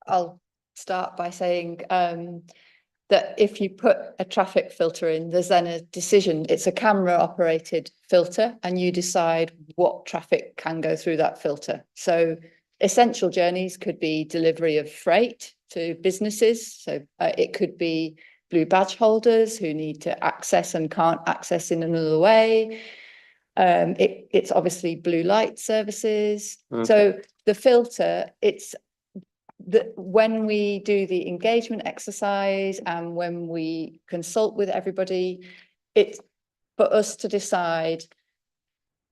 I'll start by saying that if you put a traffic filter in, there's then a decision. It's a camera operated filter, and you decide what traffic can go through that filter. So essential journeys could be delivery of freight to businesses. So it could be blue badge holders who need to access and can't access in another way. It's obviously blue light services. Okay. So the filter, when we do the engagement exercise and when we consult with everybody, it's for us to decide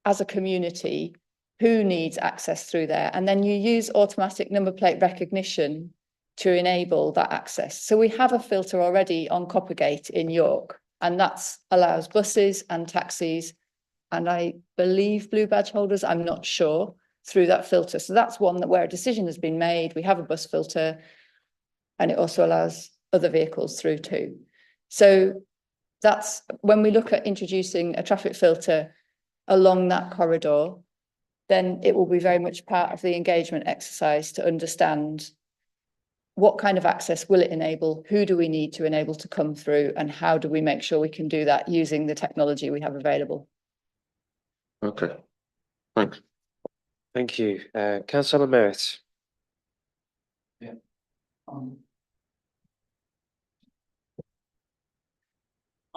as a community who needs access through there. And then you use automatic number plate recognition to enable that access. So we have a filter already on Coppergate in York, and that allows buses and taxis, and I believe blue badge holders, I'm not sure, through that filter. So that's one where a decision has been made. We have a bus filter, and it also allows other vehicles through too. So that's when we look at introducing a traffic filter along that corridor, then it will be very much part of the engagement exercise to understand what kind of access will it enable, who do we need to enable to come through, and how do we make sure we can do that using the technology we have available. Okay, thanks. Thank you. Councillor Merritt. Yeah.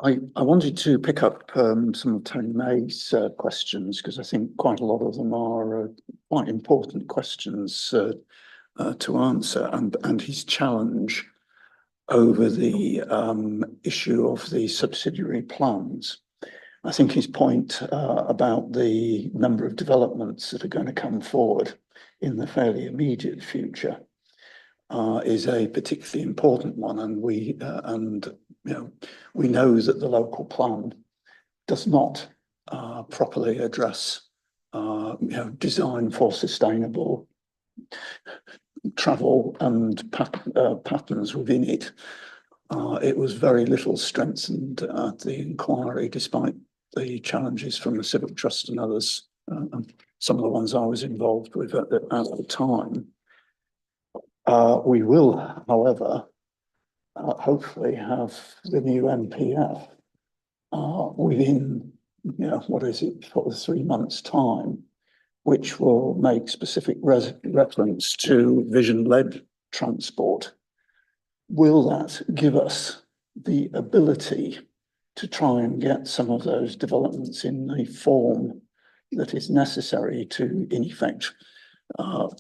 I wanted to pick up some of Tony May's questions, because I think quite a lot of them are quite important questions to answer, and his challenge over the issue of the subsidiary plans. I think his point about the number of developments that are going to come forward in the fairly immediate future is a particularly important one, and we know that the local plan does not properly address design for sustainable travel and patterns within it. It was very little strengthened at the inquiry, despite the challenges from the Civic Trust and others, and some of the ones I was involved with at the time. We will, however, hopefully have the new MPF within, what is it, for 3 months' time, which will make specific reference to vision-led transport. Will that give us the ability to try and get some of those developments in the form that is necessary to, in effect,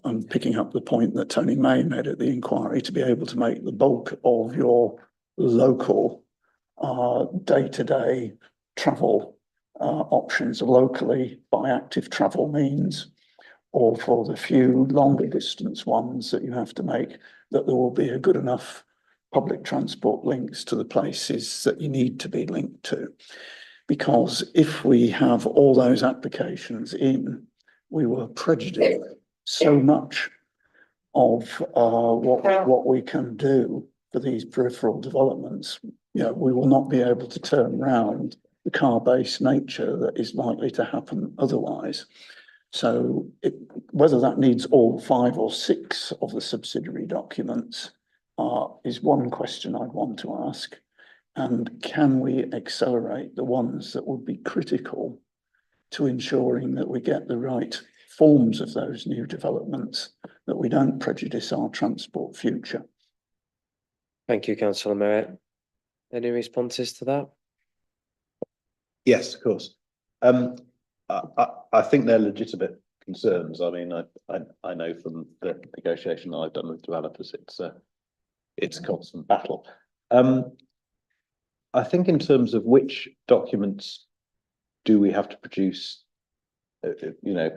I'm picking up the point that Tony May made at the inquiry, to be able to make the bulk of your local day-to-day travel options locally by active travel means, or for the few longer distance ones that you have to make, that there will be a good enough public transport links to the places that you need to be linked to. Because if we have all those applications in, we will prejudice so much of what we can do for these peripheral developments. We will not be able to turn around the car-based nature that is likely to happen otherwise. So whether that needs all 5 or 6 of the subsidiary documents is one question I'd want to ask. And can we accelerate the ones that would be critical to ensuring that we get the right forms of those new developments, that we don't prejudice our transport future? Thank you, Councillor Merritt. Any responses to that? Yes, of course. I think they're legitimate concerns. I mean, I know from the negotiation that I've done with developers, it's a constant battle. I think in terms of which documents do we have to produce,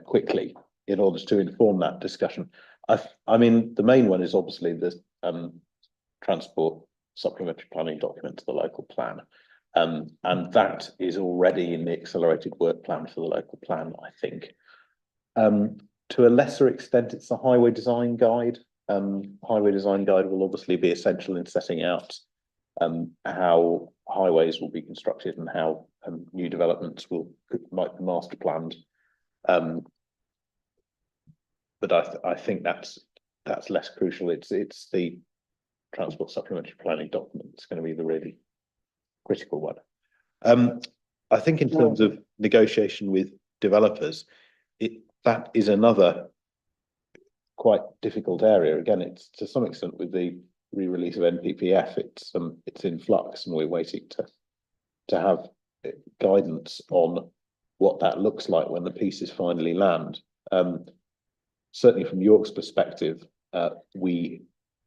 quickly in order to inform that discussion? I mean, the main one is obviously the transport supplementary planning document to the local plan. And that is already in the accelerated work plan for the local plan, I think. To a lesser extent, it's the highway design guide. Highway design guide will obviously be essential in setting out how highways will be constructed and how new developments might be master planned. But I think that's less crucial. It's the transport supplementary planning document that's going to be the really critical one. I think in terms of negotiation with developers, that is another quite difficult area. Again, it's to some extent with the re-release of NPPF, it's in flux, and we're waiting to have guidance on what that looks like when the pieces finally land. Certainly from York's perspective, we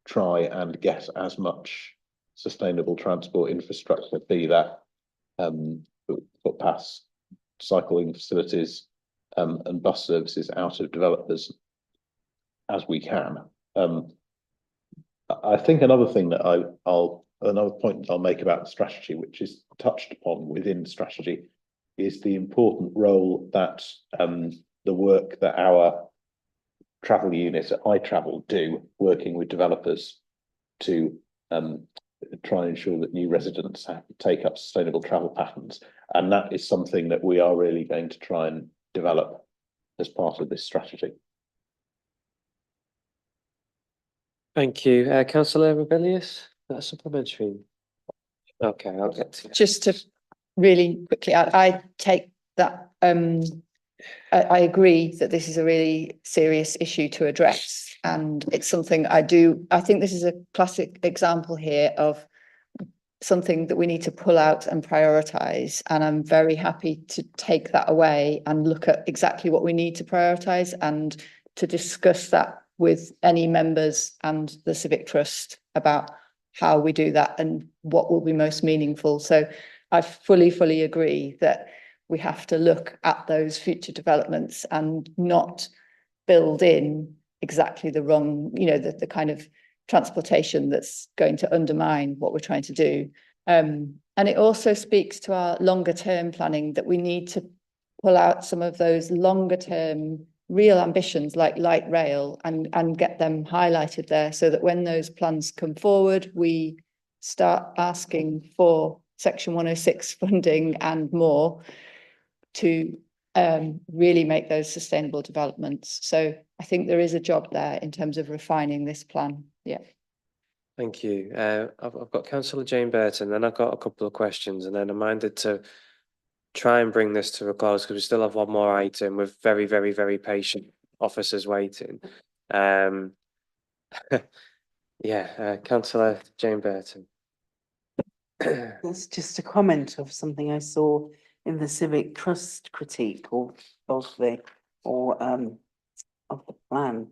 try and get as much sustainable transport infrastructure, be that footpaths, cycling facilities, and bus services out of developers as we can. I think another thing that another point that I'll make about the strategy, which is touched upon within the strategy, is the important role that the work that our travel units at iTravel do, working with developers to try and ensure that new residents take up sustainable travel patterns. And that is something that we are really going to try and develop as part of this strategy. Thank you. Councillor Rebellious, that's supplementary. Okay, I'll get to you. Just to really quickly, I take that, I agree that this is a really serious issue to address, and it's something I think this is a classic example here of something that we need to pull out and prioritise, and I'm very happy to take that away and look at exactly what we need to prioritise and to discuss that with any members and the Civic Trust about how we do that and what will be most meaningful. So I fully agree that we have to look at those future developments and not build in exactly the wrong, the kind of transportation that's going to undermine what we're trying to do. And it also speaks to our longer term planning that we need to pull out some of those longer term real ambitions like light rail and get them highlighted there so that when those plans come forward, we start asking for Section 106 funding and more to really make those sustainable developments. So I think there is a job there in terms of refining this plan. Yeah. Thank you. I've got Councillor Jane Burton, then I've got a couple of questions, and then I'm minded to try and bring this to a close because we still have one more item with very, very, very patient officers waiting. Yeah, Councillor Jane Burton. That's just a comment of something I saw in the civic trust critique of the plan,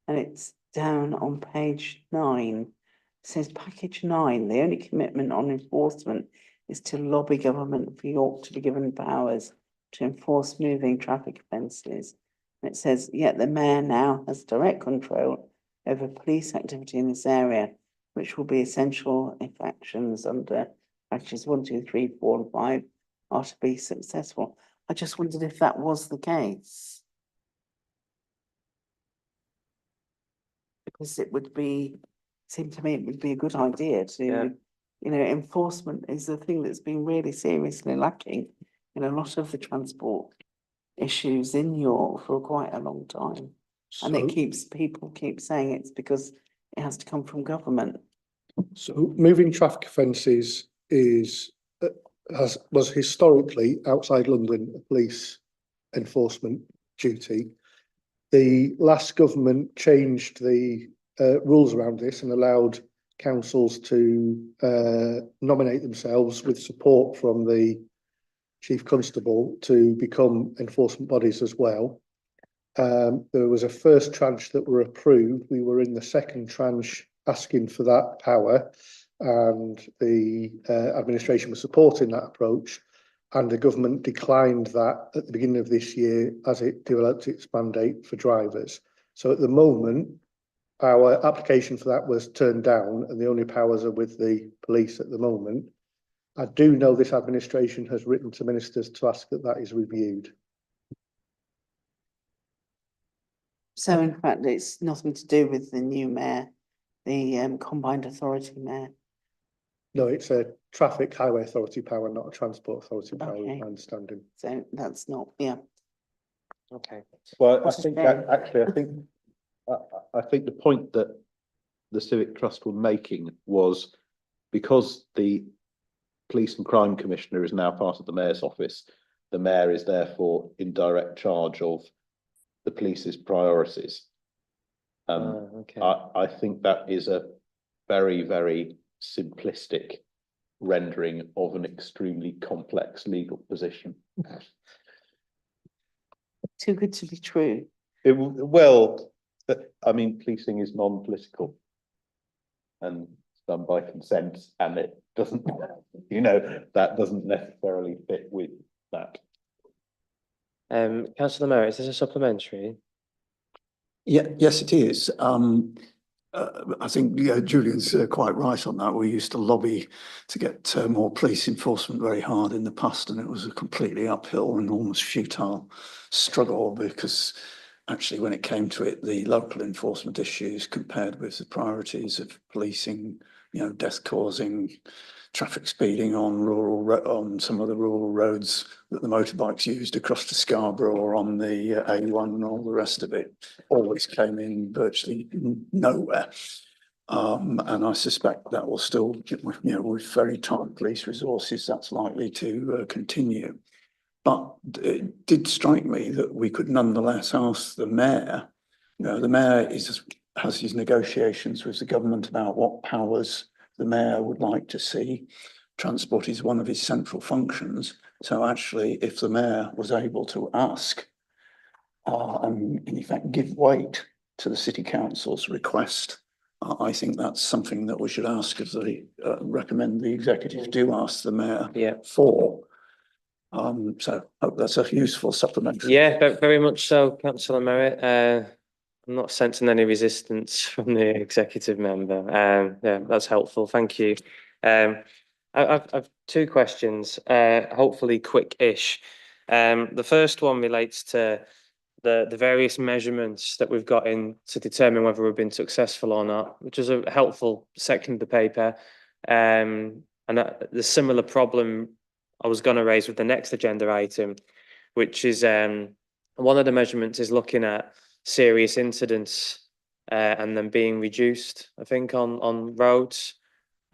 and it's down on page 9. It says package 9, the only commitment on enforcement is to lobby government for York to be given powers to enforce moving traffic offences. And it says, yet the mayor now has direct control over police activity in this area, which will be essential if actions under patches 1, 2, 3, 4, and 5 are to be successful. I just wondered if that was the case. Because it would be, seemed to me it would be a good idea to, you know, enforcement is the thing that's been really seriously lacking in a lot of the transport issues in York for quite a long time. And it keeps, people keep saying it's because it has to come from government. So moving traffic offences is, was historically outside London a police enforcement duty. The last government changed the rules around this and allowed councils to nominate themselves with support from the Chief Constable to become enforcement bodies as well. There was a first tranche that were approved. We were in the second tranche asking for that power, and the administration was supporting that approach, and the government declined that at the beginning of this year as it developed its mandate for drivers. So at the moment, our application for that was turned down, and the only powers are with the police at the moment. I do know this administration has written to ministers to ask that that is reviewed. So in fact, it's nothing to do with the new mayor, the combined authority mayor. No, it's a traffic highway authority power, not a transport authority power, Okay. is my understanding. So that's not, yeah. Okay. Well, I What's think the- actually, I think the point that the Civic Trust were making was because the Police and Crime Commissioner is now part of the Mayor's office, the Mayor is therefore in direct charge of the police's priorities. Okay. I think that is a very, very simplistic rendering of an extremely complex legal position. Too good to be true. Well, I mean, policing is non-political and done by consent, and it doesn't, you know, that doesn't necessarily fit with that. Councillor Merritt, is this a supplementary? Yeah, yes, it is. I think Julian's quite right on that. We used to lobby to get more police enforcement very hard in the past, and it was a completely uphill and almost futile struggle because actually when it came to it, the local enforcement issues compared with the priorities of policing, you know, death causing, traffic speeding on some of the rural roads that the motorbikes used across to Scarborough or on the A1 and all the rest of it always came in virtually nowhere. And I suspect that will still, you know, with very tight police resources, that's likely to continue. But it did strike me that we could nonetheless ask the mayor, you know, the mayor has his negotiations with the government about what powers the mayor would like to see. Transport is one of his central functions. So actually, if the mayor was able to ask and in effect give weight to the city council's request, I think that's something that we should ask of the, recommend the executive do ask the mayor for. So I hope that's a useful supplementary. Yeah, very much so, Councillor Merritt. I'm not sensing any resistance from the executive member. Yeah, that's helpful. Thank you. I've two questions, hopefully quick-ish. The first one relates to the various measurements that we've got in to determine whether we've been successful or not, which is a helpful section of the paper. The similar problem I was going to raise with the next agenda item, which is one of the measurements is looking at serious incidents and then being reduced, I think, on roads,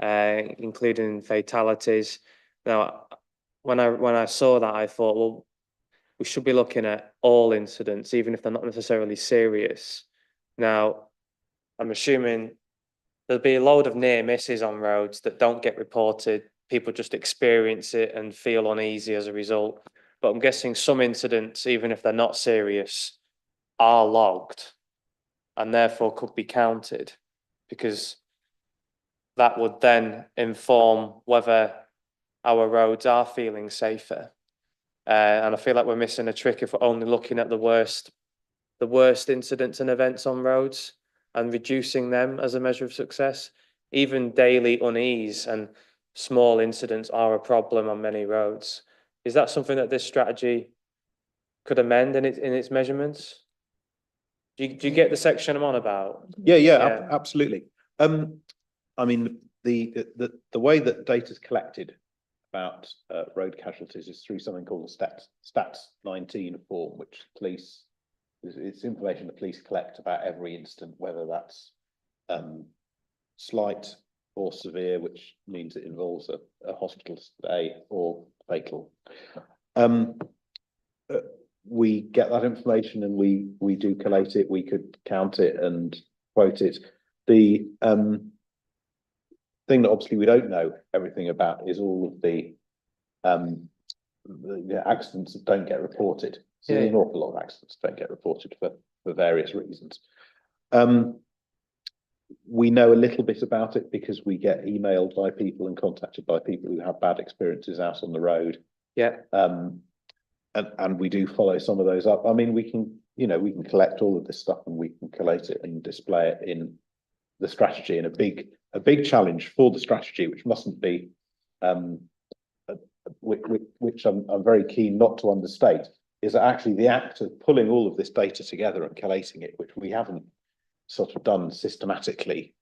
including fatalities. Now, when I saw that, I thought, well, we should be looking at all incidents, even if they're not necessarily serious. Now, I'm assuming there'll be a load of near misses on roads that don't get reported. People just experience it and feel uneasy as a result. But I'm guessing some incidents, even if they're not serious, are logged and therefore could be counted, because that would then inform whether our roads are feeling safer. And I feel like we're missing a trick if we're only looking at the worst incidents and events on roads and reducing them as a measure of success. Even daily unease and small incidents are a problem on many roads. Is that something that this strategy could amend in its measurements? Do you get the section I'm on about? Yeah, absolutely. I mean, the way that data is collected about road casualties is through something called the Stats 19 form, which police, it's information the police collect about every incident, whether that's slight or severe, which means it involves a hospital stay, or fatal. We get that information and we do collate it. We could count it and quote it. The thing that obviously we don't know everything about is all of the accidents that don't get reported. So there's an awful lot of accidents that don't get reported for various reasons. We know a little bit about it because we get emailed by people and contacted by people who have bad experiences out on the road. Yeah. And we do follow some of those up. I mean, we can collect all of this stuff and we can collate it and display it in the strategy. And a big challenge for the strategy, which mustn't be, which I'm very keen not to understate, is that actually the act of pulling all of this data together and collating it, which we haven't sort of done systematically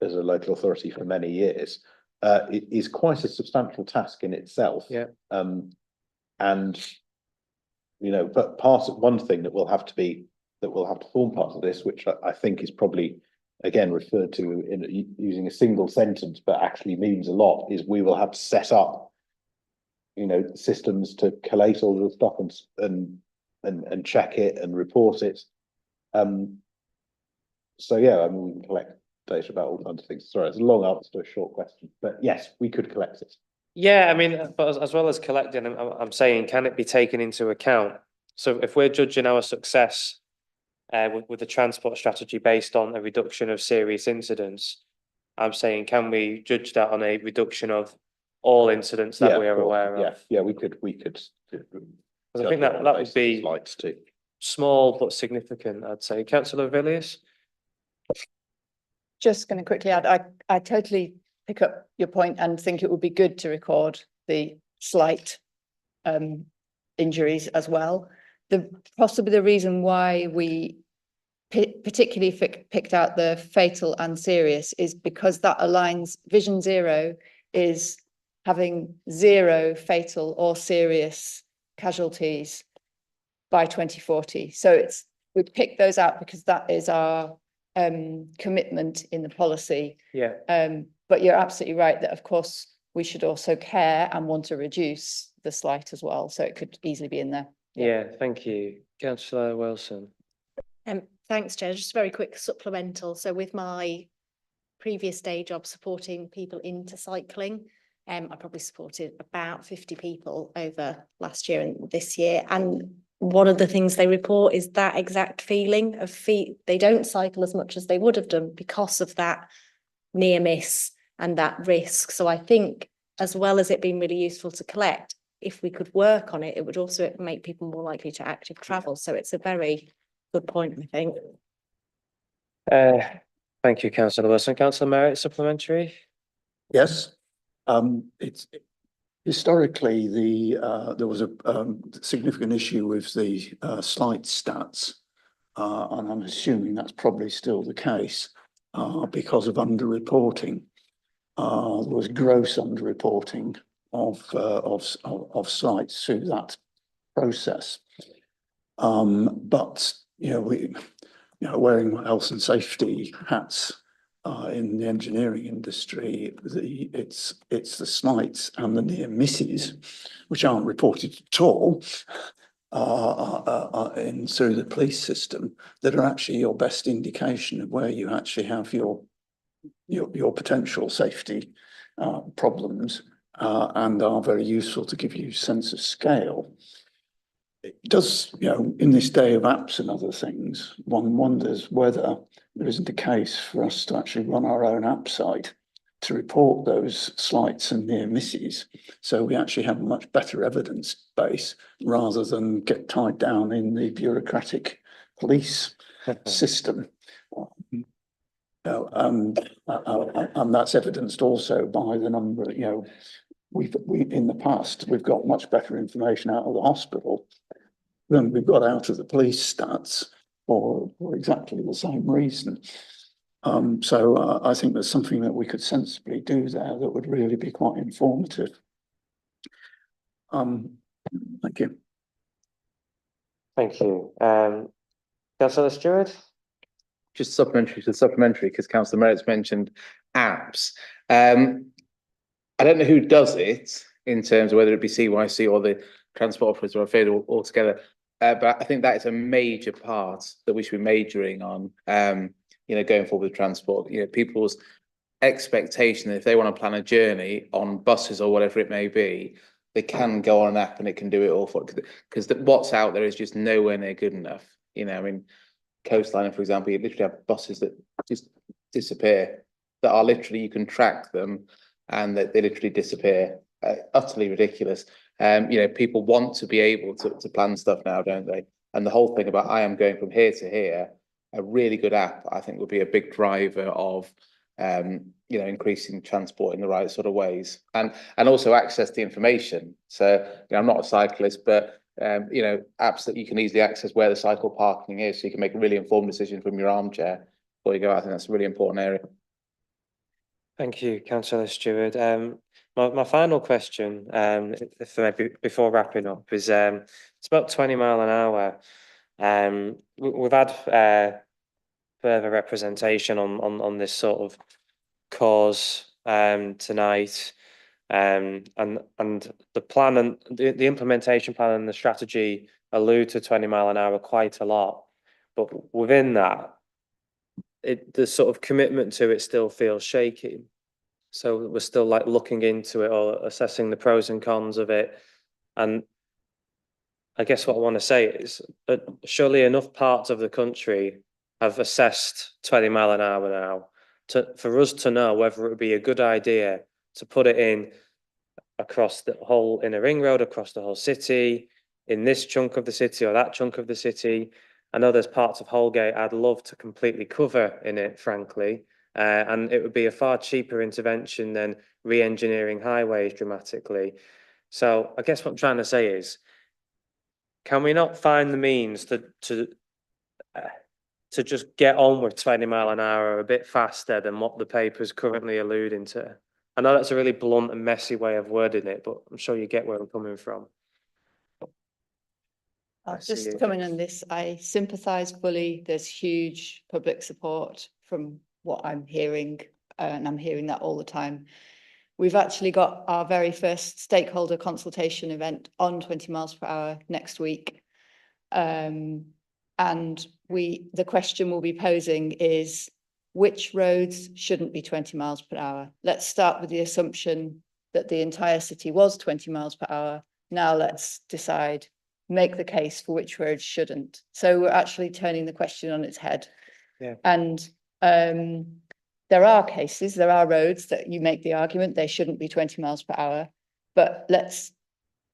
as a local authority for many years, it is quite a substantial task in itself. Yeah. But one thing that will have to form part of this, which I think is probably again referred to in using a single sentence, but actually means a lot, is we will have to set up, systems to collate all of the stuff and check it and report it. So yeah, I mean, we can collect data about all kinds of things. Sorry, it's a long answer to a short question, but yes, we could collect it. Yeah, I mean, but as well as collecting, I'm saying, can it be taken into account? So if we're judging our success with the transport strategy based on a reduction of serious incidents, I'm saying, can we judge that on a reduction of all incidents that we are aware of? Yeah, we could. Because I think that would be small but significant, I'd say. Councillor Villiers? Just going to quickly add, I totally pick up your point and think it would be good to record the slight injuries as well. Possibly the reason why we particularly picked out the fatal and serious is because that aligns. Vision Zero is having 0 fatal or serious casualties by 2040. So we picked those out because that is our commitment in the policy. Yeah. But you're absolutely right that of course we should also care and want to reduce the slight as well. So it could easily be in there. Yeah, thank you. Councillor Wilson. Thanks, Chair. Just a very quick supplemental. So with my previous day job supporting people into cycling, I probably supported about 50 people over last year and this year. And one of the things they report is that exact feeling of they don't cycle as much as they would have done because of that near miss and that risk. So I think as well as it being really useful to collect, if we could work on it, it would also make people more likely to active travel. So it's a very good point, I think. Thank you, Councillor Wilson. Councillor Merritt, supplementary? Yes, Historically, there was a significant issue with the slight stats, and I'm assuming that's probably still the case because of underreporting. There was gross underreporting of slights through that process. But wearing health and safety hats in the engineering industry, it's the slights and the near misses, which aren't reported at all through the police system, that are actually your best indication of where you actually have your potential safety problems, and are very useful to give you a sense of scale. It does, in this day of apps and other things, one wonders whether there isn't a case for us to actually run our own app site to report those slights and near misses, so we actually have a much better evidence base rather than get tied down in the bureaucratic police system. And that's evidenced also by the number, we in the past, we've got much better information out of the hospital than we've got out of the police stats for exactly the same reason. So I think there's something that we could sensibly do there that would really be quite informative. Thank you. Thank you. Councillor Stewart? Just supplementary to supplementary, because Councillor Merritt's mentioned apps. I don't know who does it in terms of whether it be CYC or the transport operators or afraid altogether, but I think that is a major part that we should be majoring on, going forward with transport. People's expectation that if they want to plan a journey on buses or whatever it may be, they can go on an app and it can do it all for, because what's out there is just nowhere near good enough. Coastline, for example, you literally have buses that just disappear, that are literally, you can track them and that they literally disappear. Utterly ridiculous. People want to be able to plan stuff now, don't they? And the whole thing about I am going from here to here, a really good app, I think, would be a big driver of increasing transport in the right sort of ways, and also access to information. So I'm not a cyclist, but apps that you can easily access where the cycle parking is, so you can make a really informed decision from your armchair before you go out. I think that's a really important area. Thank you, Councillor Stewart. My final question, if maybe before wrapping up, is it's about 20 mile an hour. We've had further representation on this sort of cause tonight, and the plan and the implementation plan and the strategy allude to 20 mile an hour quite a lot, but within that, the sort of commitment to it still feels shaky. So we're still looking into it or assessing the pros and cons of it. And I guess what I want to say is that surely enough parts of the country have assessed 20 mile an hour now for us to know whether it would be a good idea to put it in across the whole inner ring road, across the whole city, in this chunk of the city or that chunk of the city. I know there's parts of Holgate I'd love to completely cover in it, frankly. And it would be a far cheaper intervention than re-engineering highways dramatically. So I guess what I'm trying to say is, can we not find the means to just get on with 20 mile an hour a bit faster than what the paper's currently alluding to? I know that's a really blunt and messy way of wording it, but I'm sure you get where I'm coming from. I'll just come in on this. I sympathise fully. There's huge public support from what I'm hearing, and I'm hearing that all the time. We've actually got our very first stakeholder consultation event on 20 miles per hour next week. And the question we'll be posing is, which roads shouldn't be 20 miles per hour? Let's start with the assumption that the entire city was 20 miles per hour. Now let's decide, make the case for which roads shouldn't. So we're actually turning the question on its head. Yeah. And there are cases, there are roads that you make the argument they shouldn't be 20 miles per hour, but let's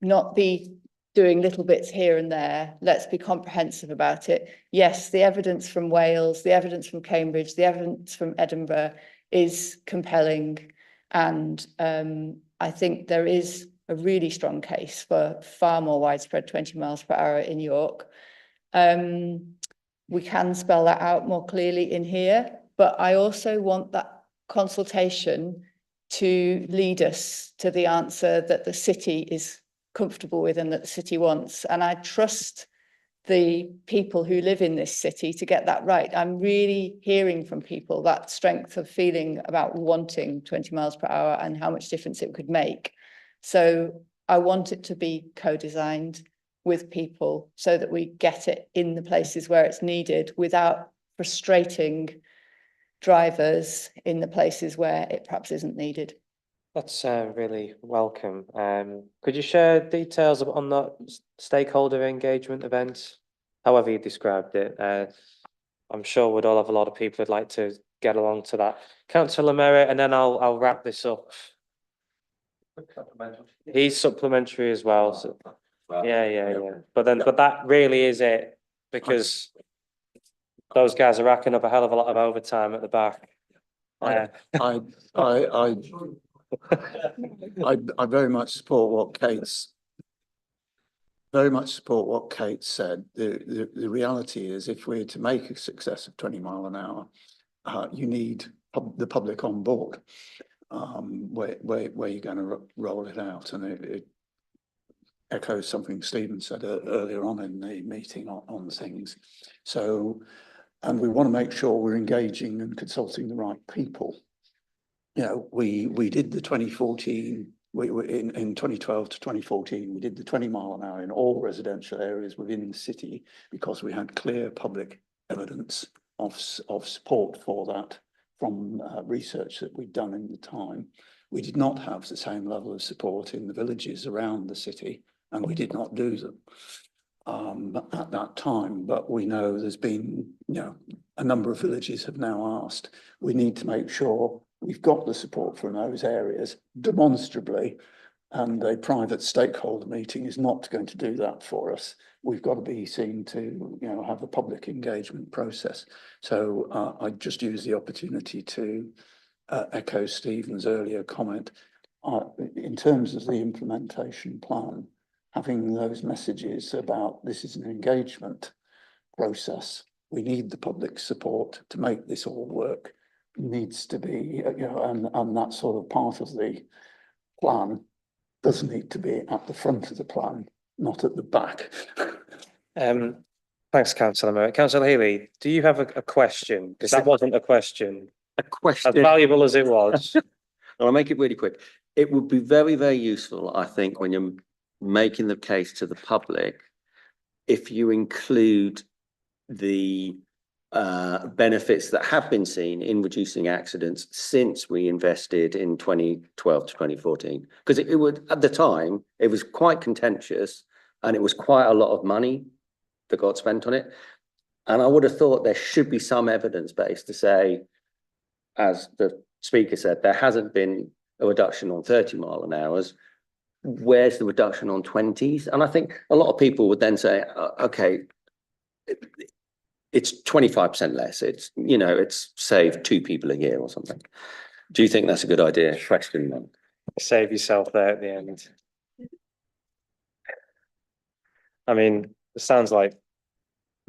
not be doing little bits here and there. Let's be comprehensive about it. Yes, the evidence from Wales, the evidence from Cambridge, the evidence from Edinburgh is compelling. And I think there is a really strong case for far more widespread 20 miles per hour in York. We can spell that out more clearly in here, but I also want that consultation to lead us to the answer that the city is comfortable with and that the city wants. And I trust the people who live in this city to get that right. I'm really hearing from people that strength of feeling about wanting 20 miles per hour and how much difference it could make. So I want it to be co-designed with people so that we get it in the places where it's needed without frustrating drivers in the places where it perhaps isn't needed. That's really welcome. Could you share details on that stakeholder engagement event, however you described it? I'm sure we'd all have a lot of people who'd like to get along to that. Councillor Merritt, and then I'll wrap this up. He's supplementary as well. So yeah. But that really is it, because those guys are racking up a hell of a lot of overtime at the back. I very much support what Kate's said. The reality is, if we're to make a success of 20 mile an hour, you need the public on board. Where you're going to roll it out, and it echoes something Stephen said earlier on in the meeting on things. So, and we want to make sure we're engaging and consulting the right people. You know, we did the 2014. In 2012 to 2014, we did the 20 mile an hour in all residential areas within the city because we had clear public evidence of support for that from research that we'd done in the time. We did not have the same level of support in the villages around the city, and we did not do them at that time. But we know there's been, a number of villages have now asked. We need to make sure we've got the support from those areas demonstrably, and a private stakeholder meeting is not going to do that for us. We've got to be seen to, have a public engagement process. So I just use the opportunity to echo Stephen's earlier comment. In terms of the implementation plan, having those messages about this is an engagement process. We need the public support to make this all work. Needs to be, and that sort of part of the plan does need to be at the front of the plan, not at the back. Thanks, Councillor Merritt. Councillor Healy, do you have a question? Because that wasn't a question. A question. As valuable as it was. I'll make it really quick. It would be very, very useful, I think, when you're making the case to the public, if you include the benefits that have been seen in reducing accidents since we invested in 2012 to 2014. Because it would, at the time, it was quite contentious and it was quite a lot of money that got spent on it. And I would have thought there should be some evidence base to say, as the speaker said, there hasn't been a reduction on 30 mile an hour. Where's the reduction on 20s? And I think a lot of people would then say, okay, it's 25% less. It's, it's saved 2 people a year or something. Do you think that's a good idea? Question mark. Save yourself there at the end. I mean, it sounds like,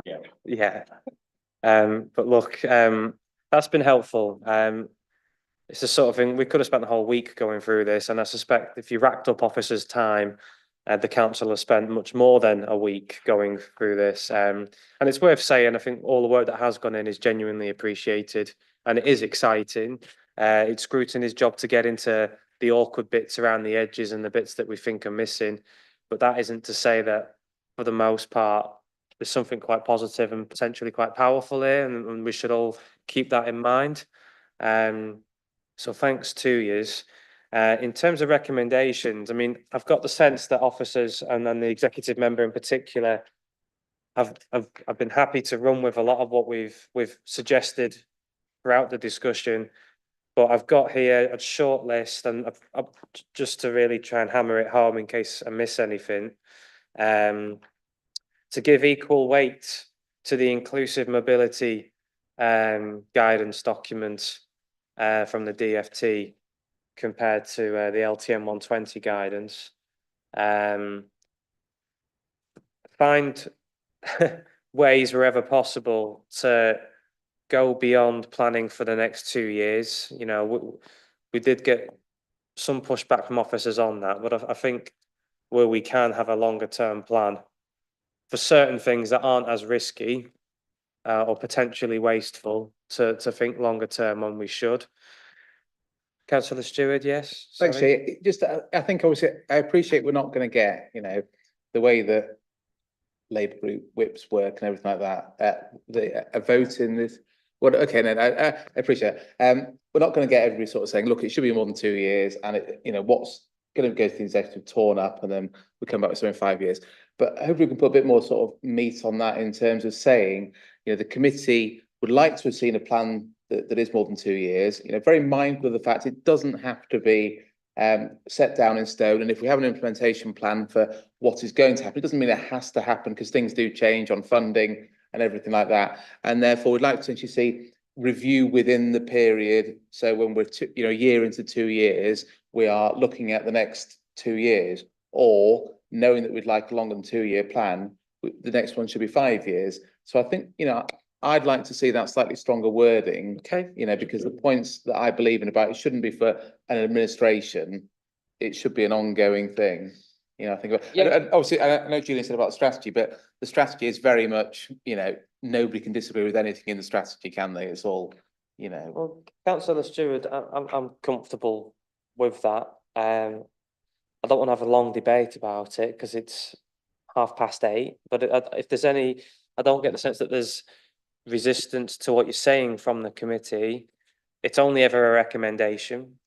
yeah. But look, that's been helpful. It's the sort of thing, we could have spent the whole week going through this, and I suspect if you racked up officers' time, the council has spent much more than a week going through this. And it's worth saying, I think all the work that has gone in is genuinely appreciated, and it is exciting. It's Scrutiny's job to get into the awkward bits around the edges and the bits that we think are missing. But that isn't to say that, for the most part, there's something quite positive and potentially quite powerful here, and we should all keep that in mind. So thanks to yous. In terms of recommendations, I mean, I've got the sense that officers and then the executive member in particular have been happy to run with a lot of what we've suggested throughout the discussion. But I've got here a short list, and just to really try and hammer it home in case I miss anything. To give equal weight to the inclusive mobility guidance document from the DFT compared to the LTM 120 guidance. Find ways wherever possible to go beyond planning for the next 2 years. You know, we did get some pushback from officers on that, but I think where we can have a longer term plan for certain things that aren't as risky or potentially wasteful to think longer term when we should. Councillor Stewart, yes? Thanks, Sorry. Jay. Just, I think obviously, I appreciate we're not going to get, you know, the way that Labour group whips work and everything like that. A vote in this. Well, okay, no, I appreciate it. We're not going to get everybody sort of saying, look, it should be more than 2 years, and it, you know, what's going to go to the executive torn up, and then we come back with something in 5 years. But hopefully we can put a bit more sort of meat on that in terms of saying, you know, the committee would like to have seen a plan that is more than 2 years. You know, very mindful of the fact it doesn't have to be set down in stone. And if we have an implementation plan for what is going to happen, it doesn't mean it has to happen, because things do change on funding and everything like that. And therefore, we'd like to essentially see review within the period. So when we're a year into 2 years, we are looking at the next 2 years, or knowing that we'd like a longer than 2 year plan, the next one should be 5 years. So I think, you know, I'd like to see that slightly stronger wording. Okay. You know, because the points that I believe in about it shouldn't be for an administration, it should be an ongoing thing. You know, I think about, and obviously, I know Julian said about strategy, but the strategy is very much, you know, nobody can disagree with anything in the strategy, can they? It's all, you know. Well, Councillor Stewart, I'm comfortable with that. I don't want to have a long debate about it because it's 8:30. But if there's any, I don't get the sense that there's resistance to what you're saying from the committee. It's only ever a recommendation.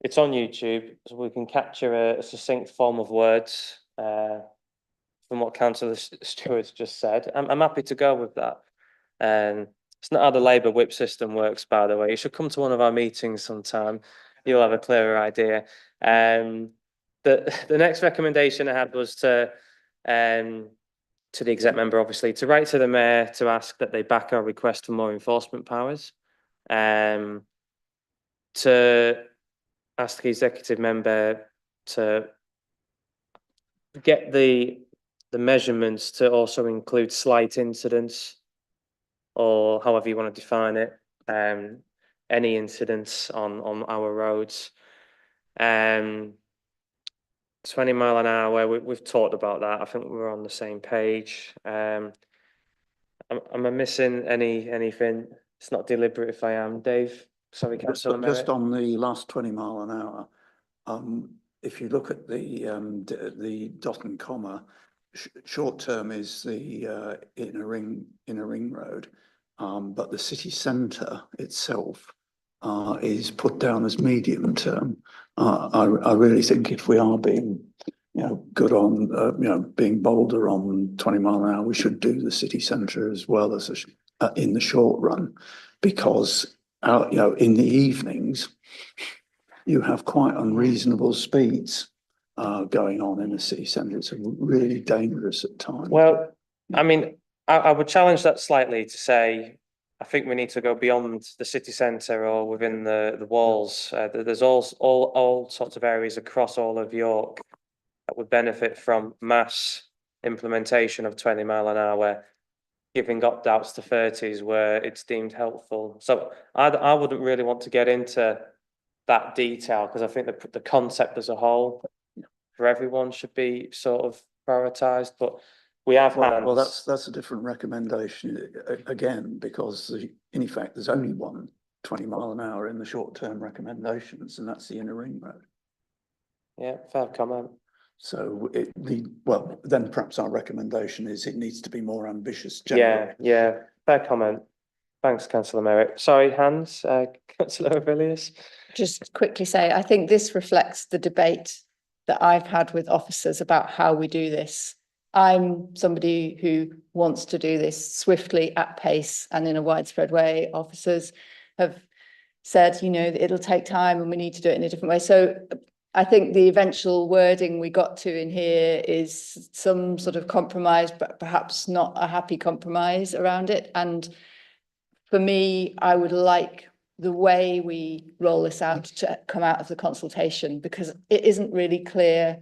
It's on YouTube, so we can capture a succinct form of words from what Councillor Stewart's just said. I'm happy to go with that. It's not how the Labour whip system works, by the way. You should come to one of our meetings sometime. You'll have a clearer idea. The next recommendation I had was to the exec member, obviously, to write to the mayor to ask that they back our request for more enforcement powers. To ask the executive member to get the measurements to also include slight incidents, or however you want to define it, any incidents on our roads. 20 mile an hour, we've talked about that. I think we're on the same page. Am I missing anything? It's not deliberate if I am, Dave. Sorry, Councillor Merritt. Just on the last 20 mile an hour, if you look at the dot and comma, short term is the inner ring road, but the city centre itself is put down as medium term. I really think if we are being, you know, good on, being bolder on 20 mile an hour, we should do the city centre as well as in the short run, because in the evenings you have quite unreasonable speeds going on in the city centre. It's really dangerous at times. Well, I mean, I would challenge that slightly to say, I think we need to go beyond the city centre or within the walls. There's all sorts of areas across all of York that would benefit from mass implementation of 20 mile an hour, giving opt-outs to 30s where it's deemed helpful. So I wouldn't really want to get into that detail, because I think the concept as a whole for everyone should be sort of prioritised. But we have well, that's a different recommendation again, because in effect there's only one 20 mile an hour in the short term recommendations, and that's the inner ring road. Yeah, fair comment. So then perhaps our recommendation is it needs to be more ambitious. Generally. Yeah, fair comment. Thanks, Councillor Merritt. Sorry, Hans, Councillor Villiers. Just quickly say, I think this reflects the debate that I've had with officers about how we do this. I'm somebody who wants to do this swiftly, at pace, and in a widespread way. Officers have said, you know, it'll take time and we need to do it in a different way. So I think the eventual wording we got to in here is some sort of compromise, but perhaps not a happy compromise around it. And for me, I would like the way we roll this out to come out of the consultation, because it isn't really clear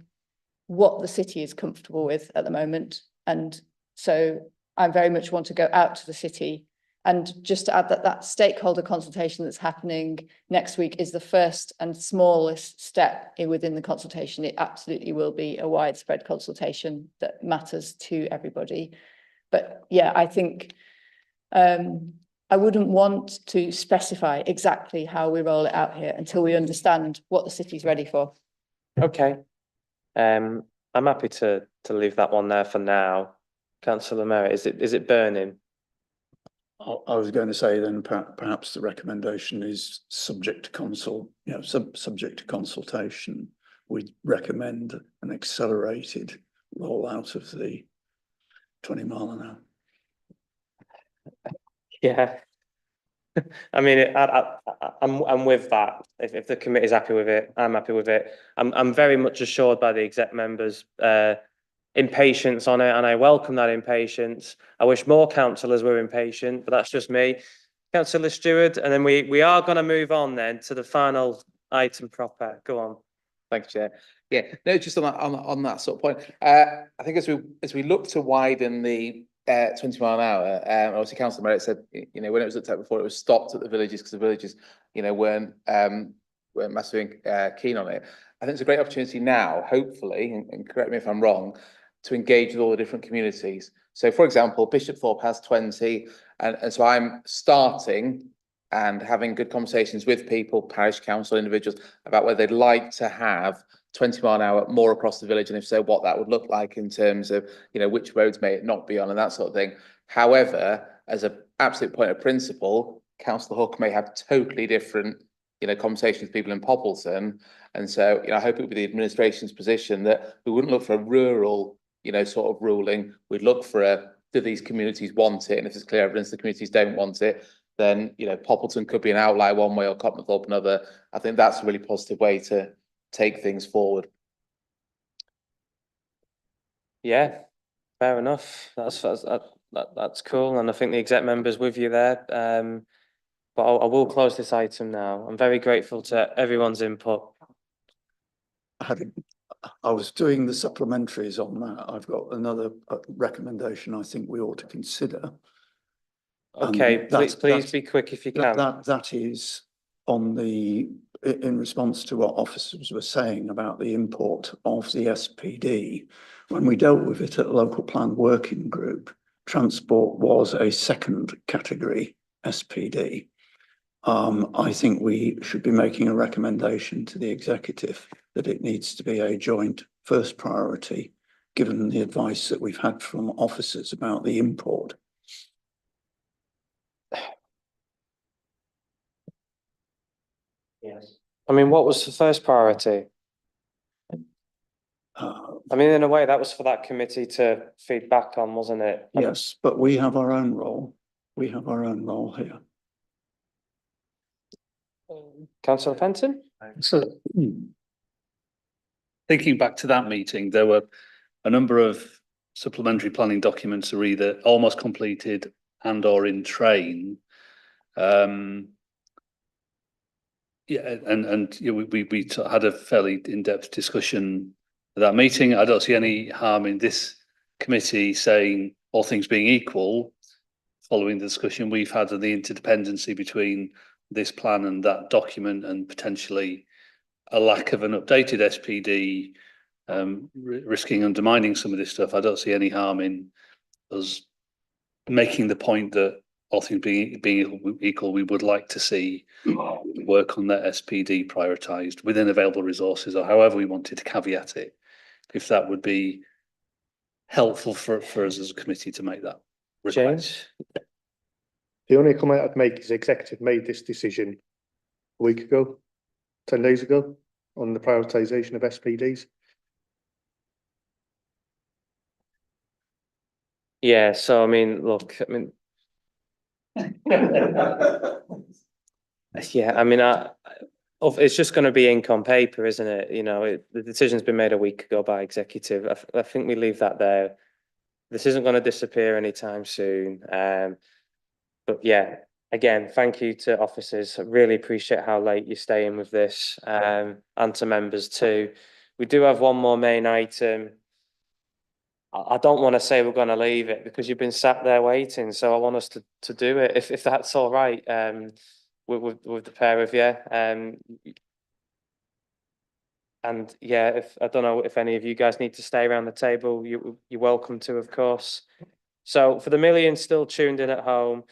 what the city is comfortable with at the moment. And so I very much want to go out to the city. And just to add that stakeholder consultation that's happening next week is the first and smallest step within the consultation. It absolutely will be a widespread consultation that matters to everybody. But yeah, I think I wouldn't want to specify exactly how we roll it out here until we understand what the city's ready for. Okay. I'm happy to leave that one there for now. Councillor Merritt, is it burning? I was going to say then perhaps the recommendation is subject to subject to consultation. We recommend an accelerated rollout of the 20 mile an hour. Yeah. I mean, I'm with that. If the committee's happy with it, I'm happy with it. I'm very much assured by the exec members' impatience on it, and I welcome that impatience. I wish more councillors were impatient, but that's just me. Councillor Stewart, and then we are going to move on then to the final item proper. Go on. Thanks, Chair. Yeah, no, just on that sort of point. I think as we look to widen the 20 mile an hour, obviously Councillor Merritt said, when it was looked at before, it was stopped at the villages because the villages, weren't massively keen on it. I think it's a great opportunity now, hopefully, and correct me if I'm wrong, to engage with all the different communities. So, for example, Bishopthorpe has 20, and so I'm starting and having good conversations with people, parish council individuals, about whether they'd like to have 20 mile an hour more across the village, and if so, what that would look like in terms of, which roads may it not be on and that sort of thing. However, as an absolute point of principle, Councillor Hook may have totally different, conversations with people in Poppleton. And so, I hope it would be the administration's position that we wouldn't look for a rural, sort of ruling. We'd look for do these communities want it? And if there's clear evidence the communities don't want it, then, Poppleton could be an outlier one way or Copmanthorpe another. I think that's a really positive way to take things forward. Yeah, fair enough. That's cool, and I think the exec members with you there. But I will close this item now. I'm very grateful to everyone's input. I was doing the supplementaries on that. I've got another recommendation I think we ought to consider. Okay, please be quick if you can. That is in response to what officers were saying about the import of the SPD. When we dealt with it at the local plan working group, transport was a second category SPD. I think we should be making a recommendation to the executive that it needs to be a joint first priority, given the advice that we've had from officers about the import. Yes. I mean, what was the first priority? I mean, in a way, that was for that committee to feed back on, wasn't it? Yes, but we have our own role. We have our own role here. Councillor Fenton? So, thinking back to that meeting, there were a number of supplementary planning documents that are either almost completed and or in train. Yeah, and we had a fairly in-depth discussion at that meeting. I don't see any harm in this committee saying, all things being equal, following the discussion we've had of the interdependency between this plan and that document, and potentially a lack of an updated SPD, risking undermining some of this stuff. I don't see any harm in us making the point that all things being equal, we would like to see work on that SPD prioritised within available resources, or however we wanted to caveat it, if that would be helpful for us as a committee to make that request. James? The only comment I'd make is the executive made this decision a week ago, 10 days ago, on the prioritisation of SPDs. Yeah, so I mean, look, yeah, I mean, it's just going to be ink on paper, isn't it? The decision's been made a week ago by executive. I think we leave that there. This isn't going to disappear anytime soon. But yeah, again, thank you to officers. I really appreciate how late you're staying with this, and to members too. We do have one more main item. I don't want to say we're going to leave it because you've been sat there waiting, so I want us to do it if that's all right. With the pair of you. And yeah, if I don't know if any of you guys need to stay around the table, you're welcome to, of course. So for the millions still tuned in at home,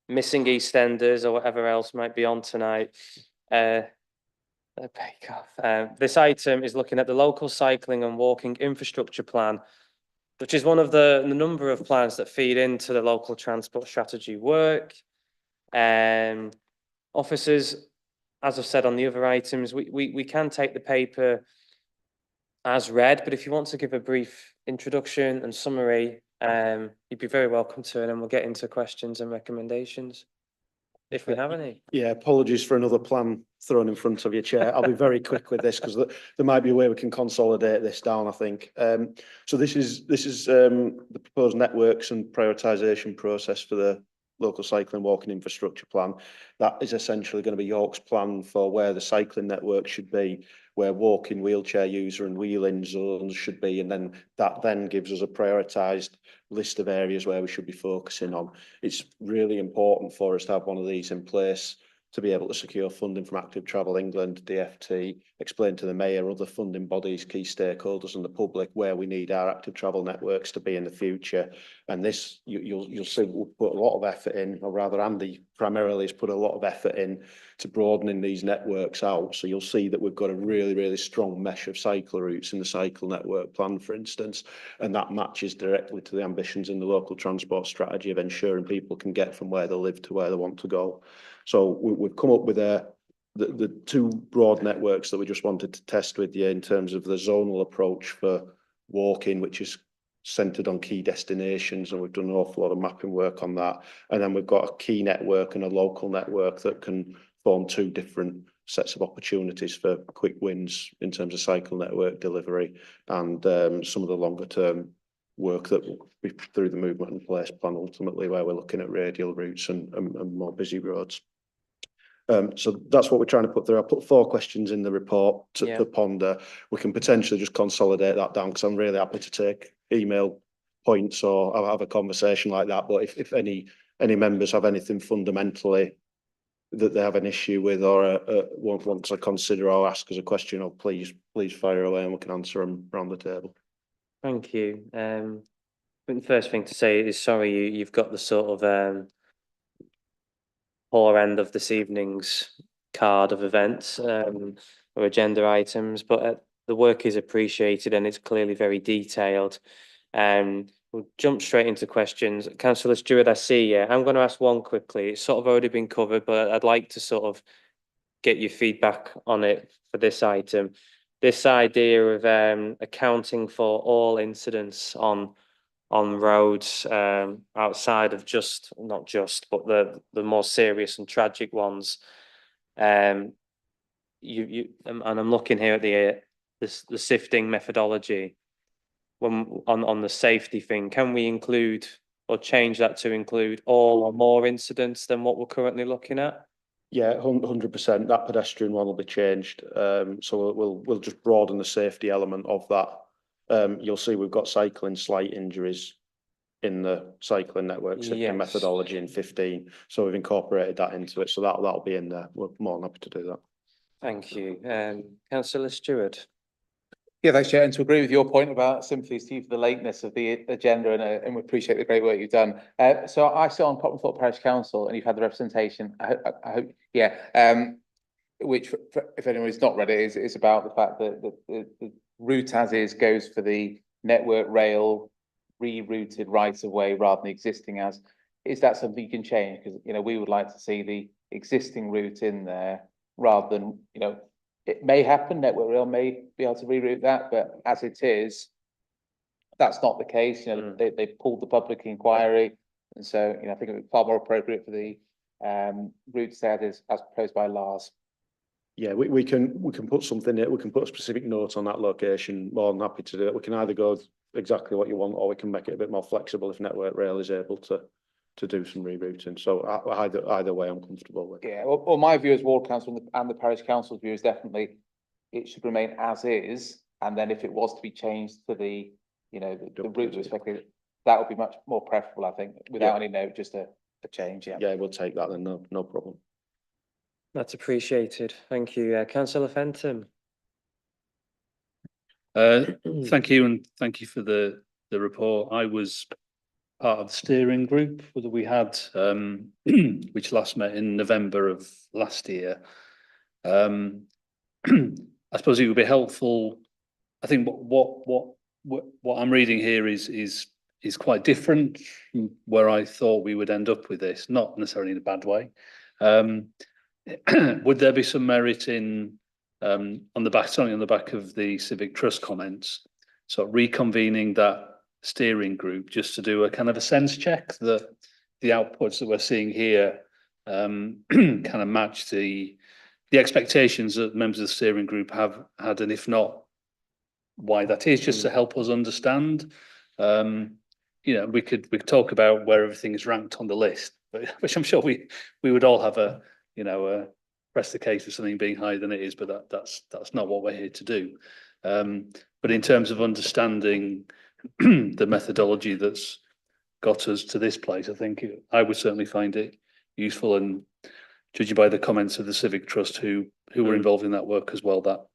missing EastEnders or whatever else might be on tonight, Bake Off. This item is looking at the local cycling and walking infrastructure plan, which is one of the number of plans that feed into the local transport strategy work. Officers, as I've said on the other items, we can take the paper as read, but if you want to give a brief introduction and summary, you'd be very welcome to, and then we'll get into questions and recommendations, if we have any. Yeah, apologies for another plan thrown in front of you, Chair. I'll be very quick with this because there might be a way we can consolidate this down, I think. So this is the proposed networks and prioritisation process for the local cycling walking infrastructure plan. That is essentially going to be York's plan for where the cycling network should be, where walking, wheelchair user and wheeling zones should be, and then that gives us a prioritised list of areas where we should be focusing on. It's really important for us to have one of these in place to be able to secure funding from Active Travel England, DFT, explain to the Mayor, other funding bodies, key stakeholders and the public where we need our active travel networks to be in the future. And this, you'll see, we'll put a lot of effort in, or rather Andy primarily has put a lot of effort in to broadening these networks out. So you'll see that we've got a really, really strong mesh of cycle routes in the cycle network plan, for instance, and that matches directly to the ambitions in the local transport strategy of ensuring people can get from where they live to where they want to go. So we've come up with the two broad networks that we just wanted to test with you in terms of the zonal approach for walking, which is centred on key destinations, and we've done an awful lot of mapping work on that. And then we've got a key network and a local network that can form two different sets of opportunities for quick wins in terms of cycle network delivery and some of the longer term work that will be through the movement and place plan ultimately, where we're looking at radial routes and more busy roads. So that's what we're trying to put through. I put 4 questions in the report to ponder. We can potentially just consolidate that down because I'm really happy to take email points or I'll have a conversation like that. But if any members have anything fundamentally that they have an issue with or want to consider or ask us a question, or please fire away and we can answer them around the table. Thank you. I think the first thing to say is sorry you've got the sort of poor end of this evening's card of events or agenda items, but the work is appreciated and it's clearly very detailed. We'll jump straight into questions. Councillor Stewart, I see you. I'm going to ask one quickly. It's sort of already been covered, but I'd like to sort of get your feedback on it for this item. This idea of accounting for all incidents on roads outside of not just, but the more serious and tragic ones. And I'm looking here at the sifting methodology. When on the safety thing, can we include or change that to include all or more incidents than what we're currently looking at? Yeah, 100%. That pedestrian one will be changed. So we'll just broaden the safety element of that. You'll see we've got cycling slight injuries in the cycling network safety methodology in 15. So we've incorporated that into it. So that'll be in there. We're more than happy to do that. Thank you. Councillor Stewart. Yeah, thanks, Chair. And to agree with your point about sympathy, Steve, for the lateness of the agenda, and we appreciate the great work you've done. So I sit on Cottonthorpe Parish Council, and you've had the representation. I hope, yeah. Which, if anyone's not read it, is about the fact that the route as is goes for the network rail rerouted right of way rather than existing as. Is that something you can change? Because we would like to see the existing route in there rather than it may happen, Network Rail may be able to reroute that, but as it is, that's not the case. They pulled the public inquiry, and so I think it would be far more appropriate for the route set as proposed by Lars. Yeah, we can put something in. We can put a specific note on that location. More than happy to do it. We can either go exactly what you want, or we can make it a bit more flexible if Network Rail is able to do some rerouting. So either way, I'm comfortable with. Yeah, well, my view as ward council and the parish council's view is definitely it should remain as is, and then if it was to be changed to the, you know, the route respectively, that would be much more preferable, I think, without any note, just a change, yeah. Yeah, we'll take that then, no problem. That's appreciated. Thank you. Councillor Fenton. Thank you, and thank you for the report. I was part of the steering group that we had, which last met in November of last year. I suppose it would be helpful. I think what I'm reading here is quite different from where I thought we would end up with this, not necessarily in a bad way. Would there be some merit in on the back of the Civic Trust comments, so reconvening that steering group just to do a kind of a sense check that the outputs that we're seeing here kind of match the expectations that members of the steering group have had, and if not, why that is, just to help us understand. You know, we could talk about where everything is ranked on the list, but which I'm sure we would all have a, you know, press the case of something being higher than it is, but that's not what we're here to do. But in terms of understanding the methodology that's got us to this place, I think I would certainly find it useful, and judging by the comments of the Civic Trust who were involved in that work as well, that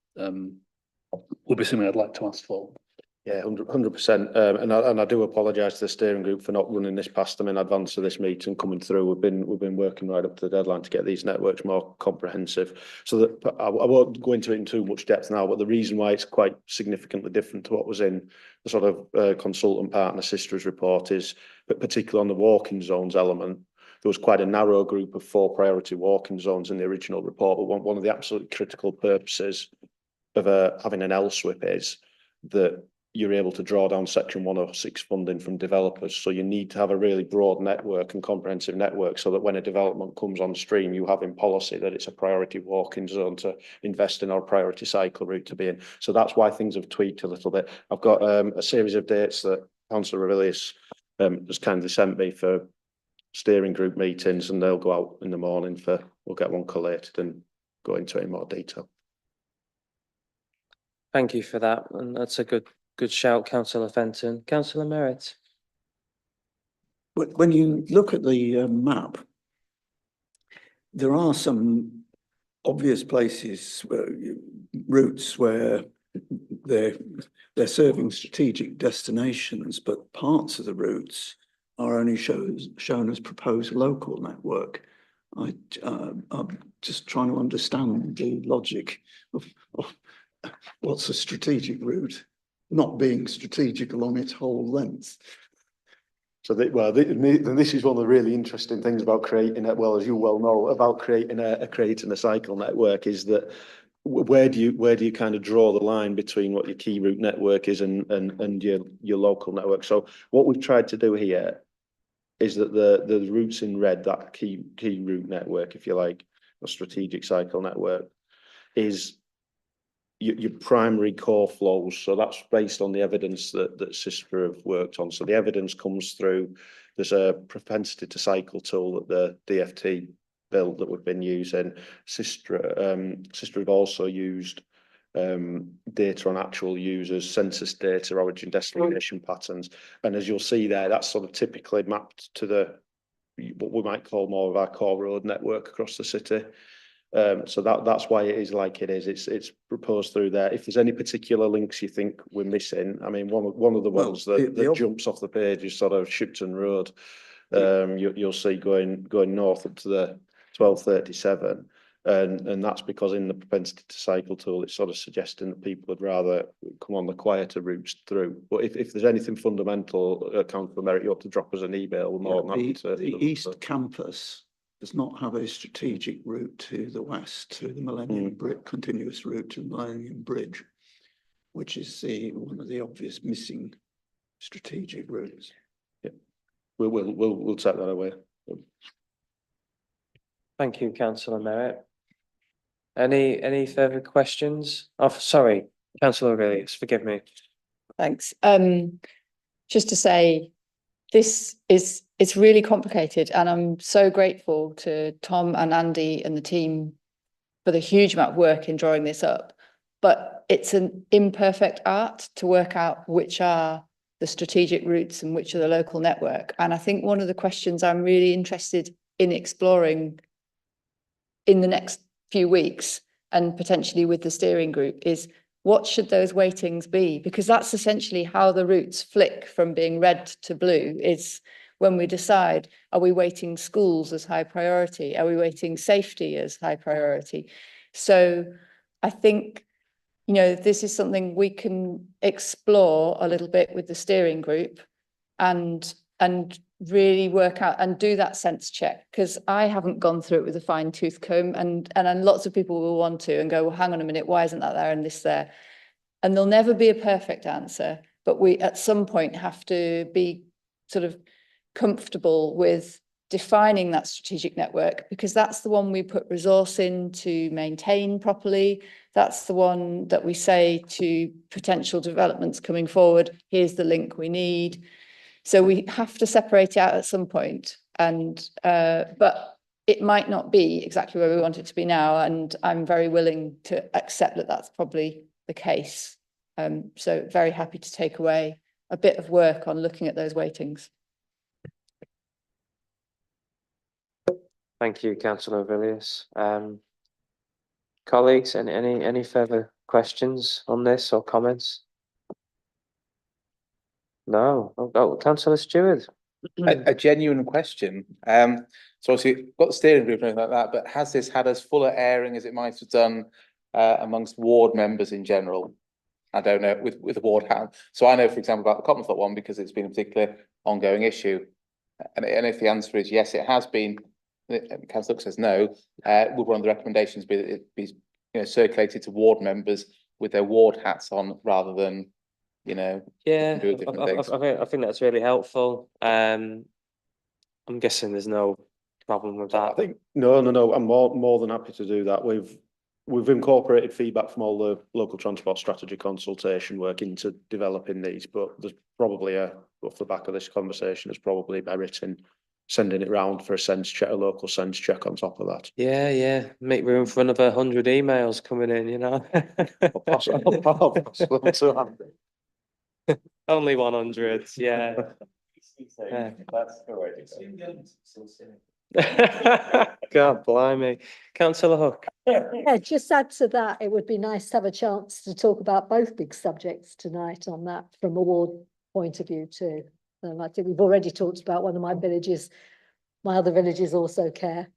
would be something I'd like to ask for. Yeah, 100%. And I do apologise to the steering group for not running this past them in advance of this meeting coming through. We've been working right up to the deadline to get these networks more comprehensive. So that I won't go into it in too much depth now, but the reason why it's quite significantly different to what was in the sort of consultant partner sisters report is, but particularly on the walking zones element, there was quite a narrow group of 4 priority walking zones in the original report. But one of the absolutely critical purposes of having an LSWIP is that you're able to draw down Section 106 funding from developers. So you need to have a really broad network and comprehensive network so that when a development comes on stream, you have in policy that it's a priority walking zone to invest in, or a priority cycle route to be in. So that's why things have tweaked a little bit. I've got a series of dates that Councillor Aurelius has kindly sent me for steering group meetings, and they'll go out in the morning we'll get one collated and go into it in more detail. Thank you for that, and that's a good shout, Councillor Fenton. Councillor Merritt. When you look at the map, there are some obvious places, routes where they're serving strategic destinations, but parts of the routes are only shown as proposed local network. I'm just trying to understand the logic of what's a strategic route not being strategic along its whole length. So this is one of the really interesting things about creating it, well, as you well know, about creating a cycle network, is that where do you kind of draw the line between what your key route network is and your local network? So what we've tried to do here is that the routes in red, that key route network, if you like, a strategic cycle network, is your primary core flows. So that's based on the evidence that SISTRA have worked on. So the evidence comes through, there's a propensity to cycle tool that the DFT build that we've been using. SISTRA have also used data on actual users, census data, origin destination patterns. And as you'll see there, that's sort of typically mapped to what we might call more of our core road network across the city. So that's why it is like it is. It's proposed through there. If there's any particular links you think we're missing, I mean, one of the ones that jumps off the page is sort of Shipton Road. You'll see going north up to the 1237, and that's because in the propensity to cycle tool, it's sort of suggesting that people would rather come on the quieter routes through. But if there's anything fundamental, Councillor Merritt, you have to drop us an email. We're more than happy to. The East Campus does not have a strategic route to the west, to the Millennium Bridge, continuous route to Millennium Bridge, which is one of the obvious missing strategic routes. Yeah, we'll take that away. Thank you, Councillor Merritt. Any further questions? Oh, sorry, Councillor Aurelius, forgive me. Thanks. Just to say, it's really complicated, and I'm so grateful to Tom and Andy and the team for the huge amount of work in drawing this up. but it's an imperfect art to work out which are the strategic routes and which are the local network. And I think one of the questions I'm really interested in exploring in the next few weeks and potentially with the steering group is, what should those weightings be? Because that's essentially how the routes flick from being red to blue, is when we decide, are we weighting schools as high priority? Are we weighting safety as high priority? So I think, you know, this is something we can explore a little bit with the steering group and really work out and do that sense check, because I haven't gone through it with a fine tooth comb, and lots of people will want to and go, well, hang on a minute, why isn't that there and this there? And there'll never be a perfect answer, but we at some point have to be sort of comfortable with defining that strategic network, because that's the one we put resource in to maintain properly. That's the one that we say to potential developments coming forward, here's the link we need. So we have to separate it out at some point, and but it might not be exactly where we want it to be now, and I'm very willing to accept that that's probably the case. So very happy to take away a bit of work on looking at those weightings. Thank you, Councillor Villiers. Colleagues, any further questions on this or comments? No. Oh, Councillor Stewart. A genuine question. So obviously we've got the steering group and everything like that, but has this had as full a airing as it might have done amongst ward members in general? I don't know, with the ward hat. So I know, for example, about the Copmanthorpe one because it's been a particular ongoing issue. And if the answer is yes, it has been, Councillor says no, would one of the recommendations be that it be circulated to ward members with their ward hats on rather than Yeah, do different things? I think that's really helpful. I'm guessing there's no problem with that. I think no. I'm more than happy to do that. We've incorporated feedback from all the local transport strategy consultation work into developing these, but there's probably off the back of this conversation, there's probably merit in sending it round for a sense check, a local sense check on top of that. Yeah, make room for another 100 emails coming in, I'll pass them to Andy. Only 100, yeah. God blimey. Councillor Hook. Yeah, just add to that, it would be nice to have a chance to talk about both big subjects tonight on that from a ward point of view too. I think we've already talked about one of my villages. My other villages also care.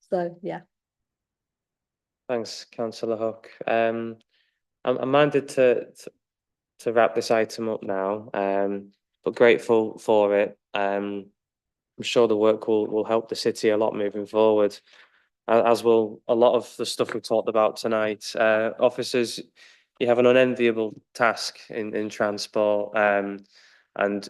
So, yeah. Thanks, Councillor Hook. I'm minded to wrap this item up now, but grateful for it. I'm sure the work will help the city a lot moving forward, as will a lot of the stuff we talked about tonight. Officers, you have an unenviable task in transport, and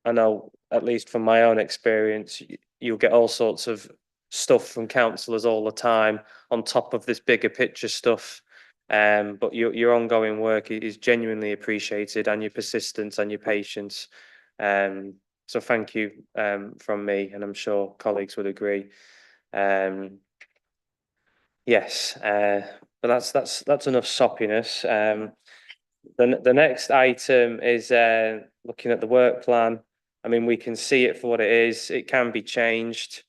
I know, at least from my own experience, you'll get all sorts of stuff from councillors all the time on top of this bigger picture stuff. But your ongoing work is genuinely appreciated, and your persistence and your patience. So thank you from me, and I'm sure colleagues would agree. Yes, but that's enough soppiness. The next item is looking at the work plan. I mean, we can see it for what it is. It can be changed.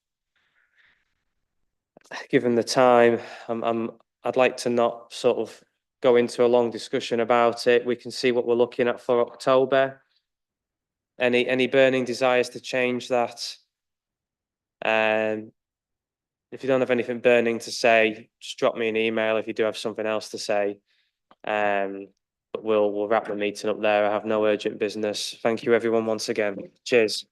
Given the time, I'd like to not sort of go into a long discussion about it. We can see what we're looking at for October. Any burning desires to change that? If you don't have anything burning to say, just drop me an email if you do have something else to say. But we'll wrap the meeting up there. I have no urgent business. Thank you everyone once again. Cheers.